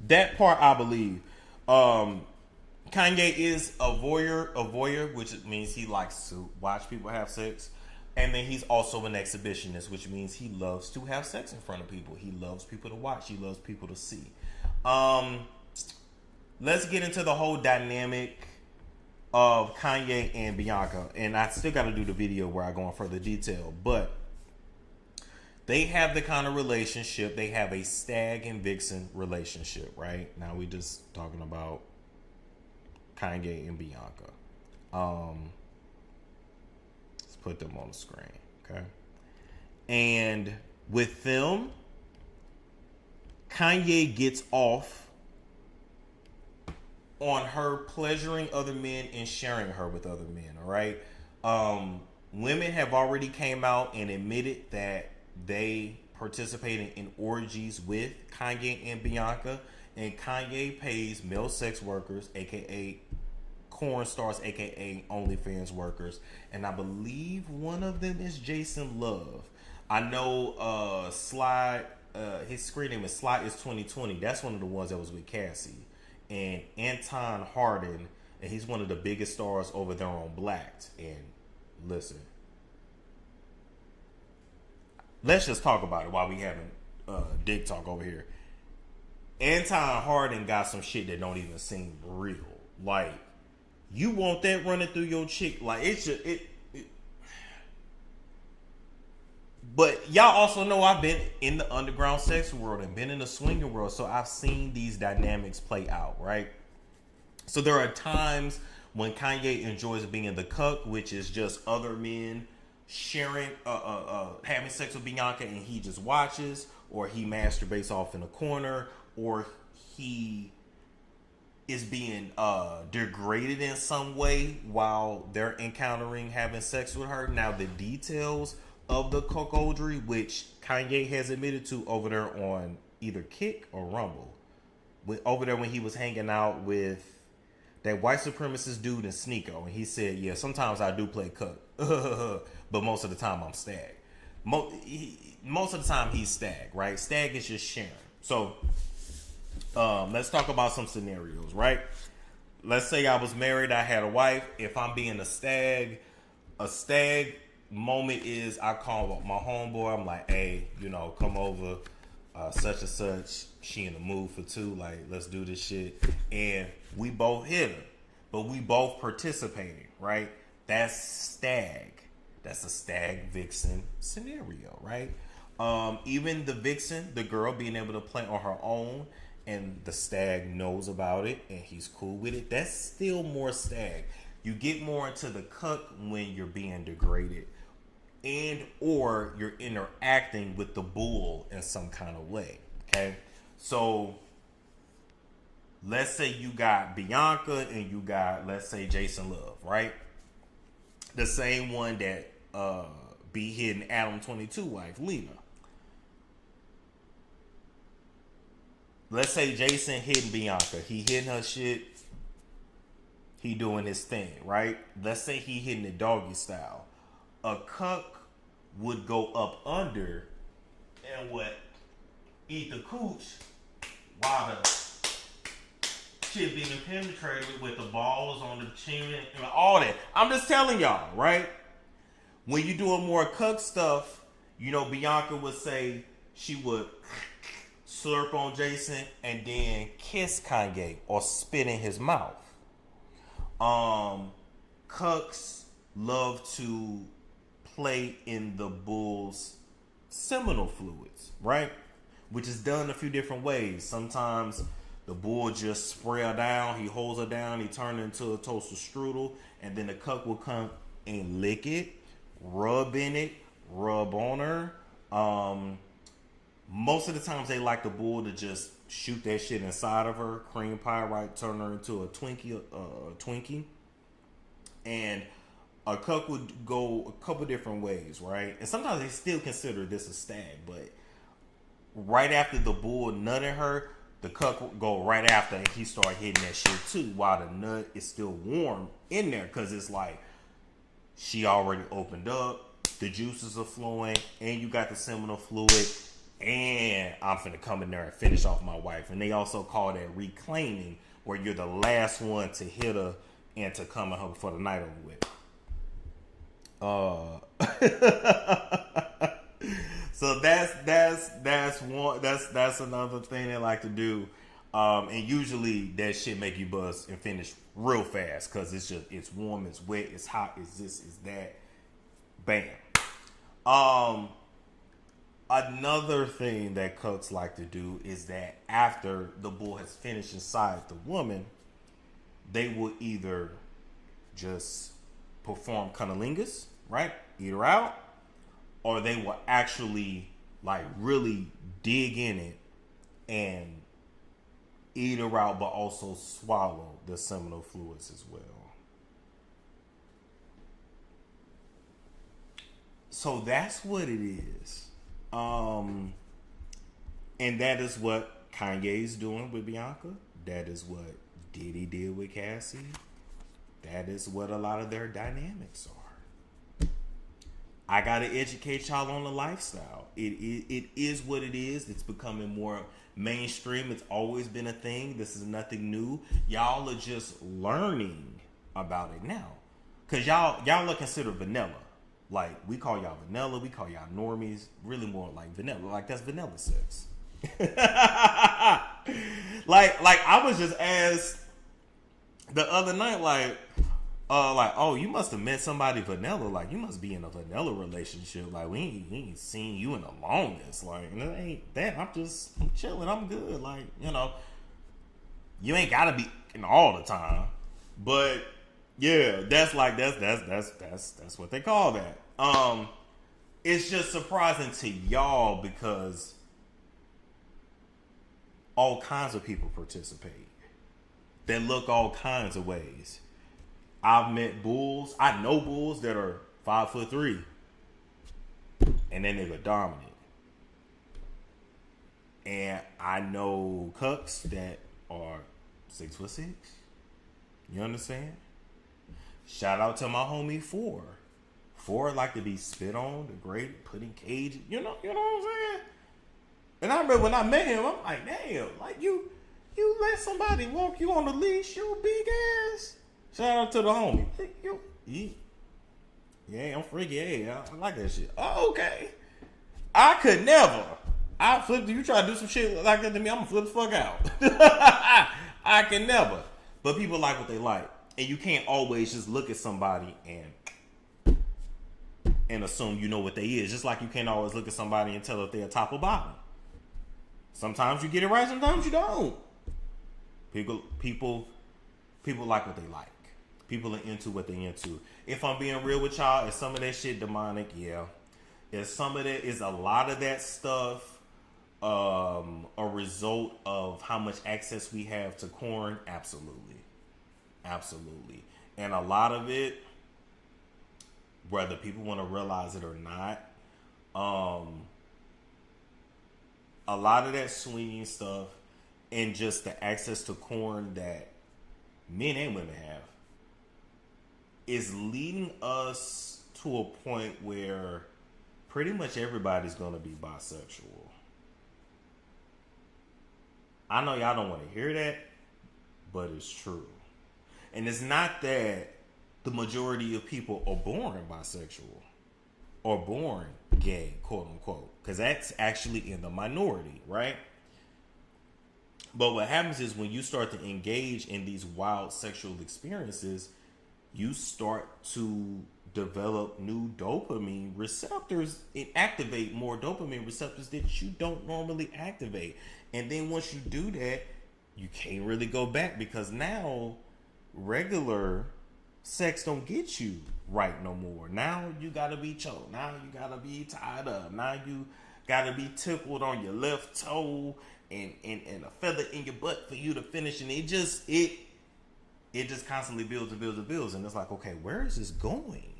That part I believe. Kanye is a voyeur, which means he likes to watch people have sex. And then he's also an exhibitionist, which means he loves to have sex in front of people. He loves people to watch. He loves people to see. Let's get into the whole dynamic of Kanye and Bianca. And I still got to do the video where I go in further detail. But they have the kind of relationship. They have a stag and vixen relationship, right? Now we just talking about Kanye and Bianca. Let's put them on the screen, okay? And with them, Kanye gets off on her pleasuring other men and sharing her with other men, all right? Women have already came out and admitted that they participated in orgies with Kanye and Bianca, and Kanye pays male sex workers, aka corn stars, aka OnlyFans workers, and I believe one of them is Jason Love. I know Sly, his screen name is Sly is 2020. That's one of the ones that was with Cassie. And Anton Harden, and he's one of the biggest stars over there on Blacked. And listen, let's just talk about it while we having dick talk over here. Anton Harden got some shit that don't even seem real. Like, you want that running through your chick? Like, it's just it. But y'all also know I've been in the underground sex world and been in the swinger world, so I've seen these dynamics play out, right? So there are times when Kanye enjoys being the cuck, which is just other men sharing, having sex with Bianca, and he just watches, or he masturbates off in a corner, or he is being degraded in some way while they're encountering having sex with her. Now, the details of the cuckoldry, which Kanye has admitted to over there on either Kick or Rumble, over there when he was hanging out with that white supremacist dude in Sneeko, and he said, yeah, sometimes I do play cuck, but most of the time I'm stag. Most of the time he's stag, right? Stag is just sharing. So let's talk about some scenarios, right? Let's say I was married, I had a wife. If I'm being a stag moment is I call my homeboy. I'm like, hey, come over, such and such. She in the mood for two. Like, let's do this shit. And we both hit her, but we both participating, right? That's stag. That's a stag vixen scenario, right? Even the vixen, the girl being able to play on her own, and the stag knows about it and he's cool with it. That's still more stag. You get more into the cuck when you're being degraded and or you're interacting with the bull in some kind of way, okay? So let's say you got Bianca and you got, let's say, Jason Love, right? The same one that be hitting Adam 22 wife, Lena. Let's say Jason hitting Bianca. He hitting her shit. He doing his thing, right? Let's say he hitting it doggy style. A cuck would go up under and what? Eat the cooch while the shit being penetrated with the balls on the chin and all that. I'm just telling y'all, right? When you doing more cuck stuff, Bianca would say she would slurp on Jason and then kiss Kanye or spit in his mouth. Cucks love to play in the bull's seminal fluids, right? Which is done a few different ways. Sometimes the bull just spray her down, he holds her down, he turns into a toaster strudel, and then the cuck will come and lick it, rub in it, rub on her. Most of the times they like the bull to just shoot that shit inside of her, cream pie, right? Turn her into a Twinkie. And a cuck would go a couple different ways, right? And sometimes they still consider this a stag, but right after the bull nutted her, the cuck would go right after and he start hitting that shit too while the nut is still warm in there, because it's like she already opened up, the juices are flowing, and you got the seminal fluid. and I'm finna come in there and finish off my wife. And they also call that reclaiming, where you're the last one to hit her and to come at her before the night over with. So that's another thing they like to do. And usually that shit make you bust and finish real fast, because it's warm, it's wet, it's hot, it's this, it's that. Bam. Another thing that cucks like to do is that after the bull has finished inside the woman, they will either just perform cunnilingus, right? Eat her out, or they will actually like really dig in it and eat her out, but also swallow the seminal fluids as well. So that's what it is. And that is what Kanye's doing with Bianca. That is what Diddy did with Cassie. That is what a lot of their dynamics are. I gotta educate y'all on the lifestyle. It is what it is. It's becoming more mainstream. It's always been a thing. This is nothing new. Y'all are just learning about it now, cause y'all are considered vanilla. Like, we call y'all vanilla, we call y'all normies, really more like vanilla. Like, that's vanilla sex. like I was just asked the other night, like, oh, you must have met somebody vanilla. Like, you must be in a vanilla relationship. Like, we ain't seen you in the longest. Like, it ain't that. I'm chilling. I'm good. Like, you know, you ain't gotta be in all the time. But yeah, that's what they call that. It's just surprising to y'all because all kinds of people participate. They look all kinds of ways. I've met bulls. I know bulls that are 5'3", and then they're dominant. And I know cucks that are 6'6". You understand? Shout out to my homie Four. Four like to be spit on, the great, put in cages. You know what I'm saying? And I remember when I met him, I'm like, damn, like you let somebody walk you on the leash, you big ass. Shout out to the homie. Yeah, I'm freaky. Hey, I like that shit. Oh, okay. I could never. I flip. You try to do some shit like that to me, I'm gonna flip the fuck out. I can never. But people like what they like. And you can't always just look at somebody and assume you know what they is. Just like you can't always look at somebody and tell if they're top or bottom. Sometimes you get it right, sometimes you don't. People like what they like. People are into what they into. If I'm being real with y'all, is some of that shit demonic? Yeah. Is a lot of that stuff a result of how much access we have to corn? Absolutely. Absolutely. And a lot of it, whether people want to realize it or not, a lot of that swinging stuff and just the access to corn that men and women have is leading us to a point where pretty much everybody's going to be bisexual. I know y'all don't want to hear that, but it's true. And it's not that the majority of people are born bisexual or born gay, quote unquote, because that's actually in the minority, right? But what happens is when you start to engage in these wild sexual experiences, you start to develop new dopamine receptors and activate more dopamine receptors that you don't normally activate. And then once you do that, you can't really go back, because now regular sex don't get you right no more. Now you gotta be choked. Now you gotta be tied up. Now you gotta be tickled on your left toe and a feather in your butt for you to finish. And it just constantly builds and builds and builds. And it's like, okay, where is this going?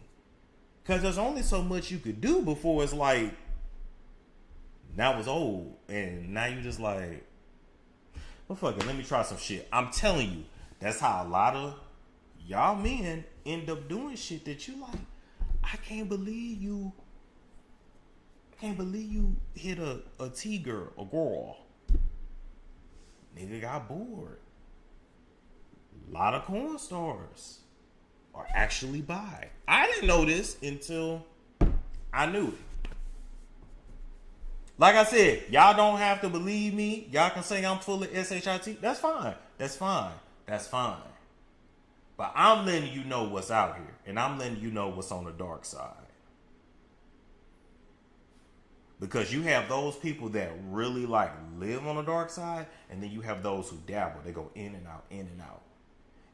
Because there's only so much you could do before it's like, now it's old. And now you just like, well, fuck it, let me try some shit. I'm telling you, that's how a lot of y'all men end up doing shit that you like, I can't believe you I can't believe you hit a T-girl, a girl. Nigga got bored. A lot of porn stars are actually bi. I didn't know this until I knew it. Like I said, y'all don't have to believe me. Y'all can say I'm full of SHIT. That's fine. That's fine. That's fine. But I'm letting you know what's out here. And I'm letting you know what's on the dark side. Because you have those people that really like live on the dark side. And then you have those who dabble. They go in and out, in and out.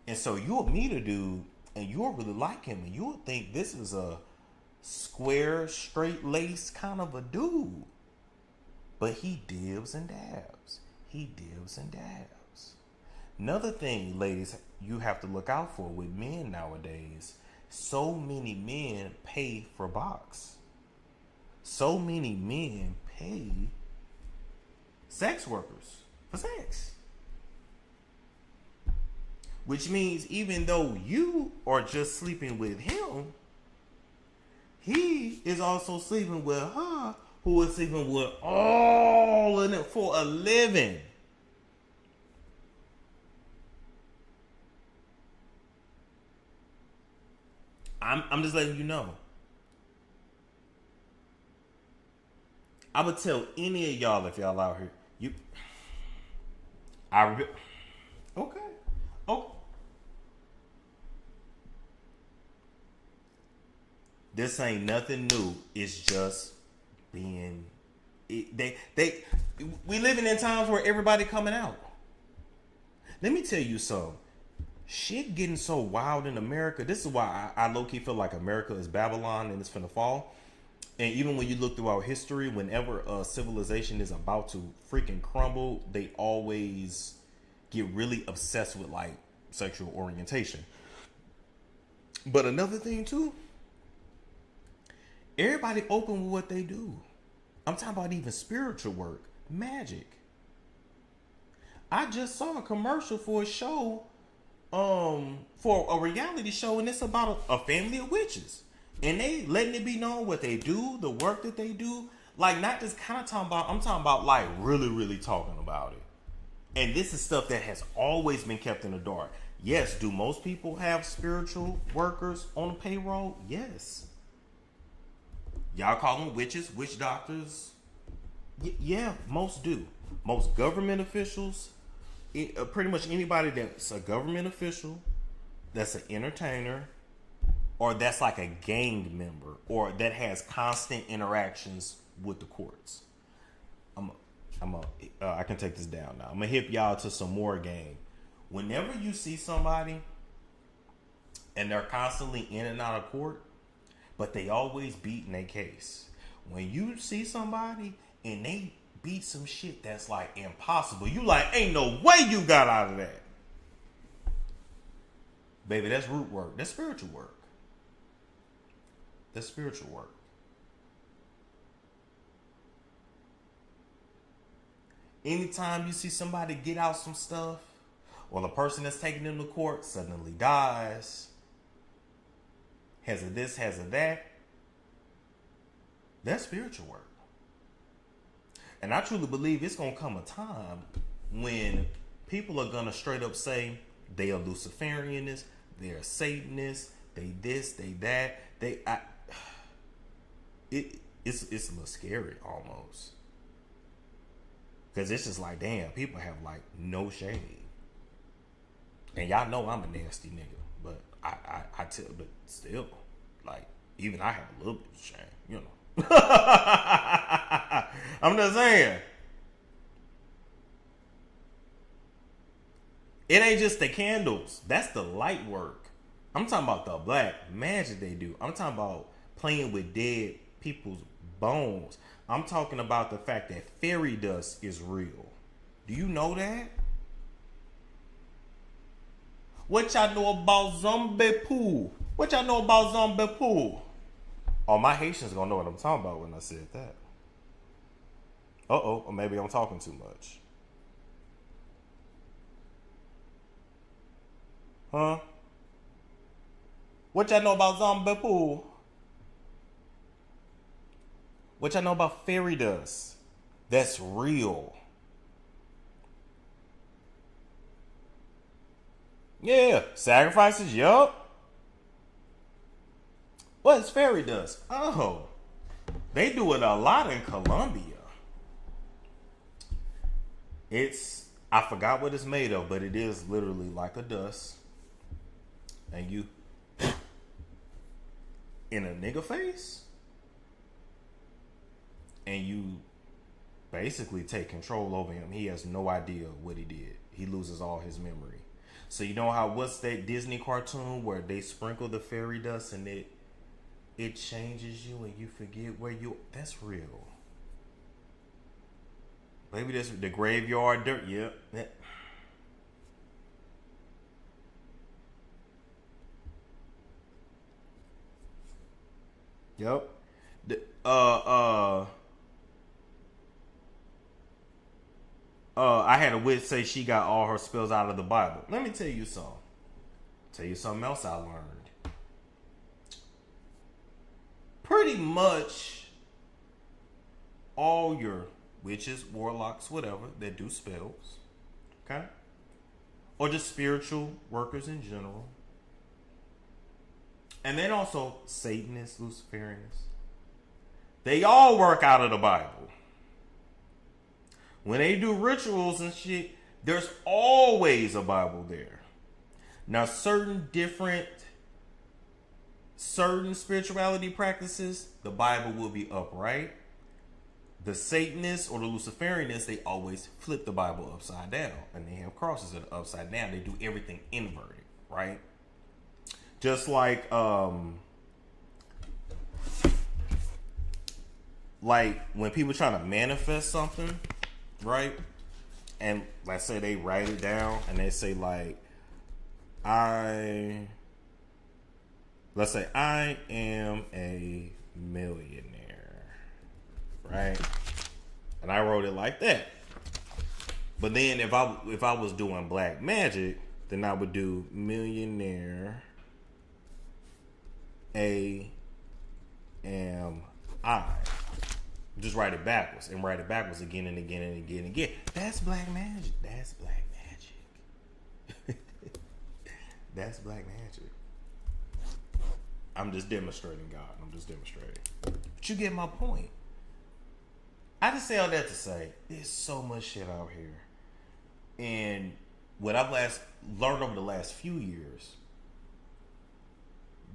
And so you'll meet a dude and you'll really like him. And you'll think this is a square, straight-laced kind of a dude. But he dibs and dabs. He dibs and dabs. Another thing, ladies, you have to look out for with men nowadays. So many men pay for box. So many men pay sex workers for sex. Which means even though you are just sleeping with him, he is also sleeping with her, who is sleeping with all of them for a living. I'm just letting you know. I would tell any of y'all if y'all out here, okay. Oh. This ain't nothing new. It's just being we living in times where everybody coming out. Let me tell you something. Shit getting so wild in America. This is why I low-key feel like America is Babylon and it's finna fall. And even when you look throughout history, whenever a civilization is about to freaking crumble, they always get really obsessed with like sexual orientation. But another thing too, everybody open with what they do. I'm talking about even spiritual work, magic. I just saw a commercial for a show, for a reality show, and it's about a family of witches. And they letting it be known what they do, the work that they do. Like, not just kind of talking about, I'm talking about like really, really talking about it. And this is stuff that has always been kept in the dark. Yes, do most people have spiritual workers on the payroll? Yes. Y'all call them witches, witch doctors? Yeah, most do. Most government officials, pretty much anybody that's a government official, that's an entertainer, or that's like a gang member, or that has constant interactions with the courts. I can take this down now. I'm gonna hip y'all to some more game. Whenever you see somebody and they're constantly in and out of court, but they always beating their case. When you see somebody and they beat some shit that's like impossible, you like, ain't no way you got out of that. Baby, that's root work. That's spiritual work. That's spiritual work. Anytime you see somebody get out some stuff, or the person that's taking them to court suddenly dies, has a this, has a that, that's spiritual work. And I truly believe it's going to come a time when people are going to straight up say they are Luciferianists, they're Satanists, they this, they that. It's a little scary almost. Because it's just like, damn, people have like no shame. And y'all know I'm a nasty nigga. But I tell, but still, like, even I have a little bit of shame, you know. I'm just saying. It ain't just the candles. That's the light work. I'm talking about the black magic they do. I'm talking about playing with dead people's bones. I'm talking about the fact that fairy dust is real. Do you know that? What y'all know about zombie pool? What y'all know about zombie pool? Oh, my Haitians gonna know what I'm talking about when I said that. Uh-oh, or maybe I'm talking too much. Huh? What y'all know about zombie pool? What y'all know about fairy dust? That's real. Yeah, sacrifices, yup. What's fairy dust? Oh, they do it a lot in Colombia. I forgot what it's made of, but it is literally like a dust. And you in a nigga face, and you basically take control over him. He has no idea what he did. He loses all his memory. So you know what's that Disney cartoon where they sprinkle the fairy dust and it changes you and you forget where you... That's real. Maybe that's the graveyard dirt. Yep. Yeah. Yep. I had a witch say she got all her spells out of the Bible. Let me tell you something. Tell you something else I learned. Pretty much all your witches, warlocks, whatever, that do spells, okay? Or just spiritual workers in general. And then also Satanists, Luciferians. They all work out of the Bible. When they do rituals and shit, there's always a Bible there. Now, certain spirituality practices, the Bible will be upright. The Satanists or the Luciferianists, they always flip the Bible upside down. And they have crosses that are upside down. They do everything inverted, right? Just like when people try to manifest something, right? And let's say they write it down and they say let's say I am a millionaire, right? And I wrote it like that. But then if I was doing black magic, then I would do millionaire A am I. Just write it backwards and write it backwards again and again and again and again. That's black magic. That's black magic. That's black magic. I'm just demonstrating, God. I'm just demonstrating. But you get my point. I just say all that to say, there's so much shit out here. And what I've learned over the last few years,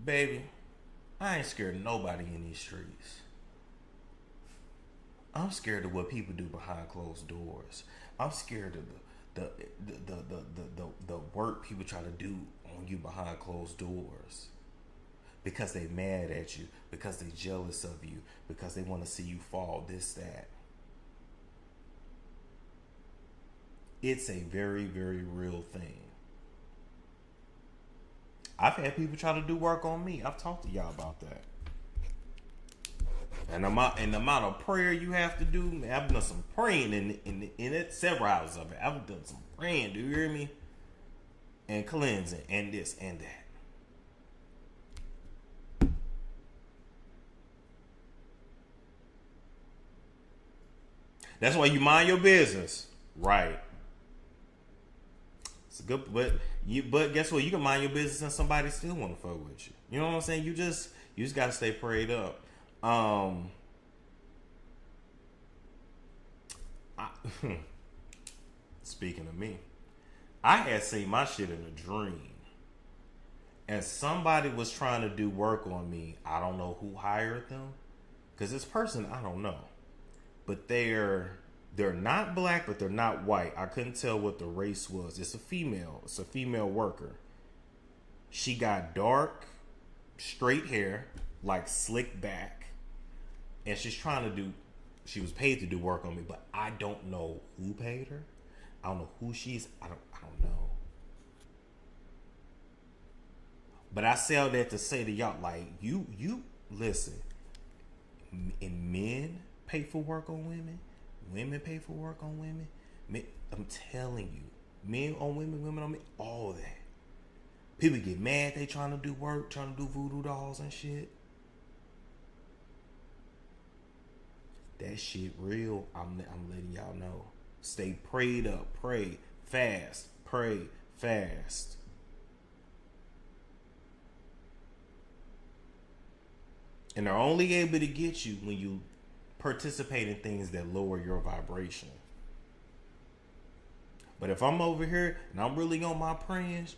baby, I ain't scared of nobody in these streets. I'm scared of what people do behind closed doors. I'm scared of the work people try to do on you behind closed doors. Because they mad at you, because they jealous of you, because they want to see you fall, this, that. It's a very, very real thing. I've had people try to do work on me. I've talked to y'all about that. And the amount of prayer you have to do, man, I've done some praying in it, several hours of it. I've done some praying, do you hear me? And cleansing, and this and that. That's why you mind your business, right? It's good, but guess what? You can mind your business and somebody still want to fuck with you. You know what I'm saying? You just gotta stay prayed up. Speaking of me, I had seen my shit in a dream, and somebody was trying to do work on me. I don't know who hired them, because this person, I don't know, but they're not black, but they're not white. I couldn't tell what the race was. It's a female. It's a female worker. She got dark, straight hair, like slick back, and she was paid to do work on me, but I don't know who paid her. I don't know who she's. I don't know. But I say all that to say to y'all, like, you listen. And men pay for work on women. Women pay for work on women. I'm telling you, men on women, women on men, all that. People get mad. They trying to do work, trying to do voodoo dolls and shit. that shit real. I'm letting y'all know. Stay prayed up. Pray fast. Pray fast. And they're only able to get you when you participate in things that lower your vibration. But if I'm over here and I'm really on my praying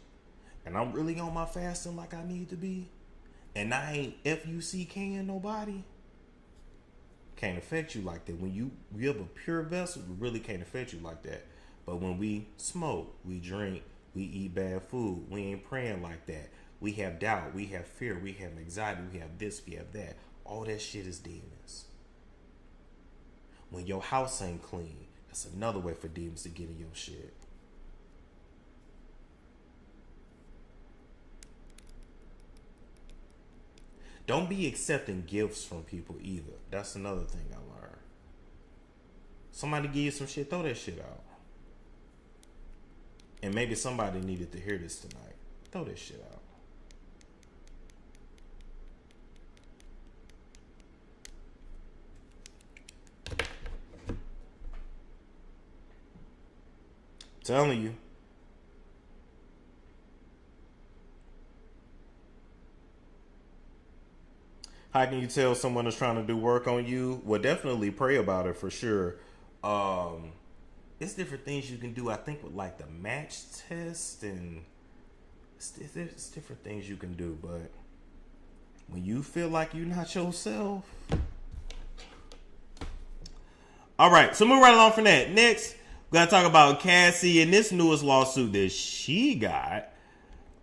and I'm really on my fasting like I need to be, and I ain't FUCKing nobody, can't affect you like that. When you have a pure vessel, it really can't affect you like that. But when we smoke, we drink, we eat bad food, we ain't praying like that. We have doubt, we have fear, we have anxiety, we have this, we have that. All that shit is demons. When your house ain't clean, that's another way for demons to get in your shit. Don't be accepting gifts from people either. That's another thing I learned. Somebody give you some shit, throw that shit out. And maybe somebody needed to hear this tonight. Throw that shit out. Telling you. How can you tell someone is trying to do work on you? Well, definitely pray about it for sure. It's different things you can do. I think with like the match test, and it's different things you can do. But when you feel like you're not yourself. All right, so move right along from that. Next, we gotta talk about Cassie and this newest lawsuit that she got.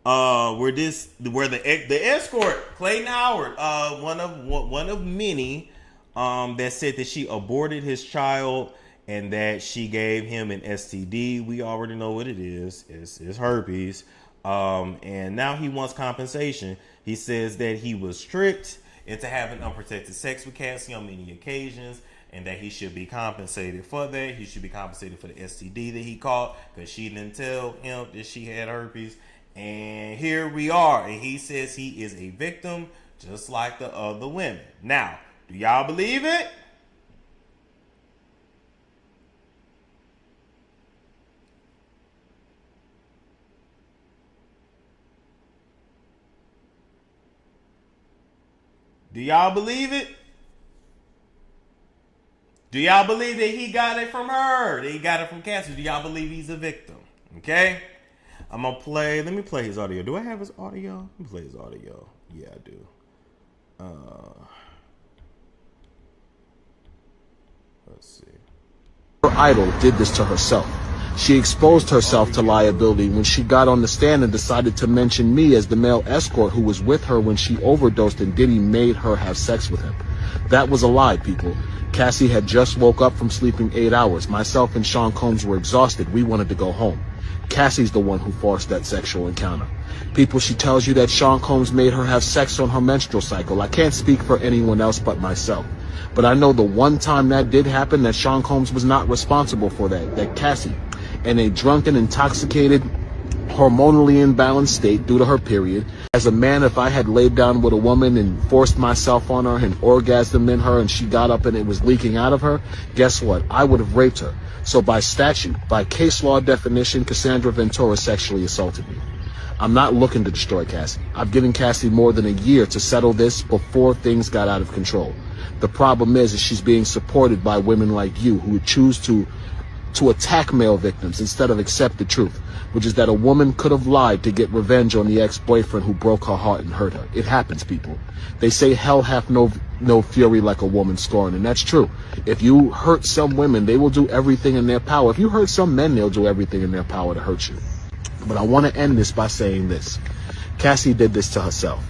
Where the escort Clayton Howard, one of many, that said that she aborted his child and that she gave him an STD. We already know what it is. It's herpes. And now he wants compensation. He says that he was tricked into having unprotected sex with Cassie on many occasions, and that he should be compensated for that. He should be compensated for the STD that he caught because she didn't tell him that she had herpes. And here we are. And he says he is a victim just like the other women. Now, do y'all believe it? Do y'all believe it? Do y'all believe that he got it from her? That he got it from Cassie? Do y'all believe he's a victim? Okay? I'm gonna play. Let me play his audio. Do I have his audio? Let me play his audio. Yeah, I do. Let's see. Her idol did this to herself. She exposed herself to liability when she got on the stand and decided to mention me as the male escort who was with her when she overdosed and Diddy made her have sex with him. That was a lie, people. Cassie had just woke up from sleeping 8 hours. Myself and Sean Combs were exhausted. We wanted to go home. Cassie's the one who forced that sexual encounter. People, she tells you that Sean Combs made her have sex on her menstrual cycle. I can't speak for anyone else but myself. But I know the one time that did happen, that Sean Combs was not responsible for that. That Cassie, in a drunken, intoxicated, hormonally imbalanced state due to her period. As a man, if I had laid down with a woman and forced myself on her and orgasmed in her and she got up and it was leaking out of her, guess what? I would have raped her. So by statute, by case law definition, Cassandra Ventura sexually assaulted me. I'm not looking to destroy Cassie. I've given Cassie more than a year to settle this before things got out of control. The problem is she's being supported by women like you who would choose to attack male victims instead of accept the truth, which is that a woman could have lied to get revenge on the ex-boyfriend who broke her heart and hurt her. It happens, people. They say hell hath no fury like a woman scorned, and that's true. If you hurt some women, they will do everything in their power. If you hurt some men, they'll do everything in their power to hurt you. But I want to end this by saying this. Cassie did this to herself.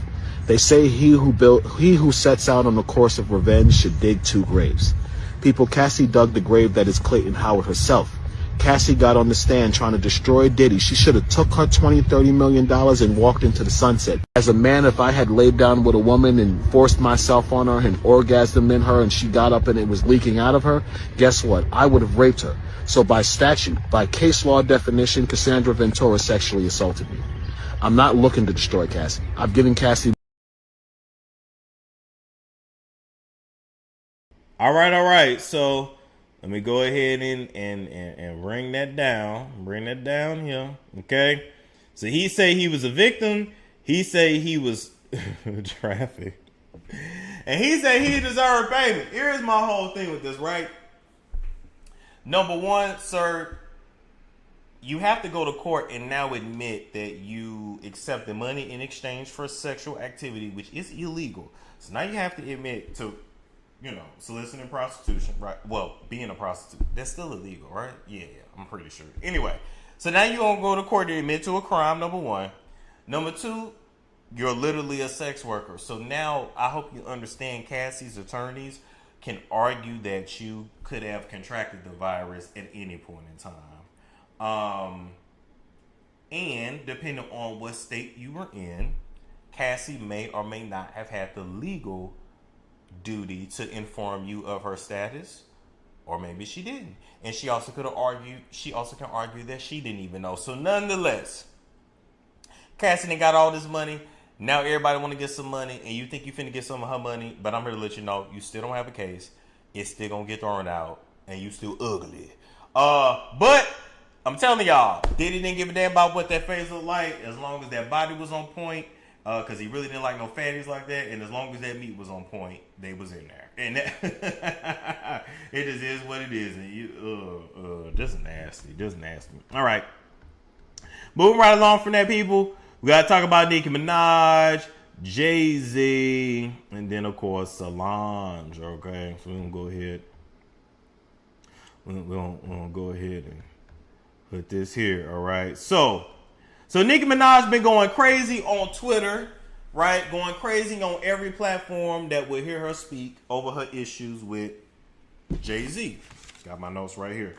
They say he who sets out on the course of revenge should dig 2 graves. People, Cassie dug the grave that is Clayton Howard herself. Cassie got on the stand trying to destroy Diddy. She should have took her $20-30 million and walked into the sunset. As a man, if I had laid down with a woman and forced myself on her and orgasmed in her and she got up and it was leaking out of her, guess what? I would have raped her. So by statute, by case law definition, Cassandra Ventura sexually assaulted me. I'm not looking to destroy Cassie. I've given Cassie... All right. So let me go ahead and bring that down. Bring that down here. Okay. So he say he was a victim. He say he was traffic. And he said he deserved payment. Here's my whole thing with this, right? Number one, sir, you have to go to court and now admit that you accepted money in exchange for sexual activity, which is illegal. So now you have to admit to, soliciting prostitution, right? Well, being a prostitute. That's still illegal, right? Yeah, I'm pretty sure. Anyway, so now you're going to go to court to admit to a crime, number one. Number two, you're literally a sex worker. So now I hope you understand Cassie's attorneys can argue that you could have contracted the virus at any point in time. And depending on what state you were in, Cassie may or may not have had the legal duty to inform you of her status, or maybe she didn't. And she also can argue that she didn't even know. So nonetheless, Cassie done got all this money. Now everybody want to get some money, and you think you finna get some of her money, but I'm here to let you know you still don't have a case. It's still gonna get thrown out, and you still ugly. But I'm telling y'all, Diddy didn't give a damn about what that face looked like, as long as that body was on point, because he really didn't like no fatties like that, and as long as that meat was on point, they was in there. And that it just is what it is, and you, just nasty. All right, moving right along from that, people. We gotta talk about Nicki Minaj, Jay-Z, and then of course Solange. Okay, so we're gonna go ahead. We're gonna go ahead and put this here. All right. So Nicki Minaj been going crazy on Twitter, right? Going crazy on every platform that will hear her speak over her issues with Jay-Z. Got my notes right here.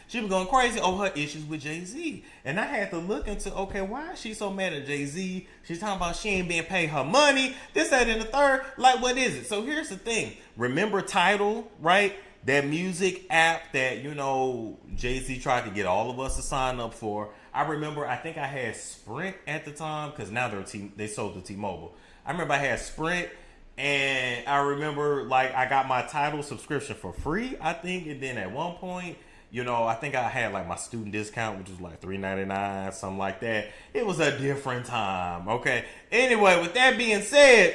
She was going crazy over her issues with Jay-Z. And I had to look into, okay, why is she so mad at Jay-Z? She's talking about she ain't being paid her money. This, that, and the third. Like, what is it? So here's the thing. Remember Tidal, right? That music app that, Jay-Z tried to get all of us to sign up for. I remember, I think I had Sprint at the time, because now they sold to T-Mobile. I remember I had Sprint, and I remember, I got my Tidal subscription for free, I think. And then at one point, I think I had my student discount, which was $3.99, something like that. It was a different time. Okay. Anyway, with that being said,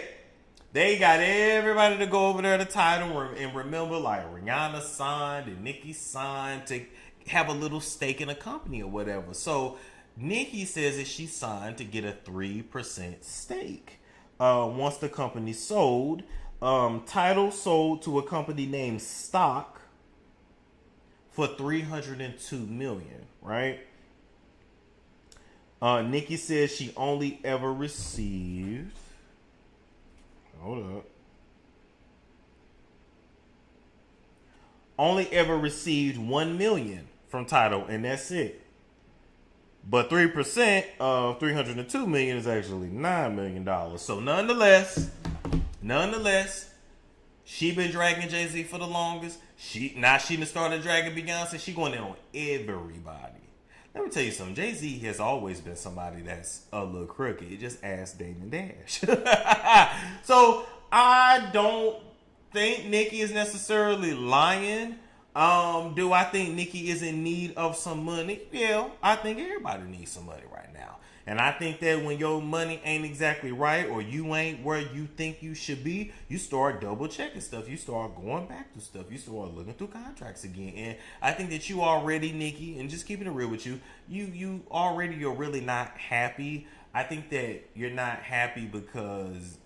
they got everybody to go over there to Tidal and remember Rihanna signed and Nicki signed to have a little stake in a company or whatever. So Nicki says that she signed to get a 3% stake. Once the company sold, Tidal sold to a company named Stock for $302 million, right? Nicki says she only ever received. Hold up. Only ever received $1 million from Tidal, and that's it. But 3% of $302 million is actually $9 million. So nonetheless, she been dragging Jay-Z for the longest. She done started dragging Beyonce. She going in on everybody. Let me tell you something. Jay-Z has always been somebody that's a little crooked. Just ask Damon Dash. So I don't think Nicki is necessarily lying. Do I think Nicki is in need of some money? Yeah, I think everybody needs some money right now. And I think that when your money ain't exactly right, or you ain't where you think you should be, you start double checking stuff. You start going back to stuff. You start looking through contracts again. And I think that you already, Nicki, and just keeping it real with you, you're really not happy. I think that you're not happy because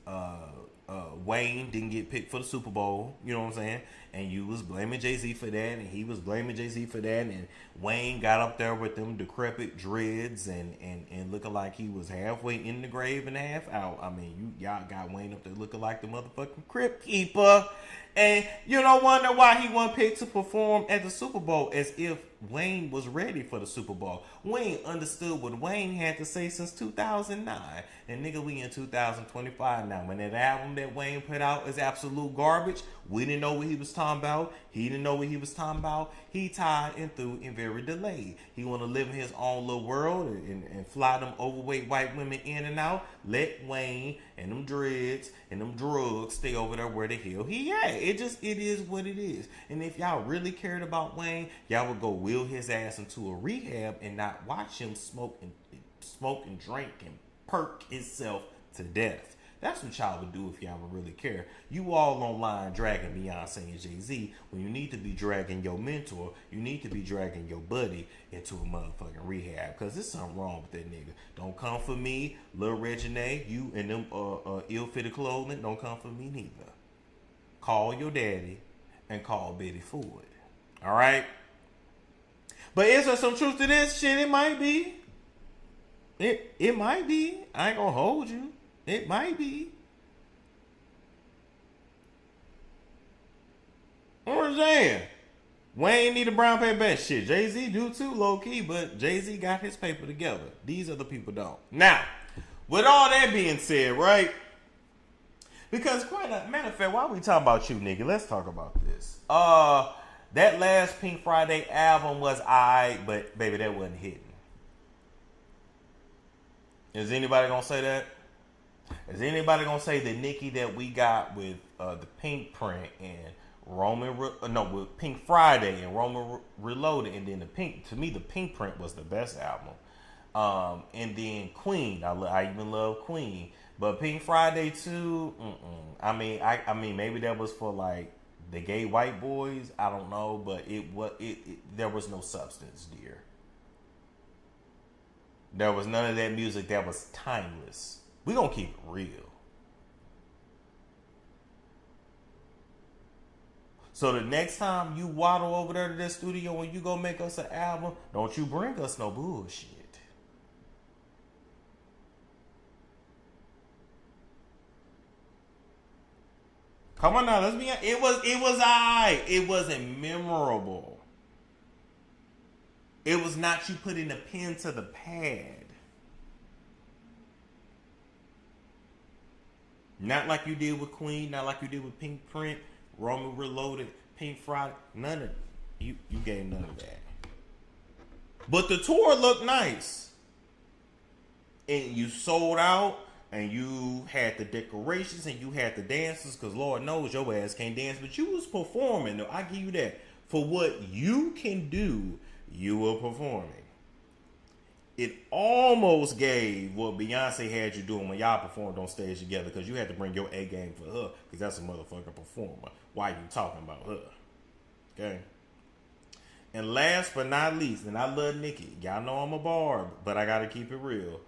Wayne didn't get picked for the Super Bowl. You know what I'm saying? And you was blaming Jay-Z for that, and he was blaming Jay-Z for that, and Wayne got up there with them decrepit dreads and looking like he was halfway in the grave and half out. I mean, y'all got Wayne up there looking like the motherfucking crypt keeper. And you don't wonder why he wasn't picked to perform at the Super Bowl, as if Wayne was ready for the Super Bowl. Wayne understood what Wayne had to say since 2009. And nigga, we in 2025 now. When that album that Wayne put out is absolute garbage, we didn't know what he was talking about. He didn't know what he was talking about. He tied and through and very delayed. He want to live in his own little world and fly them overweight white women in and out. Let Wayne and them dreads and them drugs stay over there where the hell he at. It is what it is. And if y'all really cared about Wayne, y'all would go wheel his ass into a rehab and not watch him smoke and drink and perk himself to death. That's what y'all would do if y'all would really care. You all online dragging Beyonce and Jay-Z when you need to be dragging your mentor, you need to be dragging your buddy into a motherfucking rehab, because there's something wrong with that nigga. Don't come for me, Lil Regine, you and them ill-fitted clothing, don't come for me neither. Call your daddy and call Betty Ford. All right? But is there some truth to this shit? It might be. It might be. I ain't gonna hold you. It might be. What I'm saying? Wayne need a brown paper bag. Shit, Jay-Z do too, low key, but Jay-Z got his paper together. These other people don't. Now, with all that being said, right? Because matter of fact, while we talking about you, nigga, let's talk about this. That last Pink Friday album was alright, but baby, that wasn't hitting. Is anybody gonna say that? Is anybody gonna say the Nicki that we got with the Pink Print and with Pink Friday and Roman Reloaded, and then the Pink Print was the best album, and then Queen, I even love Queen, but Pink Friday too. I mean maybe that was for like the gay white boys. I don't know, but there was no substance, dear. There was none of that music that was timeless. We gonna keep it real. So the next time you waddle over there to that studio and you go make us an album, don't you bring us no bullshit. Come on now, let's be honest. It was alright. It wasn't memorable. It was not you putting a pen to the pad. Not like you did with Queen, not like you did with Pink Print, Roman Reloaded, Pink Friday. None of you gave none of that. But the tour looked nice. And you sold out, and you had the decorations, and you had the dancers, because Lord knows your ass can't dance, but you was performing, though. I give you that. For what you can do, you were performing. It almost gave what Beyonce had you doing when y'all performed on stage together, because you had to bring your A game for her, because that's a motherfucking performer. Why you talking about her? Okay. And last but not least, and I love Nicki. Y'all know I'm a barb, but I gotta keep it real.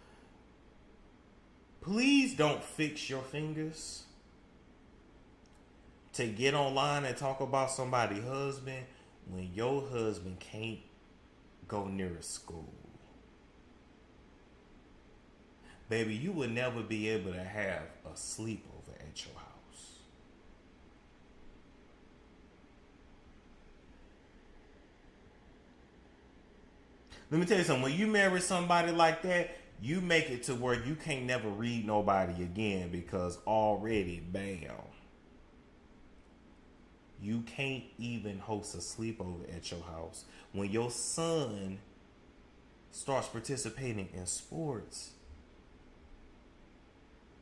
Please don't fix your fingers to get online and talk about somebody's husband when your husband can't go near a school. Baby, you would never be able to have a sleepover at your house. Let me tell you something. When you marry somebody like that, you make it to where you can't never read nobody again, because already, bam. You can't even host a sleepover at your house. When your son starts participating in sports,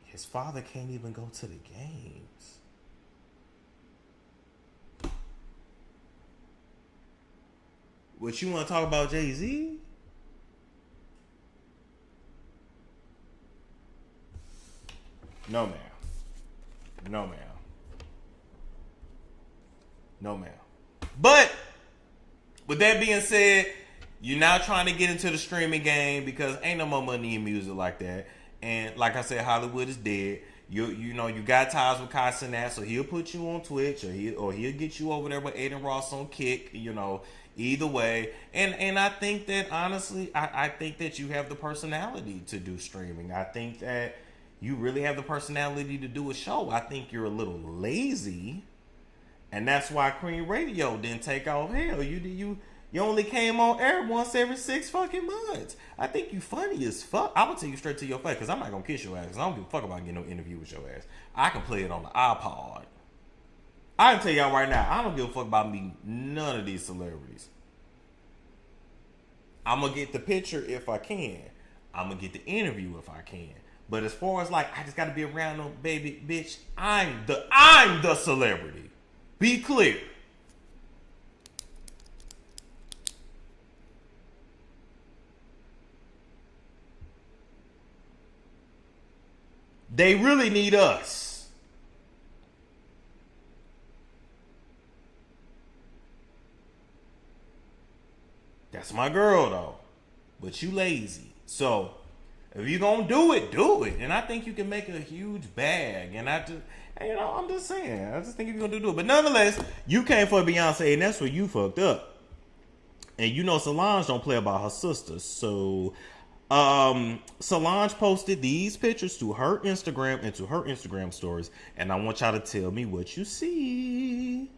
his father can't even go to the games. What, you want to talk about Jay-Z? No, ma'am. No, ma'am. No, ma'am. But with that being said, you're now trying to get into the streaming game because ain't no more money in music like that. And like I said, Hollywood is dead. You know you got ties with Cashapp, so he'll put you on Twitch, or he'll get you over there with Aiden Ross on Kick. You know, either way. And I think that honestly, I think that you have the personality to do streaming. I think that you really have the personality to do a show. I think you're a little lazy, and that's why Cream Radio didn't take off. Hell, you You only came on air once every 6 fucking months. I think you funny as fuck. I'm gonna tell you straight to your face, because I'm not gonna kiss your ass. I don't give a fuck about getting no interview with your ass. I can play it on the iPod. I can tell y'all right now, I don't give a fuck about meeting none of these celebrities. I'm gonna get the picture if I can. I'm gonna get the interview if I can. But as far as like, I just gotta be around them, baby, bitch. I'm the celebrity. Be clear. They really need us. That's my girl though. But you lazy. So if you gonna do it, do it. And I think you can make a huge bag. And I'm just saying. I just think if you're gonna do it. But nonetheless, you came for Beyonce, and that's where you fucked up. And you know Solange don't play about her sisters. So Solange posted these pictures to her Instagram and to her Instagram stories, and I want y'all to tell me what you see.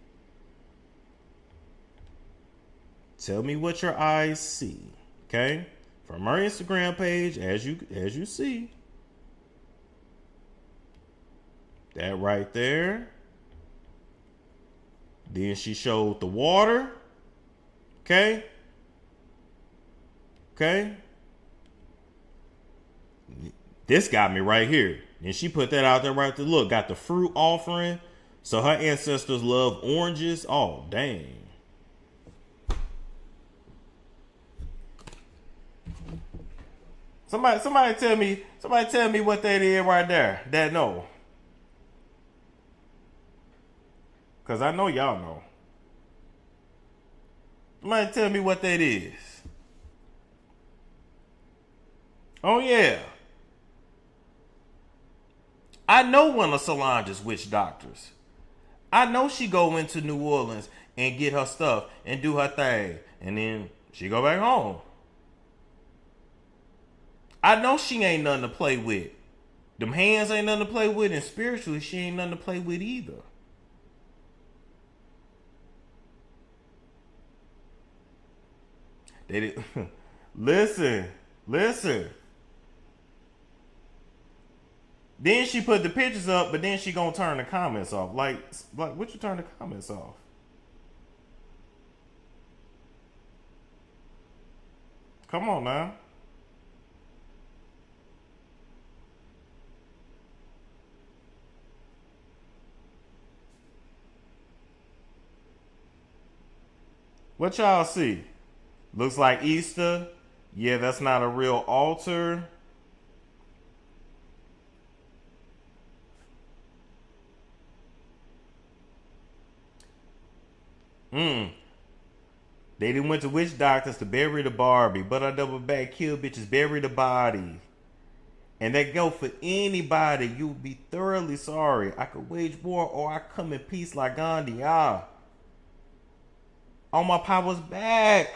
Tell me what your eyes see, okay? From her Instagram page, as you see, that right there. Then she showed the water, okay? Okay. This got me right here. And she put that out there right there. Look, got the fruit offering. So her ancestors love oranges. Oh, dang. Somebody tell me what that is right there. That know. Cause I know y'all know. Somebody tell me what that is. Oh yeah. I know one of Solange's witch doctors. I know she go into New Orleans and get her stuff and do her thing. And then she go back home. I know she ain't nothing to play with. Them hands ain't nothing to play with. And spiritually, she ain't nothing to play with either. They did. Listen. Then she put the pictures up, but then she gonna turn the comments off. Like what you turn the comments off? Come on now. What y'all see? Looks like Easter. Yeah, that's not a real altar. They done went to witch doctors to bury the Barbie, but I double back, kill bitches, bury the body. And that go for anybody. You'll be thoroughly sorry. I could wage war or I come in peace like Gandhi. All my powers back.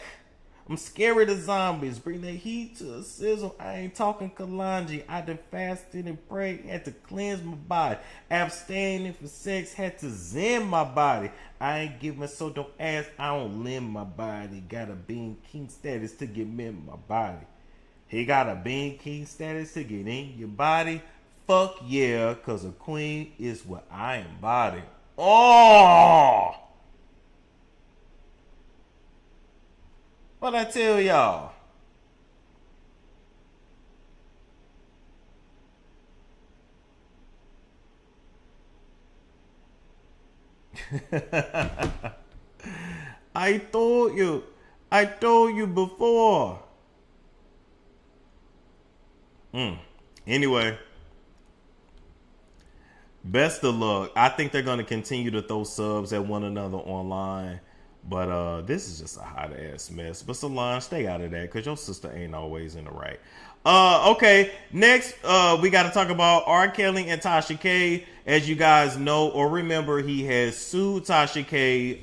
I'm scared of zombies. Bring the heat to a sizzle. I ain't talking Kalanji. I done fasted and prayed. Had to cleanse my body. Abstaining for sex. Had to zen my body. I ain't giving, so don't ask. I don't lend my body. Got a being king status to get in my body. He got a being king status to get in your body. Fuck yeah, cause a queen is what I embody. Oh! What I tell y'all? I told you before. Anyway, best of luck. I think they're going to continue to throw subs at one another online. But this is just a hot ass mess. But Solange, stay out of that, because your sister ain't always in the right. Okay, next we got to talk about R. Kelly and Tasha K. As you guys know or remember, he has sued Tasha K.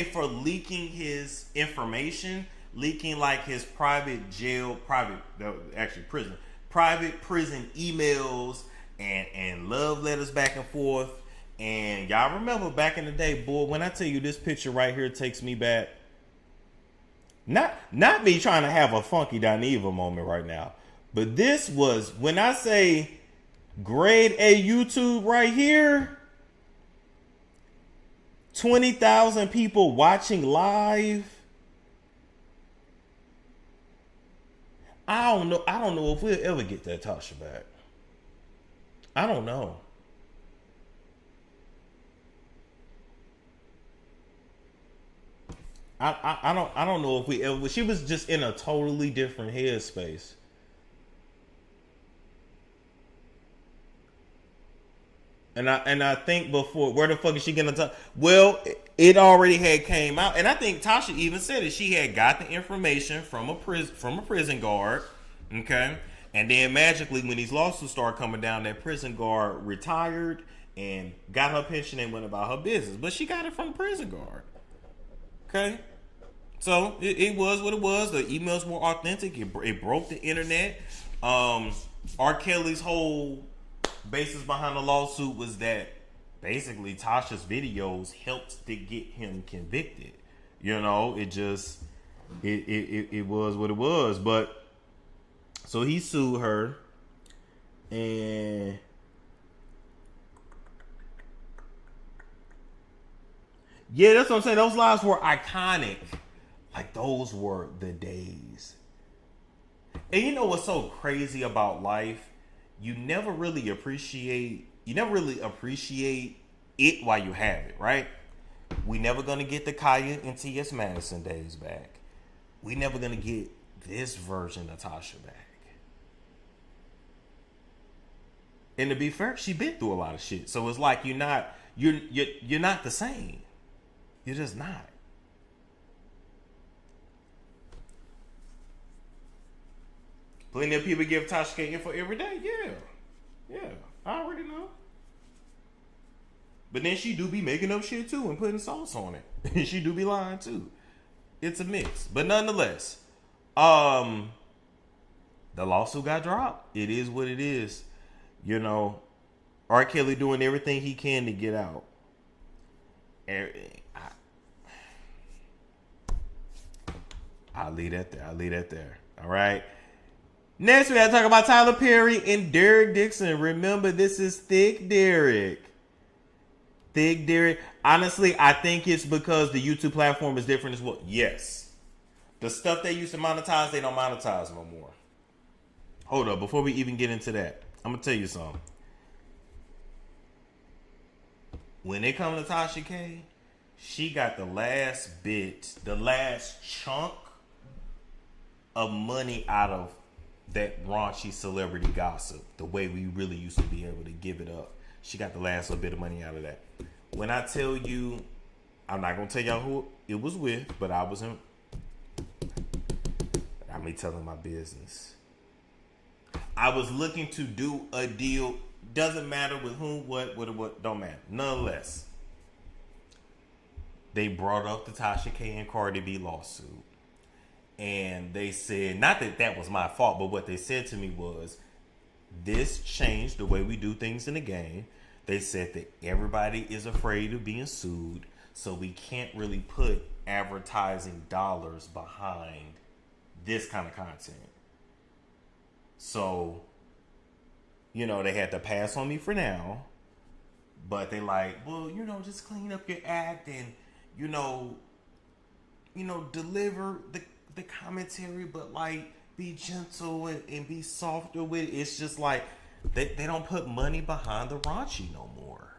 For leaking his information, leaking like his private prison emails and love letters back and forth. And y'all remember back in the day, boy, when I tell you this picture right here takes me back. Not me trying to have a funky Dineva moment right now. But this was, when I say grade A YouTube right here, 20,000 people watching live. I don't know if we'll ever get that Tasha back. I don't know. I don't know if we ever. She was just in a totally different headspace. And I think before, where the fuck is she gonna talk? Well, it already had came out, and I think Tasha even said it. She had got the information from a prison guard, okay, and then magically when these lawsuits started coming down, that prison guard retired and got her pension and went about her business. But she got it from the prison guard, okay. So it was what it was. The emails were authentic. It broke the internet. R. Kelly's whole basis behind the lawsuit was that basically Tasha's videos helped to get him convicted. You know, it just it was what it was. But so he sued her, and yeah, that's what I'm saying. Those lives were iconic. Like, those were the days. And you know what's so crazy about life? You never really appreciate it while you have it, right? We never gonna get the Kanye and T.S. Madison days back. We never gonna get this version of Tasha back. And to be fair, she been through a lot of shit. So it's like you're not the same. You're just not. Plenty of people give Tasha K info every day. Yeah, I already know. But then she do be making up shit too and putting sauce on it. And she do be lying too. It's a mix. But nonetheless, the lawsuit got dropped. It is what it is. You know, R. Kelly doing everything he can to get out. I'll leave that there. All right. Next, we gotta talk about Tyler Perry and Derek Dixon. Remember, this is Thick Derek. Thick Derek. Honestly, I think it's because the YouTube platform is different as well. Yes. The stuff they used to monetize, they don't monetize no more. Hold up. Before we even get into that, I'm gonna tell you something. When it comes to Tasha K, she got the last chunk of money out of that raunchy celebrity gossip, the way we really used to be able to give it up. She got the last little bit of money out of that. When I tell you, I'm not gonna tell y'all who it was with, but I may telling my business. I was looking to do a deal. Doesn't matter with whom, what, don't matter. Nonetheless, they brought up the Tasha K and Cardi B lawsuit. And they said, not that that was my fault, but what they said to me was, this changed the way we do things in the game. They said that everybody is afraid of being sued, so we can't really put advertising dollars behind this kind of content. So, you know, they had to pass on me for now, but they like, well, you know, just clean up your act and, you know, deliver the commentary, but like be gentle and be softer with it. It's just like they don't put money behind the raunchy no more.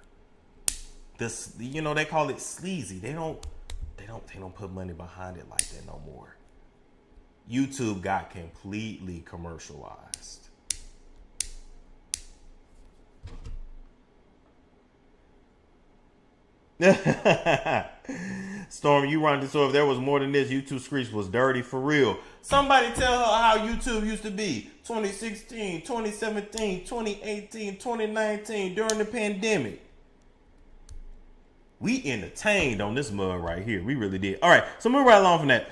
This, you know, they call it sleazy. They don't put money behind it like that no more. YouTube got completely commercialized. Storm, you run this. So if there was more than this, YouTube Screech was dirty for real. Somebody tell her how YouTube used to be 2016, 2017, 2018, 2019 during the pandemic. We entertained on this mug right here. We really did. All right, so move right along from that.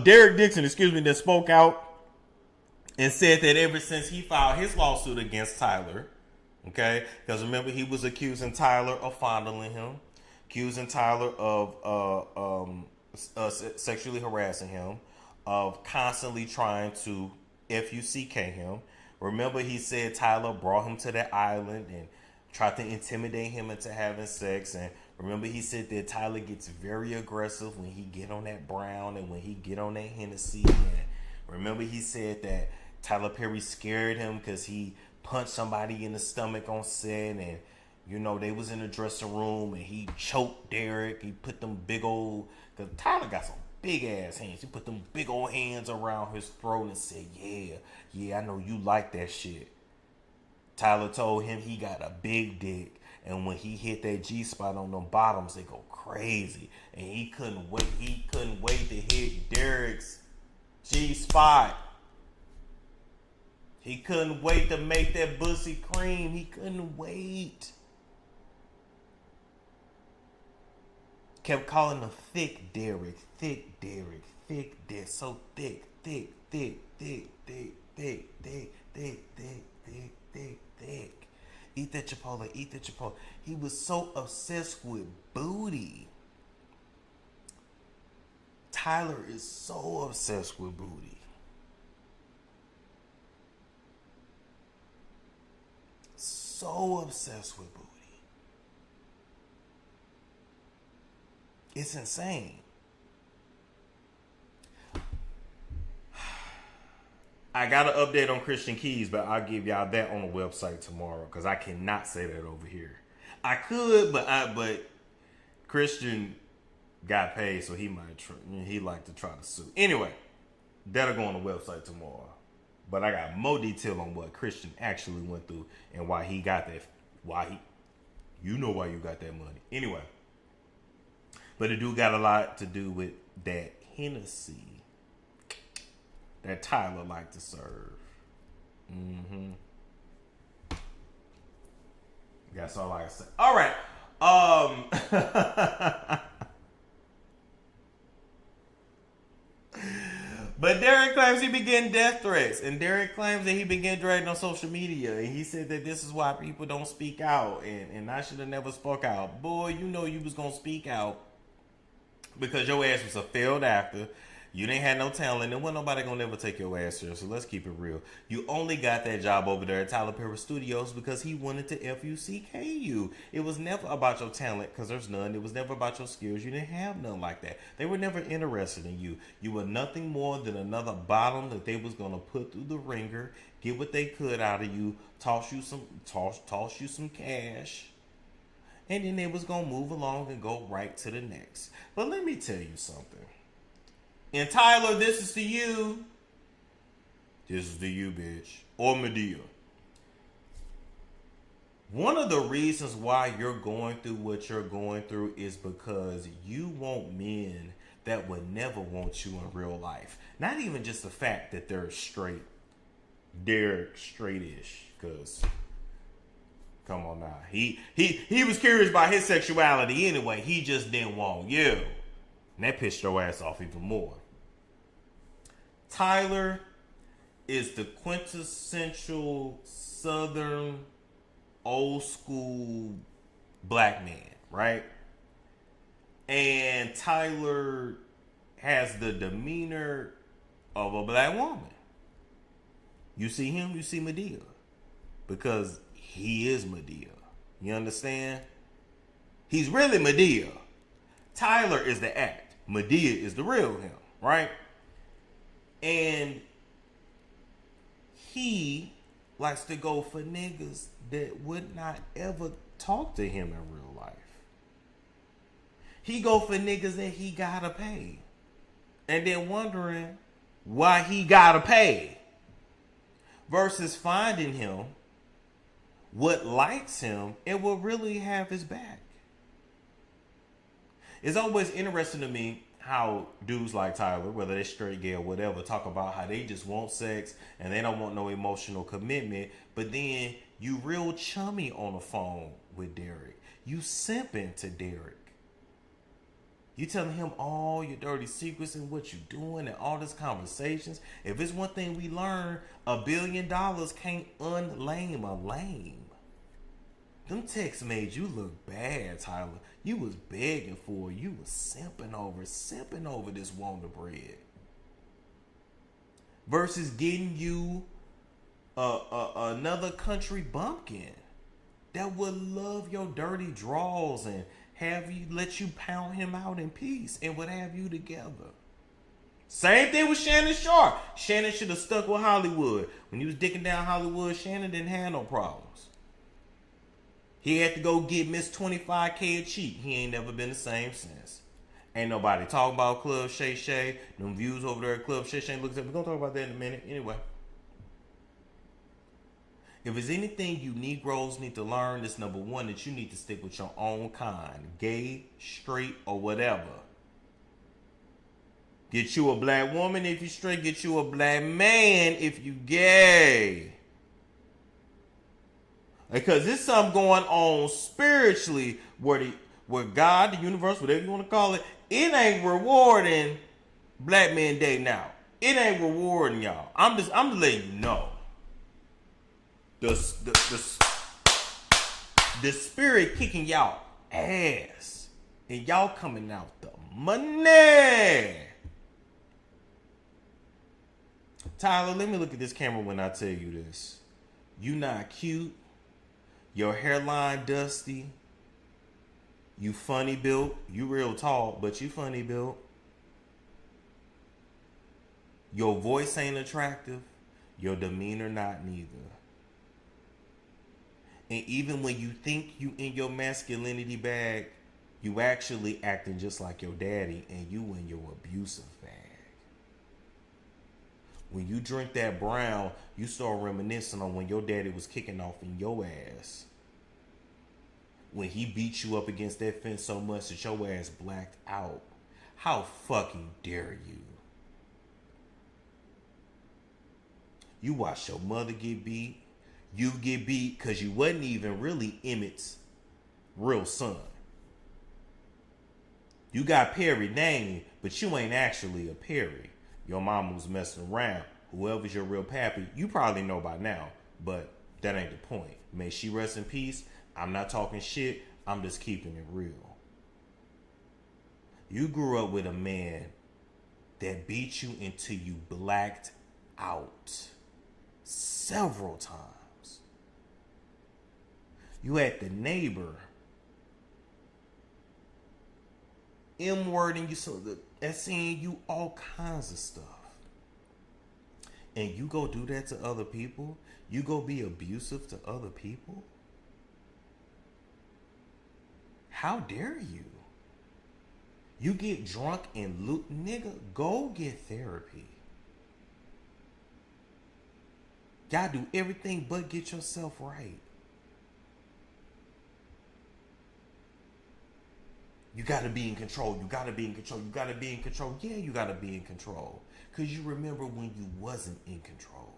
Derek Dixon, that spoke out and said that ever since he filed his lawsuit against Tyler, Okay? Because remember, he was accusing Tyler of fondling him, accusing Tyler of sexually harassing him, of constantly trying to FUCK him. Remember, he said Tyler brought him to that island and tried to intimidate him into having sex. And remember, he said that Tyler gets very aggressive when he get on that brown and when he get on that Hennessy. And remember, he said that Tyler Perry scared him because he punched somebody in the stomach on set, and you know they was in the dressing room and he choked Derek. He put them big old, because Tyler got some big ass hands. He put them big old hands around his throat and said, yeah, I know you like that shit. Tyler told him he got a big dick, and when he hit that G spot on them bottoms, they go crazy. And he couldn't wait. He couldn't wait to hit Derek's G spot. He couldn't wait to make that pussy cream. He couldn't wait. Kept calling him thick Derek, thick Derek, thick Derek, so thick, thick, thick, thick, thick, thick, thick, thick, thick, thick, thick, thick. Eat that Chipotle, eat that Chipotle. He was so obsessed with booty. Tyler is so obsessed with booty. So obsessed with booty. It's insane. I got an update on Christian Keys, but I'll give y'all that on the website tomorrow because I cannot say that over here. I could, but Christian got paid, so he might he like to try to sue. Anyway, that'll go on the website tomorrow. But I got more detail on what Christian actually went through and why he got that. You know why you got that money. Anyway. But it do got a lot to do with that Hennessy that Tyler liked to serve. That's all I can say. All right. But Derek claims he began death threats, and Derek claims that he began dragging on social media, and he said that this is why people don't speak out, and I should have never spoke out. Boy, you know you was gonna speak out because your ass was a failed actor. You didn't have no talent, and wasn't nobody gonna never take your ass seriously. Let's keep it real. You only got that job over there at Tyler Perry Studios because he wanted to FUCK you. It was never about your talent, because there's none. It was never about your skills. You didn't have none like that. They were never interested in you. You were nothing more than another bottom that they was gonna put through the ringer, get what they could out of you, toss you some cash, and then they was gonna move along and go right to the next. But let me tell you something. And Tyler, this is to you. This is to you, bitch. Or Medea. One of the reasons why you're going through what you're going through is because you want men that would never want you in real life. Not even just the fact that they're straight. They're straightish. Because, come on now. He was curious about his sexuality anyway. He just didn't want you. And that pissed your ass off even more. Tyler is the quintessential Southern old school black man, right? And Tyler has the demeanor of a black woman. You see him, you see Medea. Because he is Medea. You understand? He's really Medea. Tyler is the act. Medea is the real him, right? And he likes to go for niggas that would not ever talk to him in real life. He go for niggas that he gotta pay. And then wondering why he gotta pay. Versus finding him what likes him and will really have his back. It's always interesting to me how dudes like Tyler, whether they're straight, gay, or whatever, talk about how they just want sex and they don't want no emotional commitment. But then you real chummy on the phone with Derek. You simping to Derek. You telling him all your dirty secrets and what you doing and all these conversations. If it's one thing we learn, $1 billion can't unlame a lame. Them texts made you look bad, Tyler. You was begging for it. You was simping over this Wonder Bread. Versus getting you another country bumpkin that would love your dirty draws and let you pound him out in peace and would have you together. Same thing with Shannon Sharp. Shannon should have stuck with Hollywood. When he was dicking down Hollywood, Shannon didn't have no problems. He had to go get Miss 25K a cheat. He ain't never been the same since. Ain't nobody talk about Club Shay Shay. Them views over there at Club Shay Shay looks at. We're gonna talk about that in a minute. Anyway. If there's anything you Negroes need to learn, it's number one, that you need to stick with your own kind. Gay, straight, or whatever. Get you a black woman if you straight. Get you a black man if you gay. Because there's something going on spiritually where God, the universe, whatever you want to call it, it ain't rewarding black men dating out. It ain't rewarding y'all. I'm just letting you know. The spirit kicking y'all ass. And y'all coming out the money. Tyler, let me look at this camera when I tell you this. You not cute. Your hairline dusty. You funny built. You real tall, but you funny built. Your voice ain't attractive. Your demeanor not neither. And even when you think you in your masculinity bag, you actually acting just like your daddy and you in your abusive bag. When you drink that brown, you start reminiscing on when your daddy was kicking off in your ass. When he beat you up against that fence so much that your ass blacked out. How fucking dare you? You watched your mother get beat. You get beat because you wasn't even really Emmett's real son. You got Perry name, but you ain't actually a Perry. Your mama was messing around. Whoever's your real pappy, you probably know by now, but that ain't the point. May she rest in peace. I'm not talking shit. I'm just keeping it real. You grew up with a man that beat you until you blacked out several times. You had the neighbor M-wording you and saying you all kinds of stuff. And you go do that to other people? You go be abusive to other people? How dare you? You get drunk and loot, nigga, go get therapy. Y'all do everything but get yourself right. You gotta be in control. You gotta be in control. You gotta be in control. Yeah, you gotta be in control. Because you remember when you wasn't in control.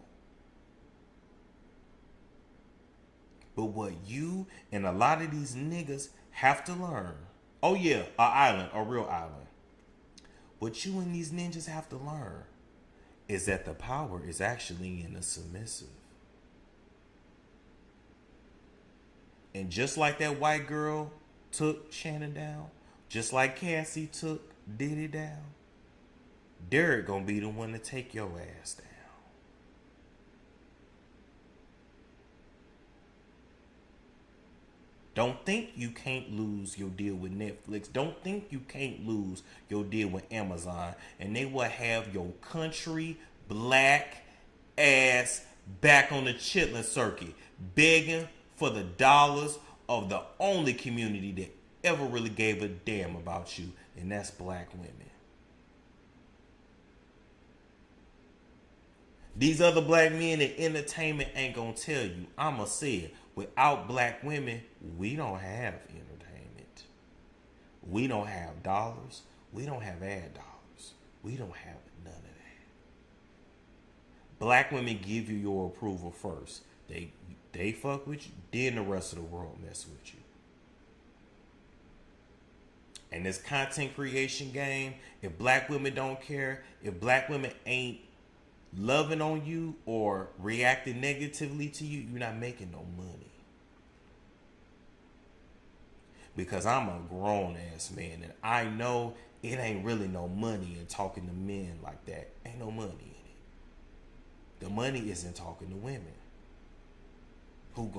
But what you and a lot of these niggas have to learn. Oh yeah, a real island. What you and these ninjas have to learn is that the power is actually in the submissive. And just like that white girl took Shannon down, just like Cassie took Diddy down, Derek gonna be the one to take your ass down. Don't think you can't lose your deal with Netflix. Don't think you can't lose your deal with Amazon. And they will have your country black ass back on the chitlin circuit, begging for the dollars of the only community that ever really gave a damn about you, and that's black women. These other black men in entertainment ain't gonna tell you. I'ma say it. Without black women, we don't have entertainment. We don't have dollars. We don't have ad dollars. We don't have none of that. Black women give you your approval first. They fuck with you, then the rest of the world mess with you. And this content creation game, if black women don't care, if black women ain't loving on you or reacting negatively to you, you're not making no money. because I'm a grown ass man and I know it ain't really no money in talking to men like that. Ain't no money in it. The money is in talking to women who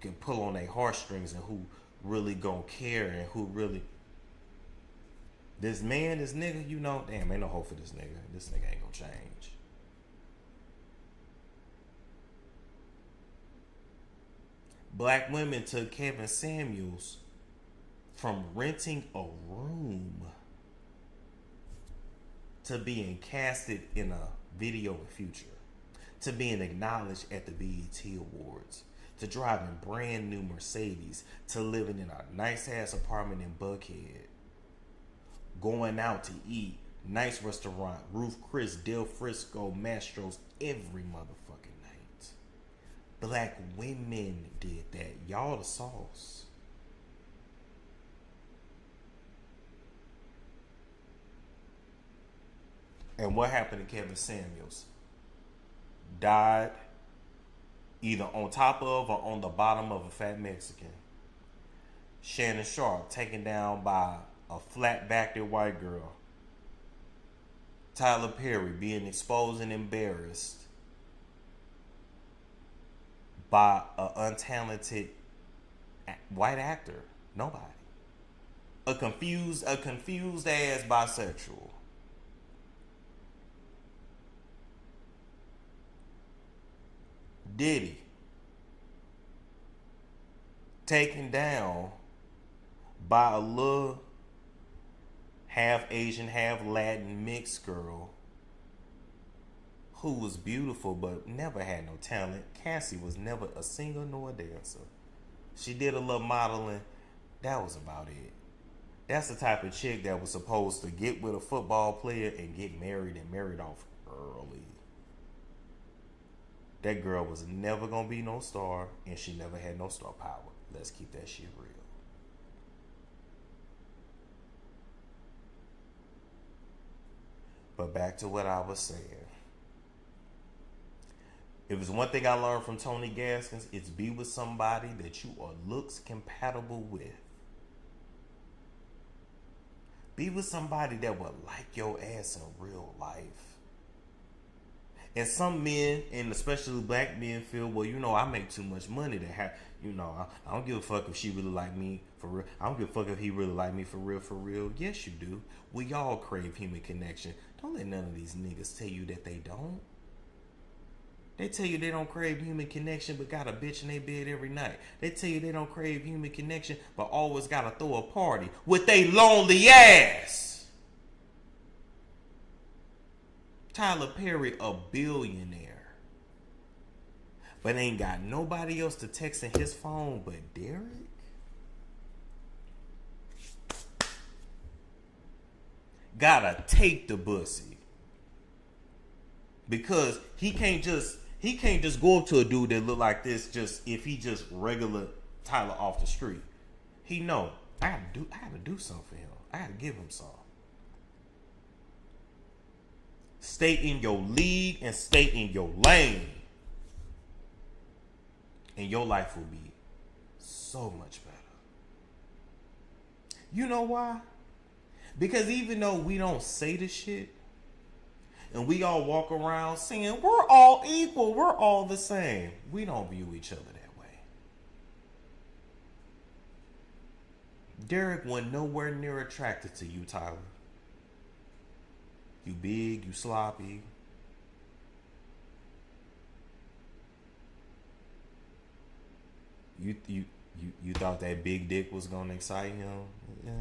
can pull on their heartstrings and who really gonna care and who really. This man, this nigga, you know, damn, ain't no hope for this nigga. This nigga ain't gonna change. Black women took Kevin Samuels from renting a room to being casted in a video in Future, to being acknowledged at the BET Awards, to driving brand new Mercedes, to living in a nice ass apartment in Buckhead, going out to eat, nice restaurant, Ruth Chris, Del Frisco, Mastro's every motherfucking night. Black women did that. Y'all the sauce. And what happened to Kevin Samuels? Died either on top of or on the bottom of a fat Mexican. Shannon Sharp taken down by a flat-backed white girl. Tyler Perry being exposed and embarrassed by an untalented white actor. Nobody. A confused ass bisexual. Diddy taken down by a little half Asian, half Latin mixed girl who was beautiful but never had no talent. Cassie was never a singer nor a dancer. She did a little modeling. That was about it. That's the type of chick that was supposed to get with a football player and get married and married off early. That girl was never gonna be no star, and she never had no star power. Let's keep that shit real. But back to what I was saying. If it's one thing I learned from Tony Gaskins, it's be with somebody that you are looks compatible with. Be with somebody that will like your ass in real life. And some men, and especially black men, feel, well, you know, I make too much money to have, you know, I don't give a fuck if she really like me for real. I don't give a fuck if he really like me for real, for real. Yes, you do. We all crave human connection. Don't let none of these niggas tell you that they don't. They tell you they don't crave human connection, but got a bitch in their bed every night. They tell you they don't crave human connection, but always gotta throw a party with they lonely ass. Tyler Perry, a billionaire, but ain't got nobody else to text in his phone but Derek. Gotta take the bussy because he can't just go up to a dude that look like this just if he just regular Tyler off the street. He know I gotta do something for him. I gotta give him some. Stay in your league and stay in your lane. And your life will be so much better. You know why? Because even though we don't say the shit, and we all walk around saying we're all equal, we're all the same, we don't view each other that way. Derek was nowhere near attracted to you, Tyler. You big, you sloppy. You thought that big dick was gonna excite him? Yeah.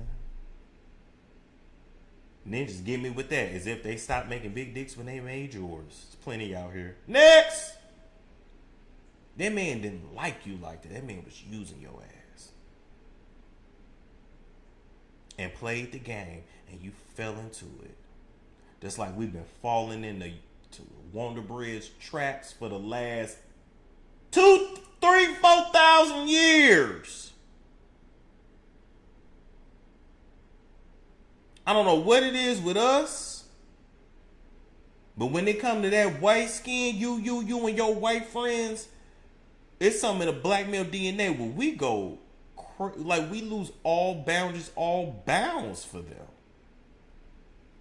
Ninjas get me with that, as if they stopped making big dicks when they made yours. There's plenty out here. Next! That man didn't like you like that. That man was using your ass. And played the game, and you fell into it. Just like we've been falling into Wonder Bridge tracks for the last 2,000, 3,000, 4,000 years. I don't know what it is with us, but when it come to that white skin, you and your white friends, it's something in the black male DNA where we go like we lose all boundaries, all bounds for them.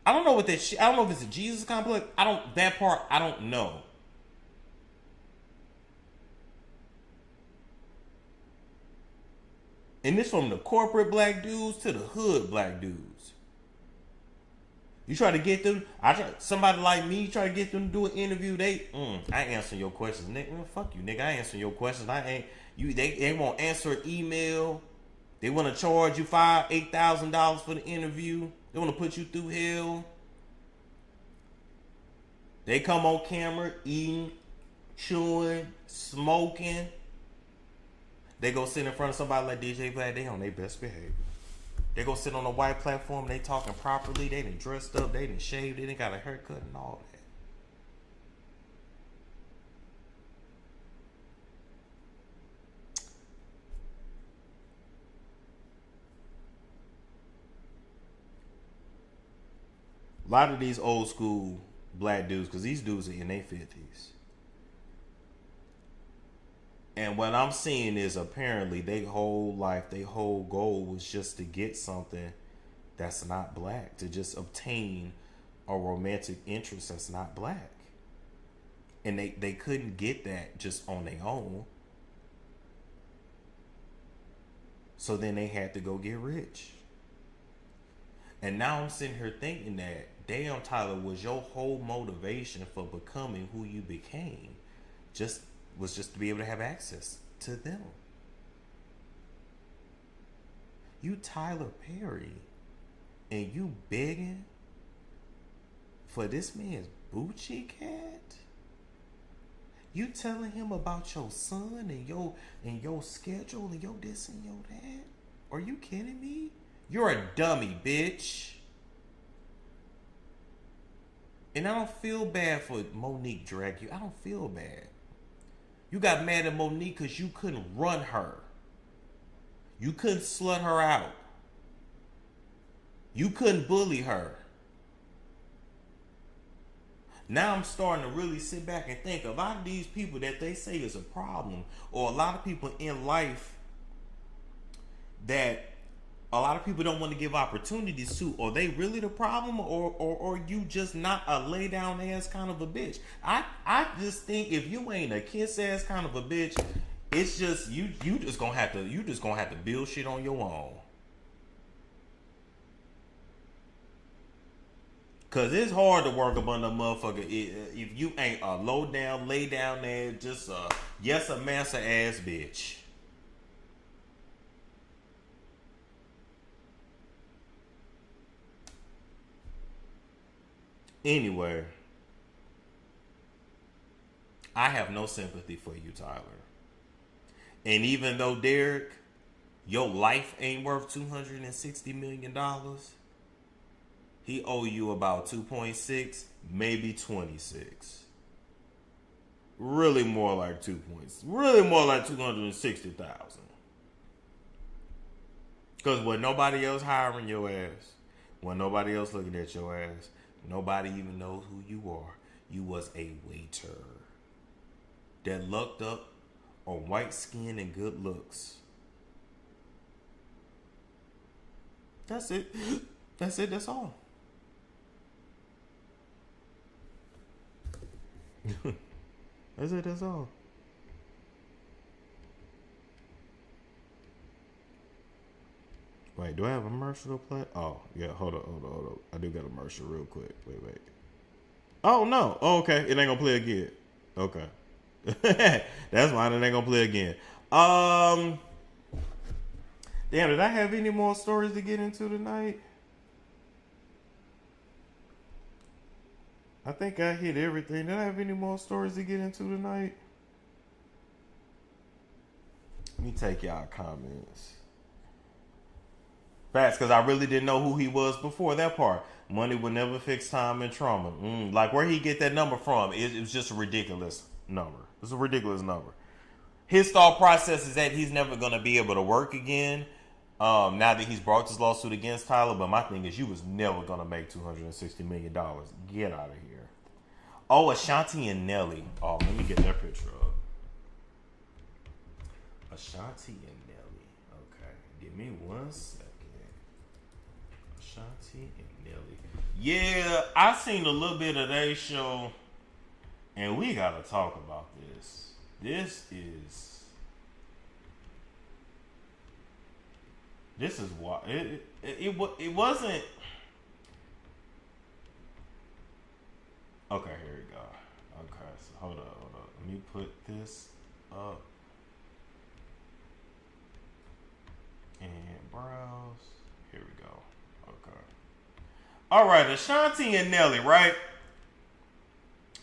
I don't know what that shit. I don't know if it's a Jesus complex. That part I don't know. And this from the corporate black dudes to the hood black dudes. You try to get them, somebody like me, try to get them to do an interview, I ain't answering your questions, nigga. Fuck you, nigga. I ain't answering your questions. They won't answer an email. They want to charge you $8,000 for the interview. They want to put you through hell. They come on camera eating, chewing, smoking. They go sit in front of somebody like DJ Vlad. They on their best behavior. They go sit on a white platform. They talking properly. They done dressed up. They done shaved. They done got a haircut and all that. A lot of these old school black dudes, because these dudes are in their 50s. And what I'm seeing is apparently their whole life, their whole goal was just to get something that's not black, to just obtain a romantic interest that's not black. And they couldn't get that just on their own. So then they had to go get rich. And now I'm sitting here thinking that, damn, Tyler, was your whole motivation for becoming who you became was just to be able to have access to them. You Tyler Perry, and you begging for this man's Bucci cat? You telling him about your son and your schedule and your this and your that? Are you kidding me? You're a dummy, bitch. And I don't feel bad for Monique drag you. I don't feel bad. You got mad at Monique because you couldn't run her. You couldn't slut her out. You couldn't bully her. Now I'm starting to really sit back and think, a lot of these people that they say is a problem, or a lot of people in life that a lot of people don't want to give opportunities to, are they really the problem, or you just not a lay down ass kind of a bitch? I just think if you ain't a kiss ass kind of a bitch, it's just you just gonna have to build shit on your own. Cause it's hard to work up on a motherfucker if you ain't a low down, lay down there, just a yes a massa ass bitch. Anyway, I have no sympathy for you, Tyler. And even though, Derek, your life ain't worth $260 million, he owe you about 2.6, maybe 26. Really more like 2 points. Really more like 260,000. Because when nobody else hiring your ass, when nobody else looking at your ass, nobody even knows who you are. You was a waiter that lucked up on white skin and good looks. That's it. That's it. That's all. That's it. That's all. Wait, do I have a commercial to play? Oh, yeah, hold up. I do got a commercial real quick. Wait. Oh, no. Oh, okay. It ain't gonna play again. Okay. That's fine. It ain't gonna play again. Damn, did I have any more stories to get into tonight? I think I hit everything. Did I have any more stories to get into tonight? Let me take y'all comments. Facts, because I really didn't know who he was before that part. Money would never fix time and trauma. Like, where he get that number from? It was just a ridiculous number. It's a ridiculous number. His thought process is that he's never going to be able to work again now that he's brought this lawsuit against Tyler. But my thing is, you was never going to make $260 million. Get out of here. Oh, Ashanti and Nelly. Oh, let me get their picture up. Ashanti and Nelly. Okay. Give me 1 second. Ashanti and Nelly. Yeah, I seen a little bit of their show, and we gotta talk about this. This is what it wasn't. Okay, here we go. Okay, so hold up. Let me put this up and browse. Here we go. Okay. All right, Ashanti and Nelly, right?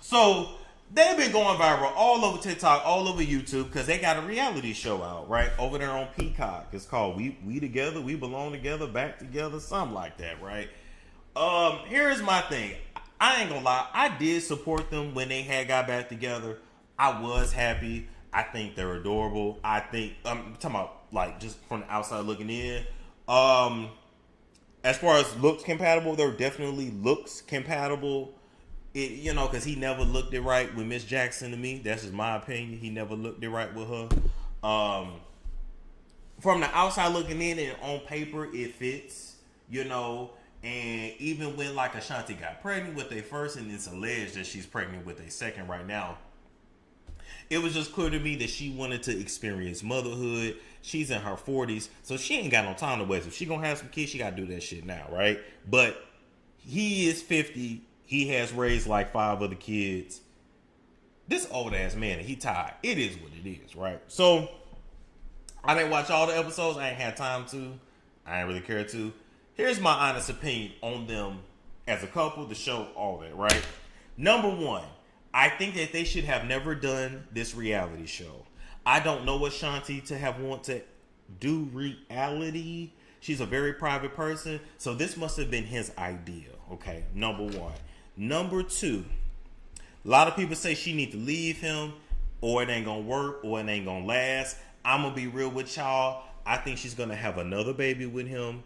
So they've been going viral all over TikTok, all over YouTube, because they got a reality show out, right? Over there on Peacock. It's called We Together, We Belong Together, Back Together, something like that, right? Here's my thing. I ain't gonna lie, I did support them when they had got back together. I was happy. I think they're adorable. I think I'm talking about like just from the outside looking in. As far as looks compatible, they're definitely looks compatible. Because he never looked it right with Miss Jackson to me. That's just my opinion. He never looked it right with her. From the outside looking in and on paper, it fits, And even when like Ashanti got pregnant with a first, and it's alleged that she's pregnant with a second right now, it was just clear to me that she wanted to experience motherhood. She's in her 40s, so she ain't got no time to waste. If she gonna have some kids, she gotta do that shit now, right? But he is 50. He has raised like 5 other kids. This old ass man, and he tired. It is what it is, right? So I didn't watch all the episodes. I ain't had time to. I ain't really care to. Here's my honest opinion on them as a couple, the show, all that, right? Number one, I think that they should have never done this reality show. I don't know Ashanti to have want to do reality. She's a very private person, so this must have been his idea, okay? Number one. Number two, a lot of people say she need to leave him, or it ain't gonna work, or it ain't gonna last. I'm gonna be real with y'all. I think she's gonna have another baby with him,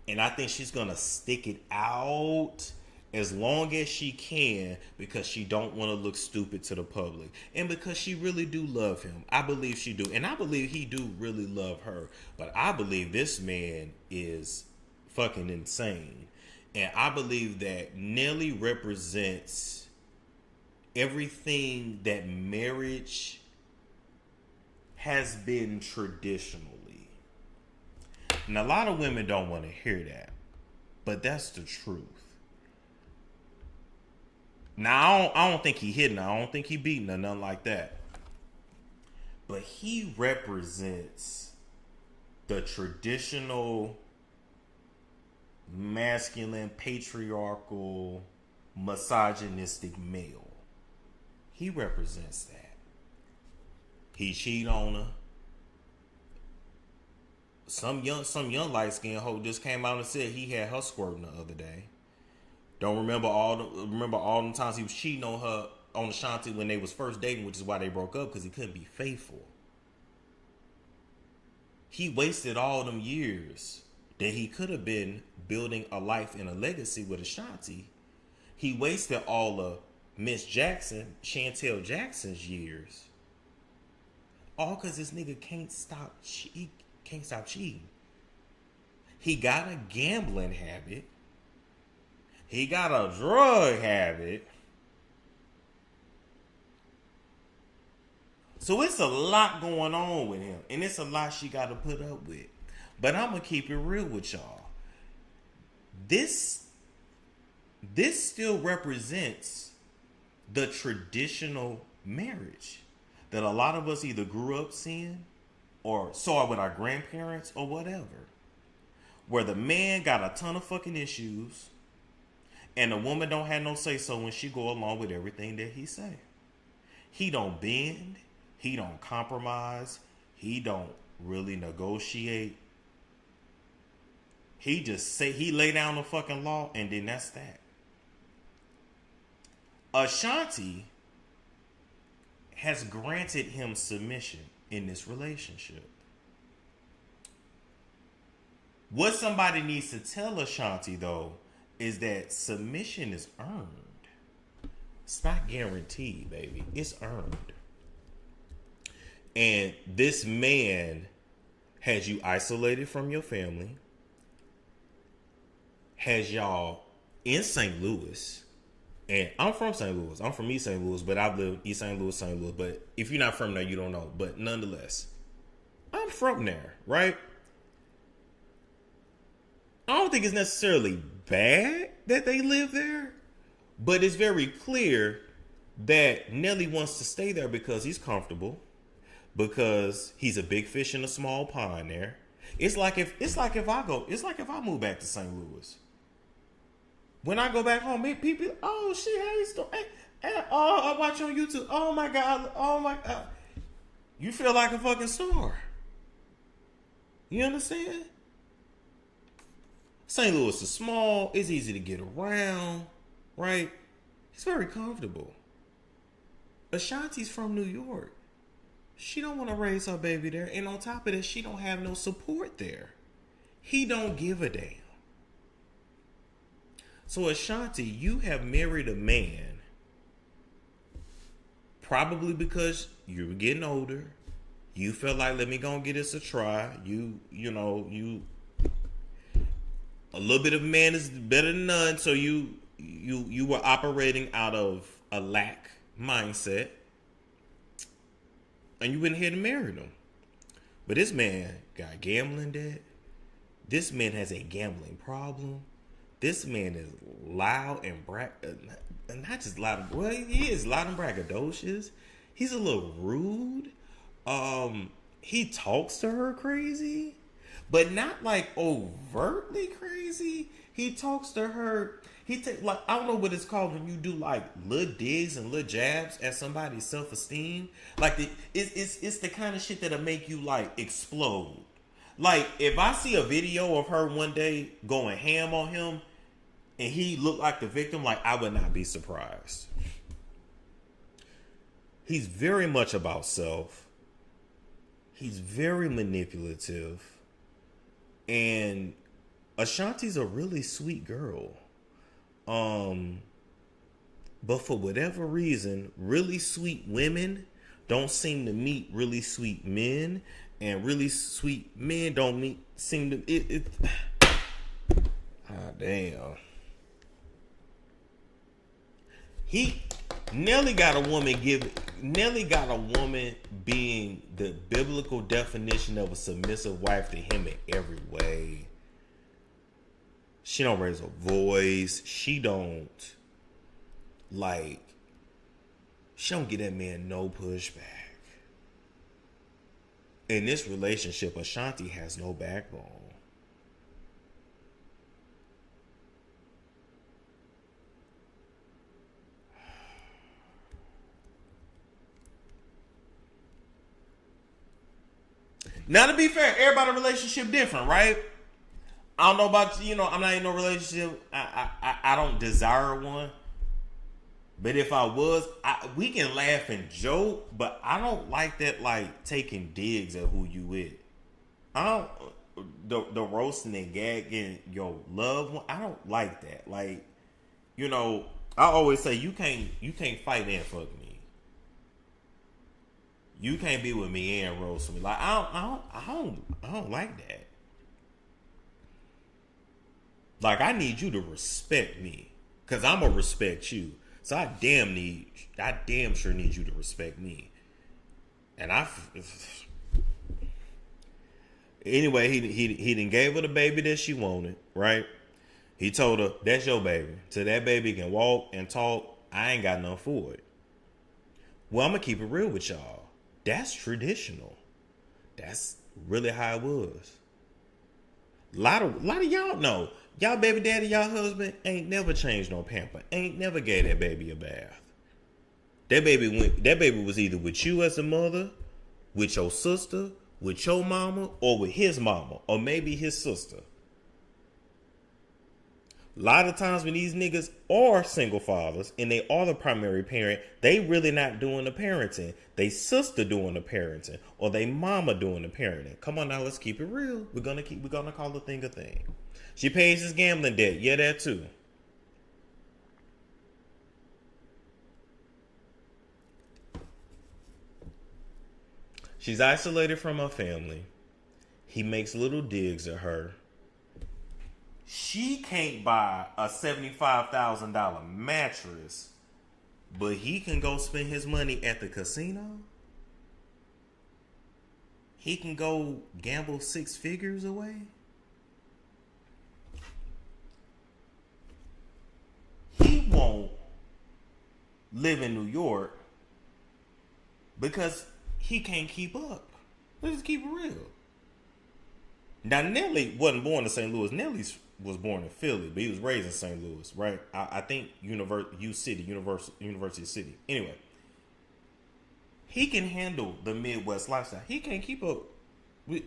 and I think she's gonna stick it out as long as she can, because she don't want to look stupid to the public, and because she really do love him. I believe she do, and I believe he do really love her. But I believe this man is fucking insane, and I believe that Nelly represents everything that marriage has been traditionally. And a lot of women don't want to hear that, but that's the truth. Now, I don't think he hitting her. I don't think he beating her, nothing like that. But he represents the traditional, masculine, patriarchal, misogynistic male. He represents that. He cheat on her. Some young light-skinned hoe just came out and said he had her squirting the other day. Don't remember all the times he was cheating on her, on Ashanti, when they was first dating, which is why they broke up, because he couldn't be faithful. He wasted all them years that he could have been building a life and a legacy with Ashanti. He wasted all of Miss Jackson, Chantel Jackson's years, all because this nigga can't stop cheating. He got a gambling habit. He got a drug habit. So it's a lot going on with him. And it's a lot she got to put up with. But I'm going to keep it real with y'all. This still represents the traditional marriage that a lot of us either grew up seeing or saw with our grandparents or whatever. Where the man got a ton of fucking issues, and the woman don't have no say-so when she go along with everything that he say. He don't bend. He don't compromise. He don't really negotiate. He just say, he lay down the fucking law, and then that's that. Ashanti has granted him submission in this relationship. What somebody needs to tell Ashanti, though, is that submission is earned. It's not guaranteed, baby. It's earned. And this man has you isolated from your family, has y'all in St. Louis, and I'm from St. Louis. I'm from East St. Louis, but I've lived East St. Louis, St. Louis. But if you're not from there, you don't know. But nonetheless, I'm from there, right? I don't think it's necessarily bad that they live there, but it's very clear that Nelly wants to stay there because he's comfortable, because he's a big fish in a small pond there. It's like if I move back to St. Louis. When I go back home, people, oh shit, I watch on YouTube. Oh my God. You feel like a fucking star. You understand? St. Louis is small. It's easy to get around, right? It's very comfortable. Ashanti's from New York. She don't want to raise her baby there. And on top of that, she don't have no support there. He don't give a damn. So Ashanti, you have married a man probably because you were getting older. You felt like, let me go and get this a try. You a little bit of man is better than none. So you were operating out of a lack mindset, and you went ahead and married him. But this man got gambling debt. This man has a gambling problem. This man is loud and not just loud. Well, he is loud and braggadocious. He's a little rude. He talks to her crazy, but not like overtly crazy. He talks to her. He like, I don't know what it's called when you do like little digs and little jabs at somebody's self-esteem. Like it's the kind of shit that'll make you like explode. Like if I see a video of her one day going ham on him and he looked like the victim, like I would not be surprised. He's very much about self. He's very manipulative. And Ashanti's a really sweet girl. But for whatever reason, really sweet women don't seem to meet really sweet men, and really sweet men don't seem to damn. Nelly got a woman being the biblical definition of a submissive wife to him in every way. She don't raise her voice. She don't get that man no pushback. In this relationship, Ashanti has no backbone. Now, to be fair, everybody's relationship different, right? I don't know about, I'm not in no relationship. I don't desire one. But if I was, we can laugh and joke, but I don't like that, like, taking digs at who you with. I don't, the roasting and gagging your loved one, I don't like that. Like, I always say, you can't fight and fuck me. You can't be with me and roast me. Like, I don't like that. Like, I need you to respect me, cause I'm gonna respect you. So I damn sure need you to respect me. And anyway, he done gave her the baby that she wanted, right? He told her, that's your baby. Till that baby can walk and talk, I ain't got nothing for it. Well, I'm gonna keep it real with y'all. That's traditional. That's really how it was. A lot of y'all know. Y'all baby daddy, y'all husband ain't never changed no pamper. Ain't never gave that baby a bath. That baby was either with you as a mother, with your sister, with your mama, or with his mama, or maybe his sister. A lot of times when these niggas are single fathers and they are the primary parent, they really not doing the parenting. They sister doing the parenting, or they mama doing the parenting. Come on now, let's keep it real. We're gonna call the thing a thing. She pays his gambling debt. Yeah, that too. She's isolated from her family. He makes little digs at her. She can't buy a $75,000 mattress, but he can go spend his money at the casino. He can go gamble 6 figures away. He won't live in New York because he can't keep up. Let's just keep it real. Now, Nelly wasn't born in St. Louis. Nelly was born in Philly, but he was raised in St. Louis, right? I think University City. Anyway, he can handle the Midwest lifestyle. He can't keep up with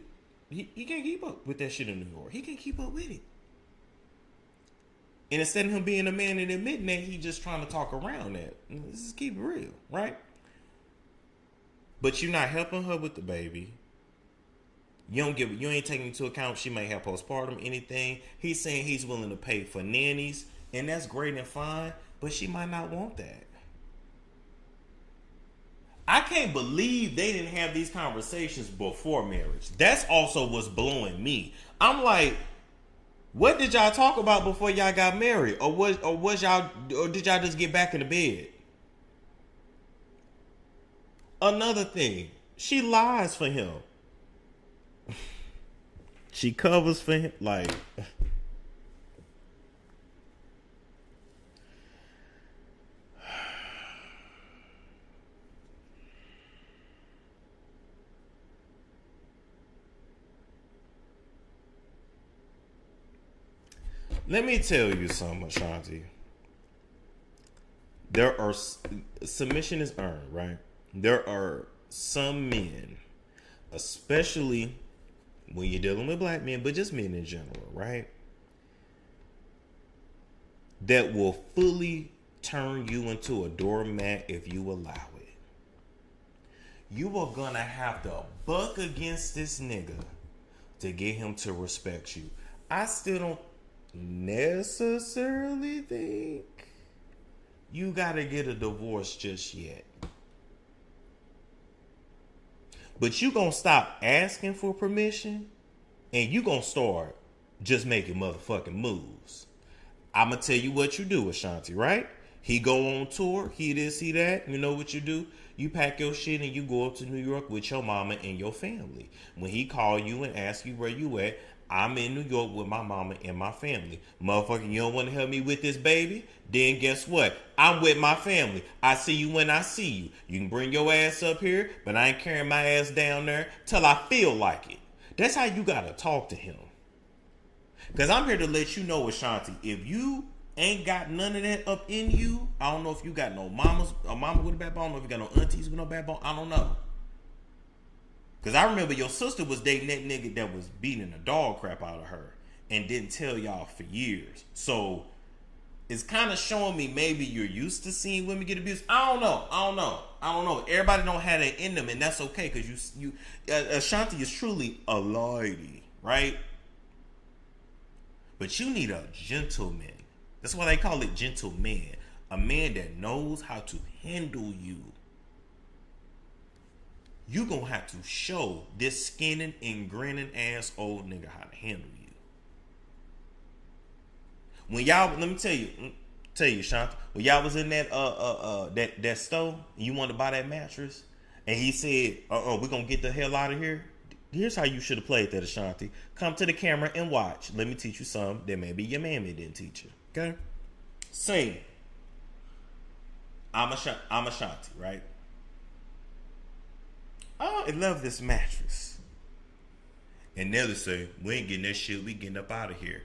he can't keep up with that shit in New York. He can't keep up with it. And instead of him being a man and admitting that, he just trying to talk around that. Let's just keep it real, right? But you're not helping her with the baby. You ain't taking into account she may have postpartum, anything. He's saying he's willing to pay for nannies, and that's great and fine, but she might not want that. I can't believe they didn't have these conversations before marriage. That's also what's blowing me. I'm like, what did y'all talk about before y'all got married? Or did y'all just get back in the bed? Another thing, she lies for him. She covers for him. Like, let me tell you something, Ashanti. Submission is earned, right? There are some men, especially when you're dealing with black men, but just men in general, right? That will fully turn you into a doormat if you allow it. You are gonna have to buck against this nigga to get him to respect you. I still don't necessarily think you gotta get a divorce just yet. But you gonna stop asking for permission and you gonna start just making motherfucking moves. I'm gonna tell you what you do, Ashanti, right? He go on tour, he this, he that. You know what you do? You pack your shit and you go up to New York with your mama and your family. When he call you and ask you where you at, I'm in New York with my mama and my family. Motherfucker, you don't want to help me with this baby? Then guess what? I'm with my family. I see you when I see you. You can bring your ass up here, but I ain't carrying my ass down there till I feel like it. That's how you gotta talk to him. Because I'm here to let you know, Ashanti, if you ain't got none of that up in you, I don't know if you got no mamas, a mama with a backbone, I don't know if you got no aunties with no backbone, I don't know. Because I remember your sister was dating that nigga that was beating the dog crap out of her and didn't tell y'all for years. So it's kind of showing me maybe you're used to seeing women get abused. I don't know. Everybody don't have that in them, and that's okay because you Ashanti is truly a lady, right? But you need a gentleman. That's why they call it gentleman. A man that knows how to handle you. You gonna have to show this skinning and grinning ass old nigga how to handle you. When y'all, let me tell you, Shanta, when y'all was in that that store and you wanted to buy that mattress, and he said, we're gonna get the hell out of here. Here's how you should have played that, Ashanti. Come to the camera and watch. Let me teach you something that maybe your mammy didn't teach you. Okay? Sing. I'm Ashanti, right? Oh, I love this mattress. And Nelly say, we ain't getting that shit, we getting up out of here.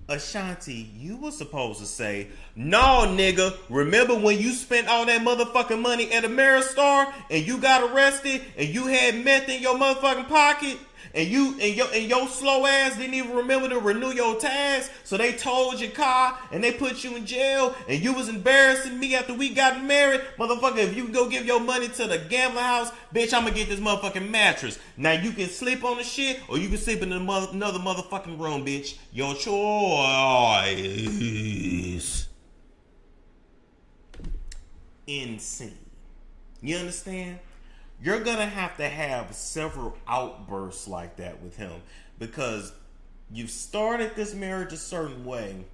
Ashanti, you were supposed to say, no, nigga, remember when you spent all that motherfucking money at Ameristar and you got arrested and you had meth in your motherfucking pocket and your slow ass didn't even remember to renew your tags, so they towed your car and they put you in jail and you was embarrassing me after we got married? Motherfucker, if you go give your money to the gambling house, bitch, I'm gonna get this motherfucking mattress. Now you can sleep on the shit or you can sleep in another motherfucking room, bitch. Your choice. Insane. You understand? you're gonna have to have several outbursts like that with him, because you've started this marriage a certain way,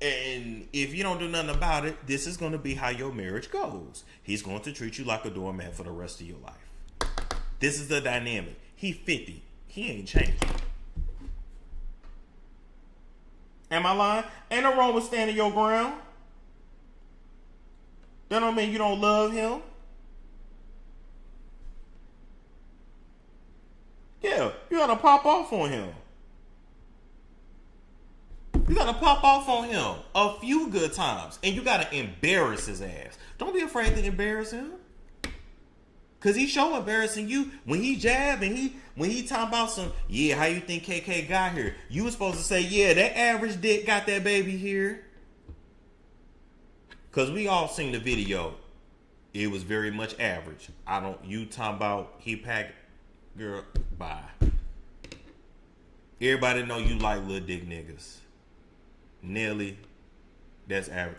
and if you don't do nothing about it, this is going to be how your marriage goes. He's going to treat you like a doormat for the rest of your life. This is the dynamic. He 50. He ain't changing. Am I lying? Ain't no wrong with standing your ground. That don't mean you don't love him. Yeah, you gotta pop off on him. You gotta pop off on him a few good times, and you gotta embarrass his ass. Don't be afraid to embarrass him, cause he show embarrassing you when he jab and when he talk about some, yeah, how you think KK got here? You was supposed to say, yeah, that average dick got that baby here. Cause we all seen the video. It was very much average. You talking about he packed, girl, bye. Everybody know you like little dick niggas. Nelly, that's average.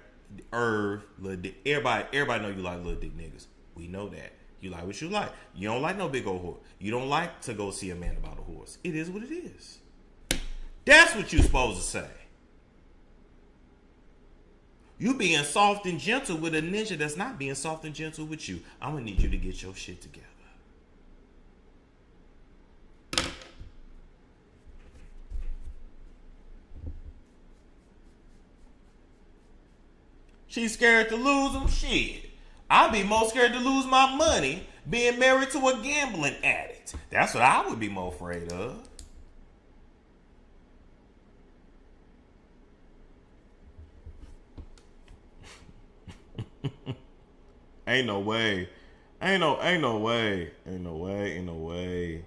Irv, little dick. Everybody know you like little dick niggas. We know that. You like what you like. You don't like no big old horse. You don't like to go see a man about a horse. It is what it is. That's what you supposed to say. You being soft and gentle with a ninja that's not being soft and gentle with you. I'm gonna need you to get your shit together. She's scared to lose him? Shit. I'd be more scared to lose my money being married to a gambling addict. That's what I would be more afraid of. Ain't no way. Ain't no way. Ain't no way.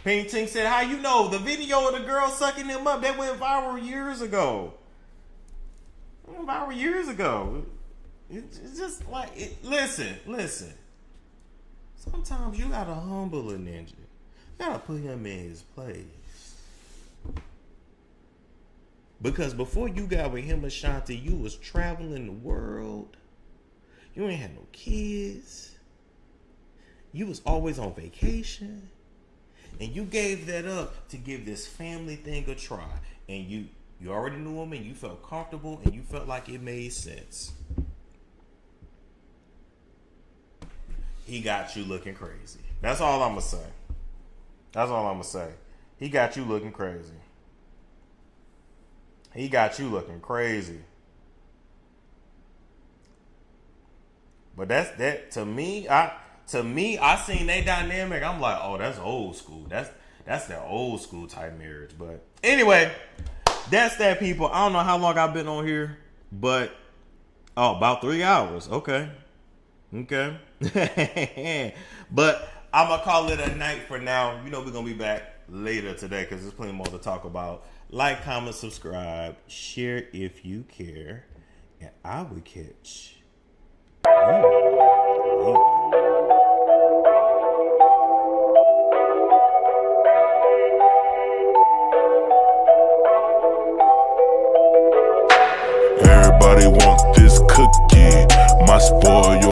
Ping Ting said, how you know? The video of the girl sucking him up, that went viral years ago. It's just like, listen. Sometimes you gotta humble a ninja. You gotta put him in his place. Because before you got with him, Ashanti, you was traveling the world. You ain't had no kids. You was always on vacation. And you gave that up to give this family thing a try. And you already knew him and you felt comfortable and you felt like it made sense. He got you looking crazy. That's all I'm going to say. He got you looking crazy. But that's that to me. I seen that dynamic. I'm like, oh, that's old school. That's that old school type marriage. But anyway, that's that, people. I don't know how long I've been on here, but about 3 hours. Okay. But I'm gonna call it a night for now. You know we're gonna be back later today because there's plenty more to talk about. Like, comment, subscribe, share if you care, and I will catch you. Everybody want this cookie, my spoil your